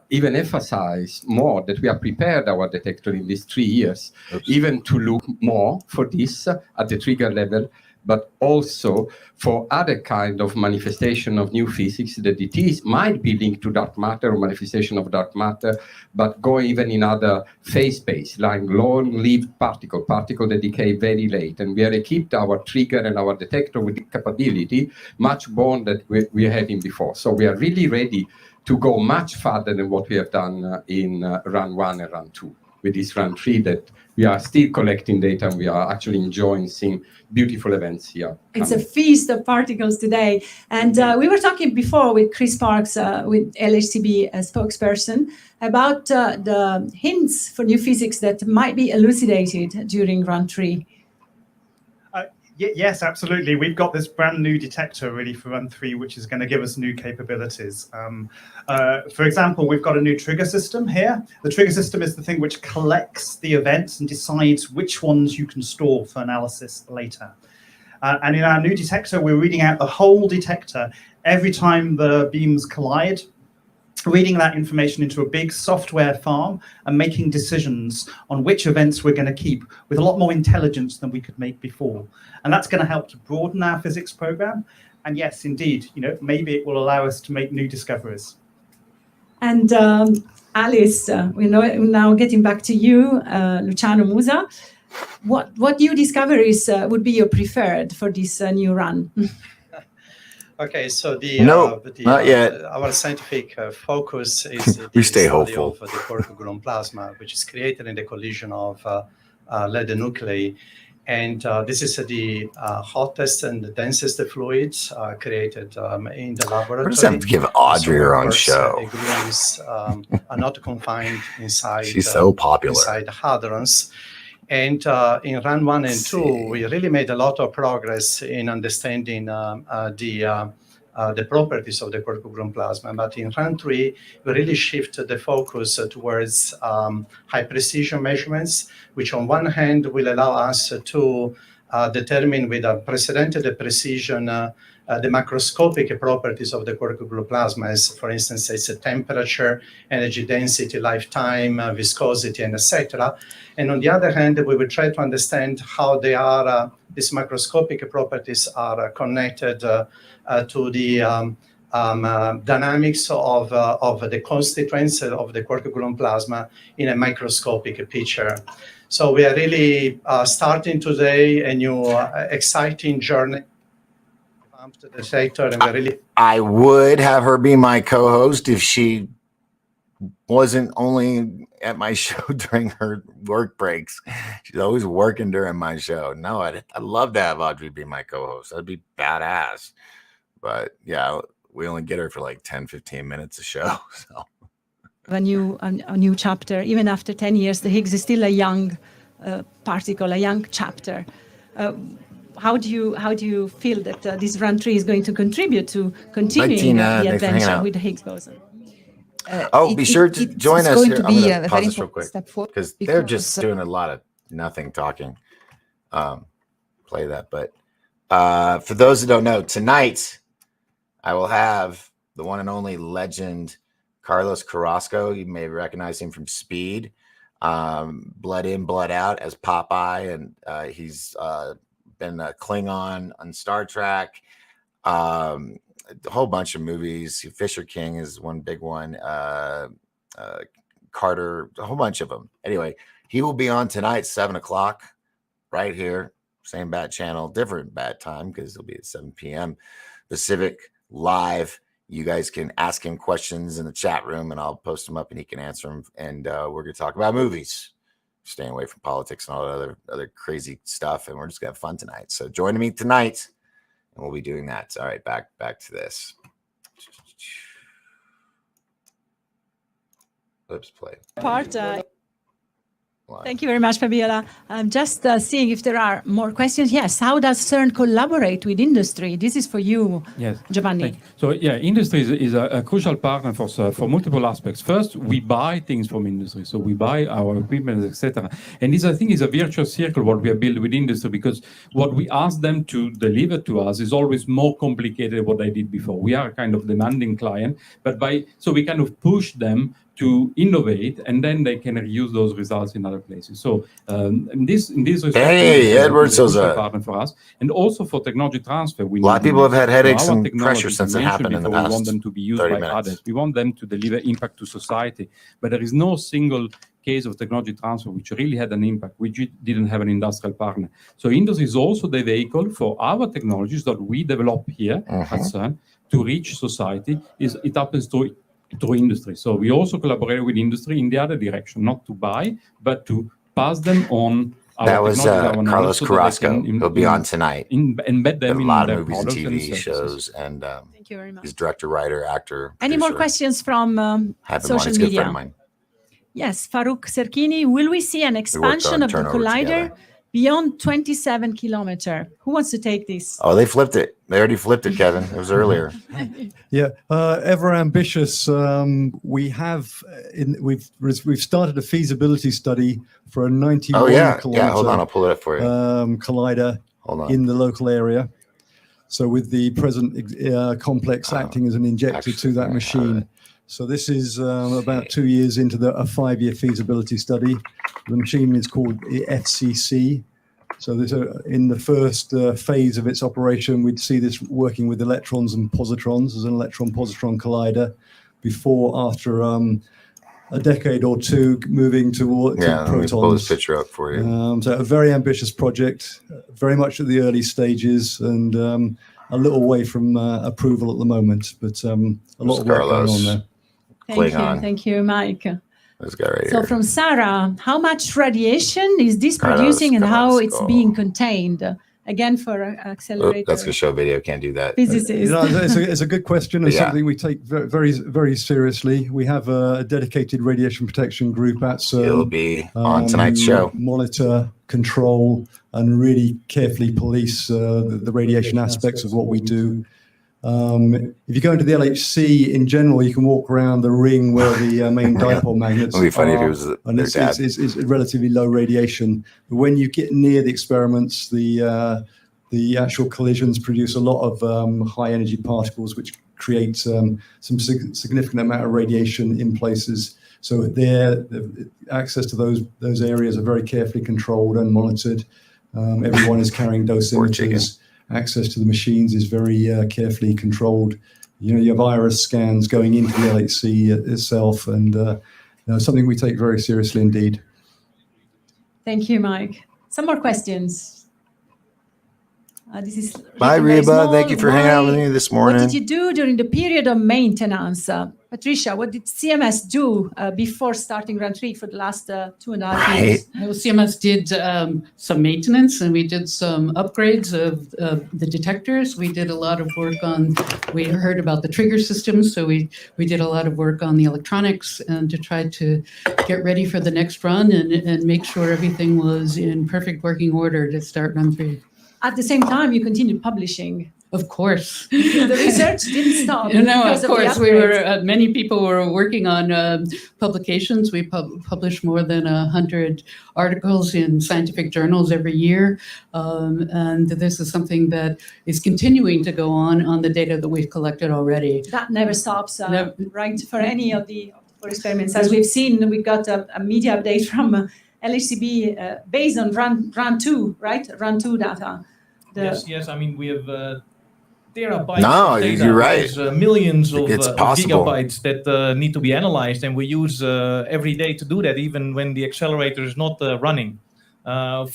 Speaker 24: even emphasize more that we have prepared our detector in these 3 years, even to look more for this at the trigger level, but also for other kind of manifestation of new physics that it is might be linked to dark matter or manifestation of dark matter, but go even in other phase space, like long-lived particle that decay very late. And we have equipped our trigger and our detector with the capability much more than we had in before. So we are really ready to go much further than what we have done in run 1 and run 2. With this run 3 that we are still collecting data and we are actually enjoying seeing beautiful events here.
Speaker 5: It's a feast of particles today. And we were talking before with Chris Parks, with LHCb spokesperson, about the hints for new physics that might be elucidated during run 3.
Speaker 23: Yes, absolutely. We've got this brand new detector really for Run 3, which is going to give us new capabilities. For example, we've got a new trigger system here. The trigger system is the thing which collects the events and decides which ones you can store for analysis later. And in our new detector, we're reading out the whole detector every time the beams collide, reading that information into a big software farm and making decisions on which events we're going to keep with a lot more intelligence than we could make before. And that's going to help to broaden our physics program. And yes, indeed, maybe it will allow us to make new discoveries.
Speaker 3: And Alice, we're now getting back to you, Luciano Musa. What new discoveries would be your preferred for this new run?
Speaker 2: Okay, so
Speaker 1: not yet.
Speaker 2: Our scientific focus is
Speaker 1: We
Speaker 2: the
Speaker 1: stay
Speaker 2: study
Speaker 1: hopeful.
Speaker 2: of the quark-gluon plasma, which is created in the collision of lead nuclei. And this is the hottest and the densest fluids created in the laboratory.
Speaker 1: We're just going to have to give Audrey her own show.
Speaker 2: Gluons are not confined inside.
Speaker 1: She's so popular.
Speaker 2: Inside hadrons. And in run 1 and 2, we really made a lot of progress in understanding the properties of the quark-gluon plasma. But in run 3, we really shifted the focus towards high precision measurements, which on one hand will allow us to determine with unprecedented precision the macroscopic properties of the quark-gluon plasma, as for instance, its temperature, energy density, lifetime, viscosity, and etc. And on the other hand, we will try to understand how they are, these macroscopic properties are connected to the dynamics of the constituents of the quark-gluon plasma in a microscopic picture. So we are really starting today a new exciting journey. The sector, and really
Speaker 1: I would have her be my co-host if she wasn't only at my show during her work breaks. She's always working during my show. No, I'd love to have Audrey be my co-host. That'd be badass. But yeah, we only get her for like 10, 15 minutes a show. So
Speaker 5: A new chapter, even after 10 years, the Higgs is still a young particle, a young chapter. How do you feel that this run 3 is going to contribute to continuing the adventure with the Higgs boson?
Speaker 1: Be sure to join us here. I'm going to
Speaker 22: a
Speaker 1: pause
Speaker 22: very
Speaker 1: this real quick because they're just doing a lot of nothing talking. Play that. But for those who don't know, tonight I will have the one and only legend Carlos Carrasco. You may recognize him from Speed, Blood In, Blood Out as Popeye, and he's been a Klingon on Star Trek, a whole bunch of movies. Fisher King is one big one, Carter, a whole bunch of them. Anyway, he will be on tonight, 7 o'clock, right here, same bat channel, different bat time because it'll be at 7 p.m. Pacific, live. You guys can ask him questions in the chat room and I'll post them up and he can answer them. And we're going to talk about movies. Staying away from politics and all that other crazy stuff, and we're just gonna have fun tonight. So join me tonight, and we'll be doing that. All right, back to this. Let's play.
Speaker 5: Thank you very much, Fabiola. I'm just seeing if there are more questions. Yes, how does CERN collaborate with industry? This is for you,
Speaker 10: yes,
Speaker 5: Giovanni.
Speaker 10: So yeah, industry is a crucial partner for multiple aspects. First, we buy things from industry. So we buy our equipment, etc. And this, I think, is a virtuous circle what we have built with industry, because what we ask them to deliver to us is always more complicated than what they did before. We are a kind of demanding client, but so we kind of push them to innovate, and then they can reuse those results in other places. So in this respect,
Speaker 1: Edward's
Speaker 10: a partner for us, and also for technology transfer.
Speaker 1: A lot of people have had headaches and pressure since it happened in the past.
Speaker 10: We want them to be used by others. We want them to deliver impact to society, but there is no single case of technology transfer which really had an impact, which didn't have an industrial partner. So industry is also the vehicle for our technologies that we develop here at CERN to reach society. It happens through industry. So we also collaborate with industry in the other direction, not to buy, but to pass them on.
Speaker 1: That was Carlos Carrasco. He'll be on tonight.
Speaker 10: Embed them in
Speaker 1: a lot
Speaker 10: their
Speaker 1: of movies and
Speaker 10: products
Speaker 1: TV shows, and
Speaker 5: thank you very much.
Speaker 1: He's director, writer, actor.
Speaker 5: Any more questions from social media? Yes, Farouk Serkini, will we see an expansion of the collider
Speaker 3: beyond 27 kilometer. Who wants to take this?
Speaker 1: Oh, they flipped it. They already flipped it, Kevin. It was earlier.
Speaker 4: Yeah, ever ambitious. We've started a feasibility study for a 91 kilometer.
Speaker 1: Yeah. Hold on, I'll pull it up for you.
Speaker 4: Collider in the local area. So with the present complex acting as an injector to that machine. So this is about 2 years into a 5-year feasibility study. The machine is called the FCC. So this, in the first phase of its operation, we'd see this working with electrons and positrons as an electron-positron collider. After a decade or two, moving to protons.
Speaker 1: Let me pull this picture up for you.
Speaker 4: So a very ambitious project, very much at the early stages, and a little way from approval at the moment. But a lot of work going on there.
Speaker 3: Thank you, Mike.
Speaker 1: This guy right
Speaker 3: So
Speaker 1: here.
Speaker 3: from Sarah, how much radiation is this producing and how it's being contained? Again, for accelerator.
Speaker 1: That's going to show video. Can't do that.
Speaker 3: Physicists.
Speaker 4: It's a good question and something we take very, very seriously. We have a dedicated radiation protection group at CERN.
Speaker 1: It'll be on tonight's show.
Speaker 4: Monitor, control, and really carefully police the radiation aspects of what we do. If you go into the L.H.C. in general, you can walk around the ring where the main dipole magnets
Speaker 1: It'd be funny if it
Speaker 4: are,
Speaker 1: was
Speaker 4: and it's relatively low radiation. But when you get near the experiments, the actual collisions produce a lot of high energy particles, which create some significant amount of radiation in places. So the access to those areas are very carefully controlled and monitored. Everyone is carrying dosimeters. Access to the machines is very carefully controlled. You have iris scans going into the L.H.C. itself, and something we take very seriously indeed.
Speaker 3: Thank you, Mike. Some more questions. This is
Speaker 1: Bye, Reba. Thank you for hanging out with me this morning.
Speaker 3: What did you do during the period of maintenance? Patricia, what did CMS do before starting Grand Prix for the last 2.5 years?
Speaker 11: Well, CMS did some maintenance, and we did some upgrades of the detectors. We did a lot of work we heard about the trigger systems, so we did a lot of work on the electronics and to try to get ready for the next run and make sure everything was in perfect working order to start Run 3.
Speaker 3: At the same time, you continued publishing.
Speaker 11: Of course.
Speaker 3: The research didn't stop.
Speaker 11: No, of course. We were many people were working on publications. We publish more than 100 articles in scientific journals every year. And this is something that is continuing to go on the data that we've collected already.
Speaker 3: That never stops, right? For any of the experiments. As we've seen, we got a media update from LHCb based on run 2, right? Run 2 data.
Speaker 25: Yes. I mean, we have terabytes
Speaker 1: of
Speaker 25: data.
Speaker 1: You're right.
Speaker 25: There's millions of
Speaker 1: possible.
Speaker 25: gigabytes that need to be analyzed, and we use every day to do that, even when the accelerator is not running.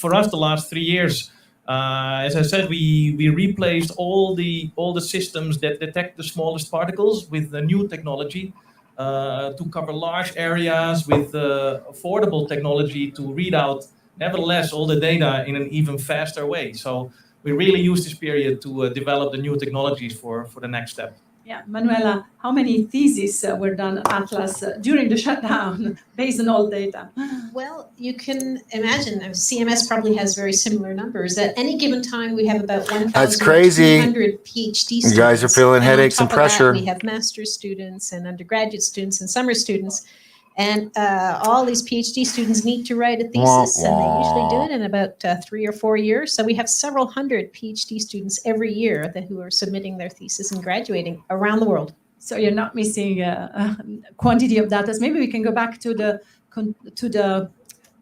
Speaker 25: For us, the last 3 years, as I said, we replaced all the systems that detect the smallest particles with the new technology to cover large areas with affordable technology to read out, nevertheless, all the data in an even faster way. So we really use this period to develop the new technologies for the next step.
Speaker 3: Yeah, Manuela, how many theses were done at Atlas during the shutdown based on all data?
Speaker 12: Well, you can imagine CMS probably has very similar numbers. At any given time, we have about 1,200 PhD students.
Speaker 1: You guys are feeling headaches and pressure.
Speaker 12: We have master's students and undergraduate students and summer students. And all these PhD students need to write a thesis, and they usually do it in about 3 or 4 years. So we have several hundred PhD students every year who are submitting their thesis and graduating around the world.
Speaker 3: So you're not missing a quantity of data. Maybe we can go back to the.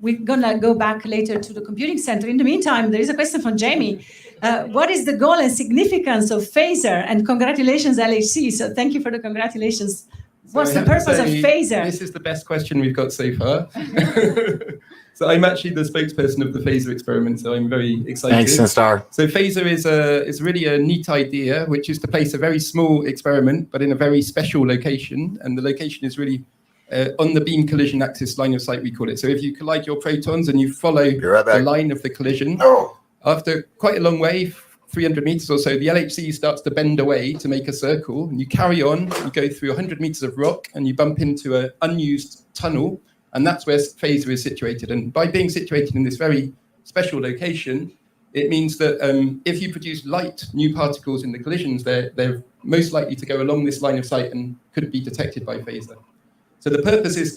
Speaker 3: We're gonna go back later to the computing center. In the meantime, there is a question from Jamie. What is the goal and significance of phaser? And congratulations, LHC. So thank you for the congratulations. What's the purpose of phaser?
Speaker 9: This is the best question we've got so far. So I'm actually the spokesperson of the phaser experiment, so I'm very excited.
Speaker 1: Thanks, Sinstar.
Speaker 9: So phaser is really a neat idea, which is to place a very small experiment, but in a very special location. And the location is really on the beam collision axis line of sight, we call it. So if you collide your protons and you follow the line of the collision, after quite a long way, 300 meters or so, the LHC starts to bend away to make a circle, and you carry on, you go through 100 meters of rock, and you bump into an unused tunnel, and that's where phaser is situated. And by being situated in this very special location, it means that if you produce light new particles in the collisions, they're most likely to go along this line of sight and could be detected by phaser. So the purpose is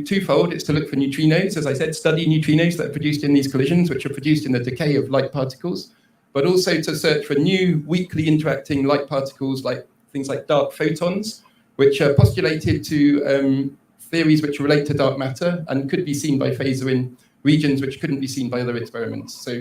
Speaker 9: twofold. It's to look for neutrinos, as I said, study neutrinos that are produced in these collisions, which are produced in the decay of light particles, but also to search for new weakly interacting light particles, like things like dark photons, which are postulated to theories which relate to dark matter and could be seen by phaser in regions which couldn't be seen by other experiments. So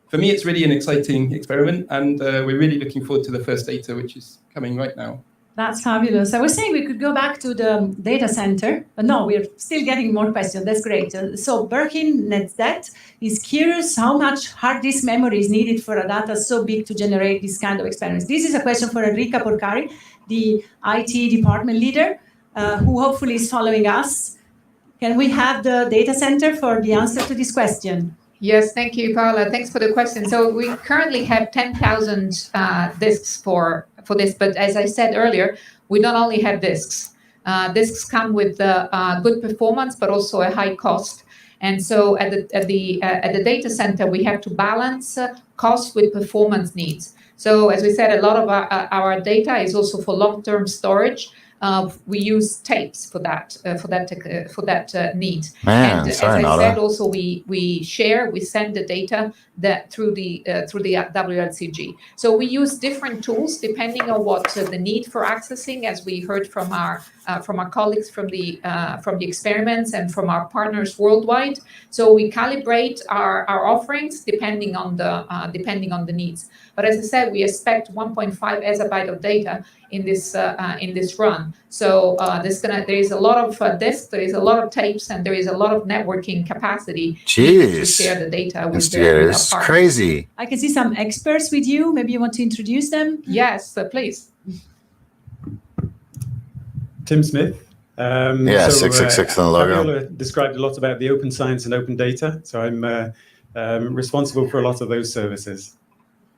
Speaker 9: for me, it's really an exciting experiment, and we're really looking forward to the first data, which is coming right now.
Speaker 3: That's fabulous. I was saying we could go back to the data center, but no, we're still getting more questions. That's great. So Birkin Netzdet is curious how much hard disk memory is needed for a data so big to generate this kind of experiments. This is a question for Enrica Porcari, the IT department leader, who hopefully is following us. Can we have the data center for the answer to this question?
Speaker 17: Yes, thank you, Paola. Thanks for the question. So we currently have 10,000 disks for this, but as I said earlier, we don't only have disks. Disks come with good performance, but also a high cost. And so at the data center, we have to balance cost with performance needs. So as we said, a lot of our data is also for long-term storage. We use tapes for that need.
Speaker 1: Man,
Speaker 17: and
Speaker 1: sorry,
Speaker 17: as I
Speaker 1: Nada.
Speaker 17: said, also we send the data through the WLCG. So we use different tools depending on what the need for accessing, as we heard from our colleagues from the experiments and from our partners worldwide. So we calibrate our offerings depending on the needs. But as I said, we expect 1.5 exabyte of data in this run. So there is a lot of disks, there is a lot of tapes, and there is a lot of networking capacity to share the data with our
Speaker 1: It's
Speaker 17: partners.
Speaker 1: crazy.
Speaker 3: I can see some experts with you. Maybe you want to introduce them?
Speaker 17: Yes, please.
Speaker 14: Tim Smith.
Speaker 1: Yeah, 666 on the logo.
Speaker 14: Fabiola described a lot about the open science and open data. So I'm responsible for a lot of those services.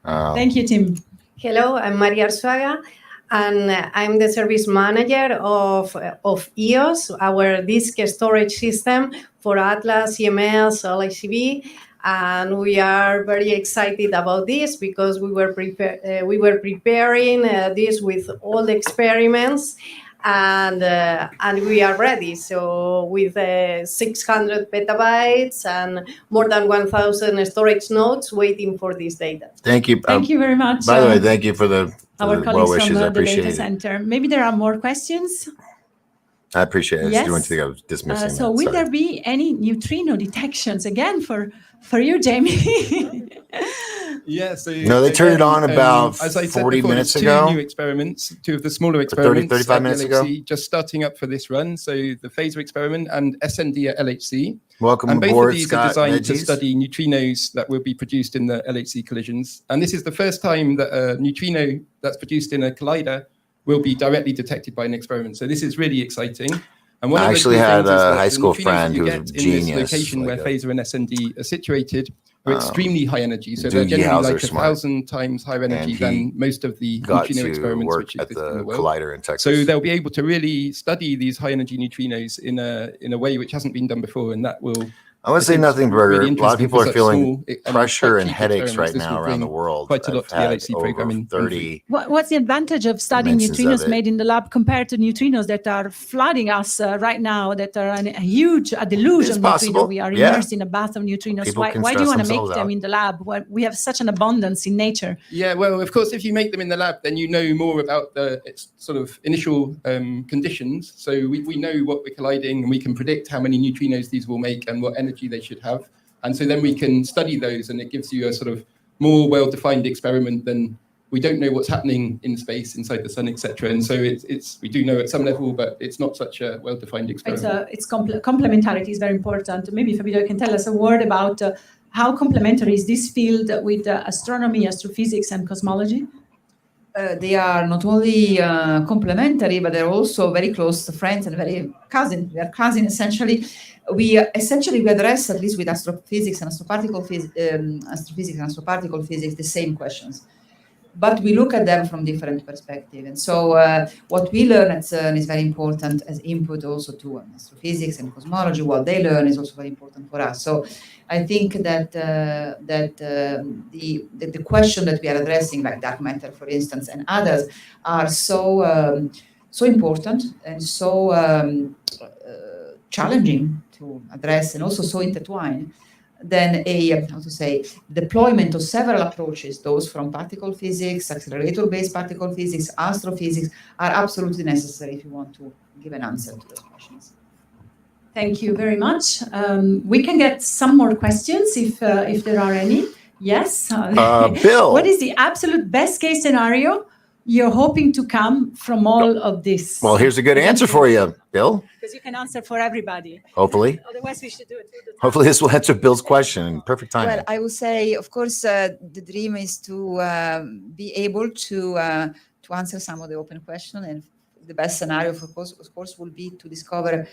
Speaker 3: Thank you, Tim.
Speaker 15: Hello, I'm Maria Arzuaga, and I'm the service manager of EOS, our disk storage system for Atlas, CMS, LICB. And we are very excited about this because we were preparing this with all the experiments, and we are ready. So with 600 petabytes and more than 1,000 storage nodes waiting for this data.
Speaker 1: Thank you.
Speaker 3: Thank you very much.
Speaker 1: By the way, thank you for the
Speaker 3: Our
Speaker 1: well
Speaker 3: colleagues
Speaker 1: wishes.
Speaker 3: from
Speaker 1: I
Speaker 3: the
Speaker 1: appreciate
Speaker 3: data
Speaker 1: it.
Speaker 3: center. Maybe there are more questions.
Speaker 1: I appreciate it. I
Speaker 3: Yes.
Speaker 1: didn't think I was dismissing
Speaker 3: So
Speaker 1: that.
Speaker 3: will
Speaker 1: Sorry.
Speaker 3: there be any neutrino detections again for you, Jamie?
Speaker 9: Yeah, so
Speaker 1: No, they turned it on about
Speaker 9: as I said
Speaker 1: 40
Speaker 9: before,
Speaker 1: minutes
Speaker 9: there's
Speaker 1: ago.
Speaker 9: two new experiments, two of the smaller
Speaker 1: Or 30,
Speaker 9: experiments
Speaker 1: 35
Speaker 9: at
Speaker 1: minutes
Speaker 9: LHC,
Speaker 1: ago.
Speaker 9: just starting up for this run. So the phaser experiment and SND at LHC.
Speaker 1: Welcome
Speaker 9: and both
Speaker 1: aboard,
Speaker 9: of these
Speaker 1: Scott
Speaker 9: are designed to
Speaker 1: Hedges.
Speaker 9: study neutrinos that will be produced in the LHC collisions. And this is the first time that a neutrino that's produced in a collider will be directly detected by an experiment. So this is really exciting. And one
Speaker 1: I
Speaker 9: of the
Speaker 1: actually
Speaker 9: cool
Speaker 1: had
Speaker 9: things is
Speaker 1: a
Speaker 9: that
Speaker 1: high
Speaker 9: the
Speaker 1: school
Speaker 9: neutrinos
Speaker 1: friend
Speaker 9: that you
Speaker 1: who was
Speaker 9: get
Speaker 1: a
Speaker 9: in this
Speaker 1: genius,
Speaker 9: location
Speaker 1: like
Speaker 9: where
Speaker 1: a-
Speaker 9: phaser and SND are situated are extremely high energy. So they're
Speaker 1: Doogie
Speaker 9: generally
Speaker 1: Howser
Speaker 9: like
Speaker 1: smart.
Speaker 9: 1,000 times higher energy
Speaker 1: And
Speaker 9: than
Speaker 1: he
Speaker 9: most of the
Speaker 1: got
Speaker 9: neutrino
Speaker 1: to
Speaker 9: experiments
Speaker 1: work
Speaker 9: which
Speaker 1: at
Speaker 9: exist in
Speaker 1: the
Speaker 9: the world.
Speaker 1: collider in Texas.
Speaker 9: So they'll be able to really study these high energy neutrinos in a way which hasn't been done before, and that will.
Speaker 1: I would say
Speaker 9: think,
Speaker 1: nothing,
Speaker 9: be
Speaker 1: Burger.
Speaker 9: really
Speaker 1: a lot of
Speaker 9: interesting
Speaker 1: people
Speaker 9: for
Speaker 1: are
Speaker 9: such
Speaker 1: feeling
Speaker 9: small and
Speaker 1: pressure
Speaker 9: quite
Speaker 1: and
Speaker 9: cheap
Speaker 1: headaches
Speaker 9: experiments.
Speaker 1: right
Speaker 9: This
Speaker 1: now
Speaker 9: will
Speaker 1: around the
Speaker 9: bring
Speaker 1: world.
Speaker 9: quite a lot
Speaker 1: I've
Speaker 9: to the
Speaker 1: had
Speaker 9: LHC program
Speaker 1: over
Speaker 9: in
Speaker 1: 30
Speaker 3: What's the advantage of studying
Speaker 1: dimensions of
Speaker 3: neutrinos
Speaker 1: it.
Speaker 3: made in the lab compared to neutrinos that are flooding us right now, that are a huge deluge
Speaker 1: It's
Speaker 3: of neutrino?
Speaker 1: possible,
Speaker 3: We are
Speaker 1: yeah.
Speaker 3: immersed in a bath of neutrinos.
Speaker 1: People
Speaker 3: Why
Speaker 1: can
Speaker 3: do you
Speaker 1: stress
Speaker 3: want to make
Speaker 1: themselves
Speaker 3: them
Speaker 1: out.
Speaker 3: in the lab when we have such an abundance in nature?
Speaker 9: Yeah, well, of course, if you make them in the lab, then you know more about its sort of initial conditions. So we know what we're colliding, and we can predict how many neutrinos these will make and what energy they should have. And so then we can study those, and it gives you a sort of more well-defined experiment than we don't know what's happening in space, inside the sun, etc. And so it's we do know at some level, but it's not such a well-defined experiment.
Speaker 3: It's complementarity is very important. Maybe Fabio can tell us a word about how complementary is this field with astronomy, astrophysics, and cosmology?
Speaker 18: They are not only complementary, but they're also very close friends and very cousin. They are cousin essentially. We address, at least with astrophysics and astroparticle physics, the same questions. but we look at them from different perspectives. And so what we learn at CERN is very important as input also to astrophysics and cosmology. What they learn is also very important for us. So I think that the question that we are addressing, like dark matter, for instance, and others, are so important and so challenging to address, and also so intertwined, then deployment of several approaches, those from particle physics, accelerator-based particle physics, astrophysics, are absolutely necessary if you want to give an answer to those questions.
Speaker 3: Thank you very much. We can get some more questions if there are any. Yes.
Speaker 1: Bill.
Speaker 3: What is the absolute best case scenario you're hoping to come from all of this?
Speaker 1: Well, here's a good answer for you, Bill.
Speaker 3: Because you can answer for everybody.
Speaker 1: Hopefully.
Speaker 3: Otherwise, we should do it.
Speaker 1: Hopefully, this will answer Bill's question. Perfect timing.
Speaker 22: Well, I would say, of course, the dream is to be able to answer some of the open questions, and the best scenario, of course, will be to discover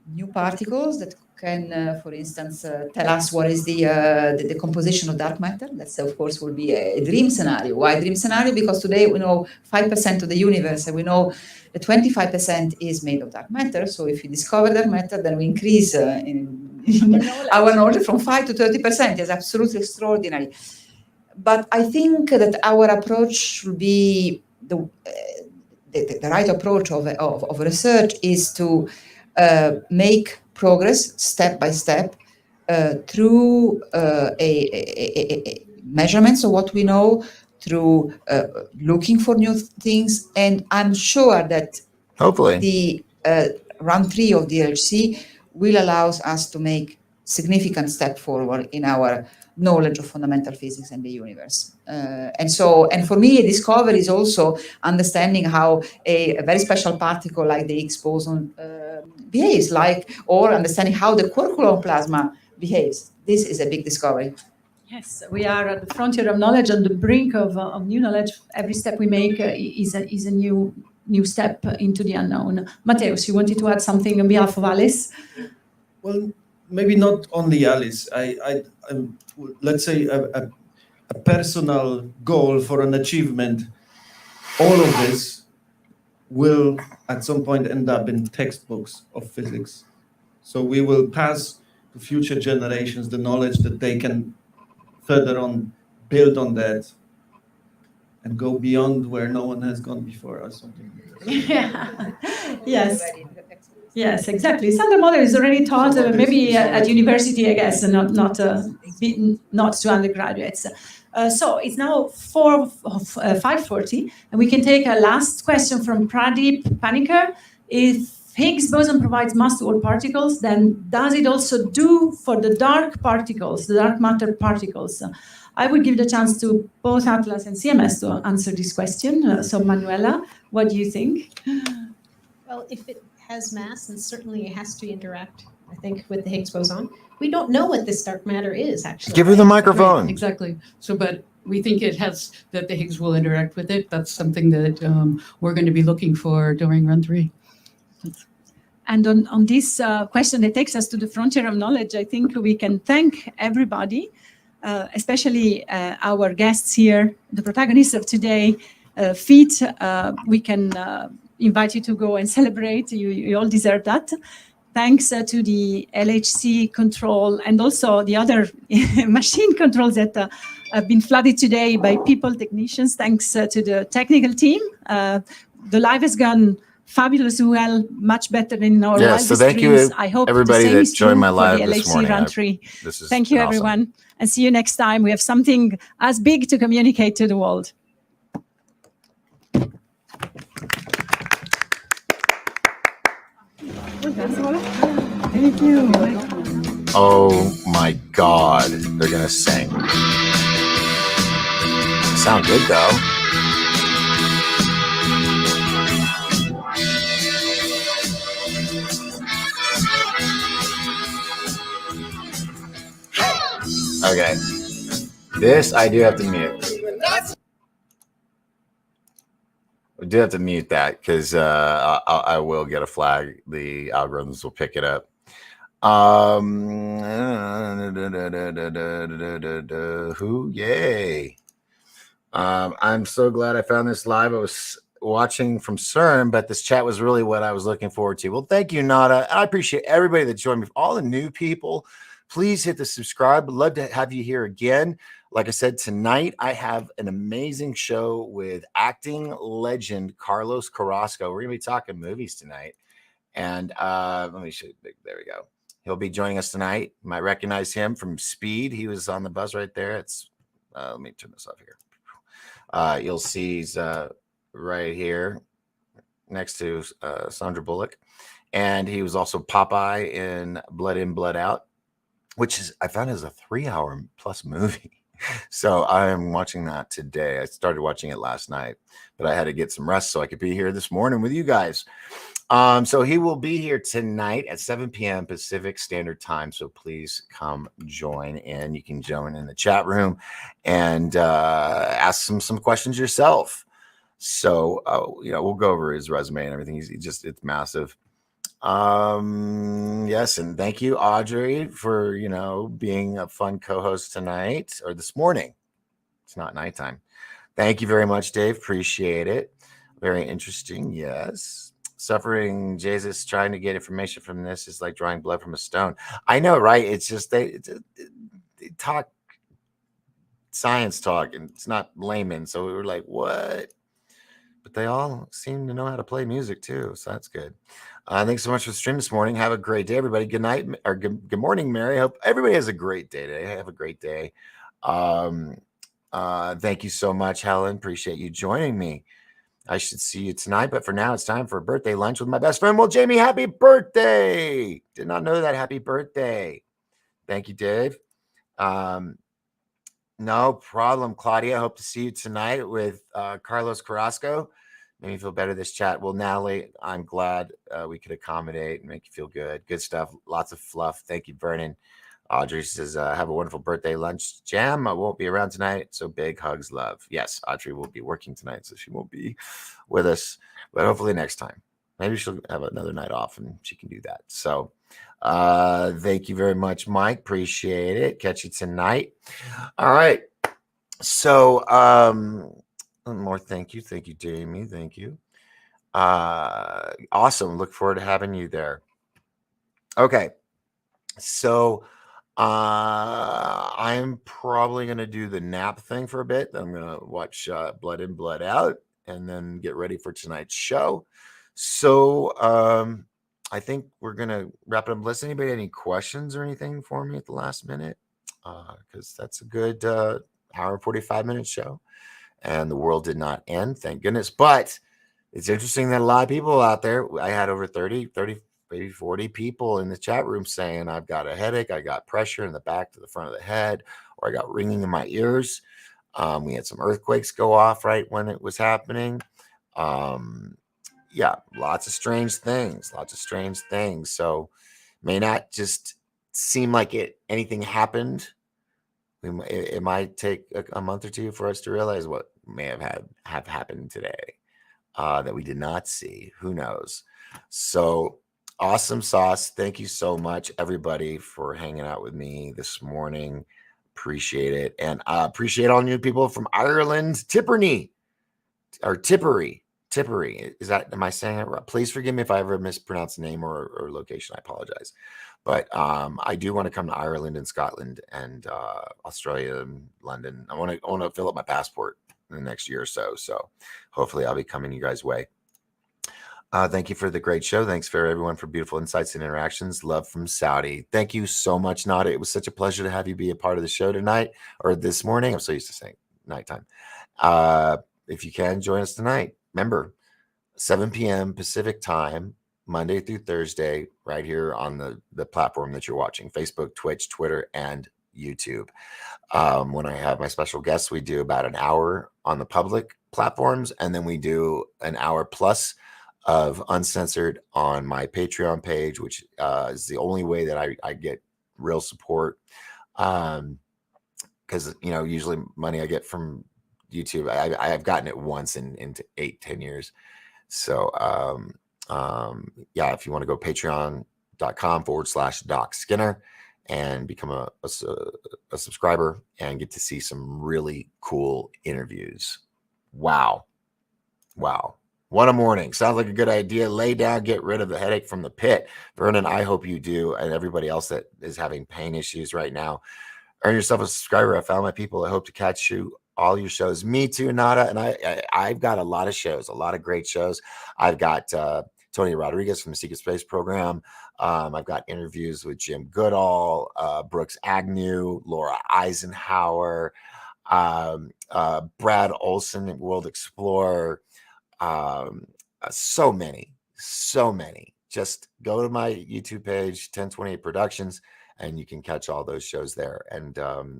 Speaker 22: new particles that can, for instance, tell us what is the composition of dark matter. That, of course, will be a dream scenario. Why dream scenario? Because today we know 5% of the universe, and we know that 25% is made of dark matter. So if we discover dark matter, then we increase our knowledge from 5 to 30%. It's absolutely extraordinary. But I think that our approach should be the right approach of research is to make progress step by step through measurements of what we know, through looking for new things. And I'm sure that
Speaker 1: hopefully
Speaker 22: the round 3 of the L.L.C. will allow us to make significant step forward in our knowledge of fundamental physics and the universe. And for me, a discovery is also understanding how a very special particle like the Higgs boson behaves, or understanding how the quark-gluon plasma behaves. This is a big discovery.
Speaker 3: Yes, we are at the frontier of knowledge, on the brink of new knowledge. Every step we make is a new step into the unknown. Mateusz, you wanted to add something on behalf of Alice?
Speaker 13: Well, maybe not only Alice. Let's say a personal goal for an achievement. All of this will at some point end up in textbooks of physics. So we will pass to future generations the knowledge that they can further on build on that and go beyond where no one has gone before or something.
Speaker 3: Yeah. Yes. Yes, exactly. Standard model is already taught maybe at university, I guess, and not to undergraduates. So it's now 5:40, and we can take a last question from Pradeep Panikkar. If Higgs boson provides mass to all particles, then does it also do for the dark particles, the dark matter particles? I would give the chance to both Atlas and CMS to answer this question. So Manuela, what do you think?
Speaker 12: Well, if it has mass, then certainly it has to interact, I think, with the Higgs boson. We don't know what this dark matter is, actually.
Speaker 1: Give her the microphone.
Speaker 11: Right, exactly. So, but we think that the Higgs will interact with it. That's something that we're going to be looking for during run 3.
Speaker 3: And on this question that takes us to the frontier of knowledge, I think we can thank everybody, especially our guests here, the protagonists of today. Feet, we can invite you to go and celebrate. You all deserve that. Thanks to the L.L.C. control and also the other machine controls that have been flooded today by people, technicians. Thanks to the technical team. The live has gone fabulous, well, much better than in our wildest
Speaker 1: so thank
Speaker 3: dreams.
Speaker 1: you,
Speaker 3: I hope
Speaker 1: everybody
Speaker 3: the same
Speaker 1: that
Speaker 3: is true
Speaker 1: joined my
Speaker 3: for
Speaker 1: live
Speaker 3: the
Speaker 1: this
Speaker 3: L.L.C.
Speaker 1: morning.
Speaker 3: run 3.
Speaker 1: This is
Speaker 3: Thank you,
Speaker 1: awesome.
Speaker 3: everyone, and see you next time. We have something as big to communicate to the world. Thank you.
Speaker 1: Oh my God, they're gonna sing. Sound good though. Okay, this I do have to mute. I do have to mute that because I will get a flag. The algorithms will pick it up. Who? Yay. I'm so glad I found this live. I was watching from CERN, but this chat was really what I was looking forward to. Well, thank you, Nada. I appreciate everybody that joined me. All the new people, please hit the subscribe. I'd love to have you here again. Like I said, tonight I have an amazing show with acting legend Carlos Carrasco. We're going to be talking movies tonight. And let me show you. There we go. He'll be joining us tonight. You might recognize him from Speed. He was on the bus right there. It's let me turn this off here. You'll see he's right here next to Sandra Bullock. And he was also Popeye in Blood In, Blood Out, which is, I found, is a 3-hour plus movie. So I am watching that today. I started watching it last night, but I had to get some rest so I could be here this morning with you guys. So he will be here tonight at 7 p.m. Pacific Standard Time. So please come join in. You can join in the chat room and ask him some questions yourself. So, we'll go over his resume and everything. It's massive. Yes. And thank you, Audrey, for, being a fun co-host tonight or this morning. It's not nighttime. Thank you very much, Dave. Appreciate it. Very interesting. Yes. Suffering Jesus trying to get information from this is like drawing blood from a stone. I know, right? It's just they talk science talk and it's not layman. So we were like, what? But they all seem to know how to play music too. So that's good. Thanks so much for the stream this morning. Have a great day, everybody. Good night or good morning, Mary. Hope everybody has a great day today. Have a great day. Thank you so much, Helen. Appreciate you joining me. I should see you tonight, but for now, it's time for a birthday lunch with my best friend. Well, Jamie, happy birthday. Did not know that. Happy birthday. Thank you, Dave. No problem, Claudia. Hope to see you tonight with Carlos Carrasco. Made me feel better, this chat. Well, Natalie, I'm glad we could accommodate and make you feel good. Good stuff. Lots of fluff. Thank you, Vernon. Audrey says, have a wonderful birthday lunch jam. I won't be around tonight, so big hugs, love. Yes, Audrey will be working tonight, so she won't be with us, but hopefully next time. Maybe she'll have another night off and she can do that. So thank you very much, Mike. Appreciate it. Catch you tonight. All right. So one more thank you. Thank you, Jamie. Thank you. Awesome. Look forward to having you there. Okay. So I'm probably going to do the nap thing for a bit. I'm going to watch Blood In, Blood Out and then get ready for tonight's show. So I think we're going to wrap it up. Unless anybody had any questions or anything for me at the last minute, because that's a good hour and 45-minute show. And the world did not end, thank goodness. But it's interesting that a lot of people out there, I had over 30, maybe 40 people in the chat room saying, I've got a headache, I got pressure in the back to the front of the head, or I got ringing in my ears. We had some earthquakes go off right when it was happening. Yeah, lots of strange things. So may not just seem like anything happened. It might take a month or two for us to realize what may have happened today that we did not see. Who knows? So awesome sauce. Thank you so much, everybody, for hanging out with me this morning. Appreciate it. And appreciate all new people from Ireland. Tipperary. Is that, am I saying it right? Please forgive me if I ever mispronounce the name or location. I apologize. But I do want to come to Ireland and Scotland and Australia and London. I want to fill up my passport in the next year or so. So hopefully I'll be coming you guys' way. Thank you for the great show. Thanks for everyone for beautiful insights and interactions. Love from Saudi. Thank you so much, Nada. It was such a pleasure to have you be a part of the show tonight or this morning. I'm so used to saying nighttime. If you can, join us tonight. Remember, 7 p.m. Pacific time, Monday through Thursday, right here on the platform that you're watching, Facebook, Twitch, Twitter, and YouTube. When I have my special guests, we do about an hour on the public platforms, and then we do an hour plus of uncensored on my Patreon page, which is the only way that I get real support. Because, usually money I get from YouTube, I have gotten it once in 8-10 years. So, yeah, if you want to go patreon.com/Doc Skinner, and become a subscriber and get to see some really cool interviews. Wow. What a morning. Sounds like a good idea. Lay down, get rid of the headache from the pit. Vernon, I hope you do. And everybody else that is having pain issues right now, earn yourself a subscriber. I found my people. I hope to catch you all your shows. Me too, Nada. And I've got a lot of shows, a lot of great shows. I've got Tony Rodriguez from the Secret Space Program. I've got interviews with Jim Goodall, Brooks Agnew, Laura Eisenhower, Brad Olson, World Explorer. So many. Just go to my YouTube page, 1028 Productions, and you can catch all those shows there, and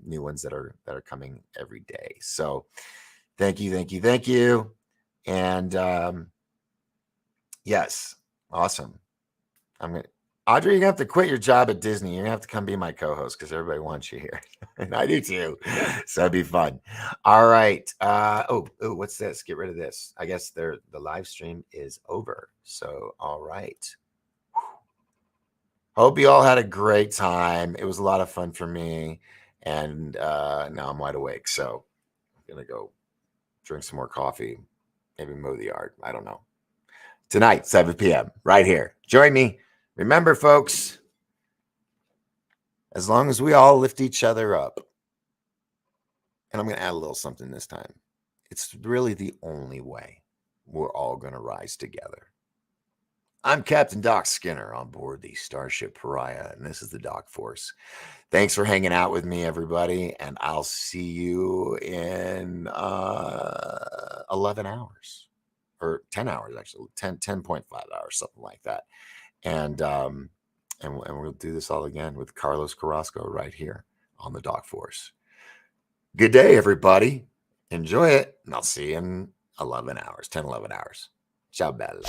Speaker 1: new ones that are coming every day. So thank you. And yes, awesome. Audrey, you're gonna have to quit your job at Disney. You're gonna have to come be my co-host because everybody wants you here. And I do too. So it'd be fun. All right. Oh, what's this? Get rid of this. I guess the live stream is over. So all right. Hope you all had a great time. It was a lot of fun for me. And now I'm wide awake. So I'm gonna go drink some more coffee, maybe mow the yard. I don't know. Tonight, 7 p.m. right here. Join me. Remember, folks, as long as we all lift each other up, and I'm going to add a little something this time, it's really the only way we're all going to rise together. I'm Captain Doc Skinner on board the Starship Pariah, and this is the Doc Force. Thanks for hanging out with me, everybody, and I'll see you in 11 hours, or 10 hours, actually, 10.5 hours, something like that. And we'll do this all again with Carlos Carrasco right here on the Doc Force. Good day, everybody. Enjoy it. And I'll see you in 11 hours. Ciao, bella.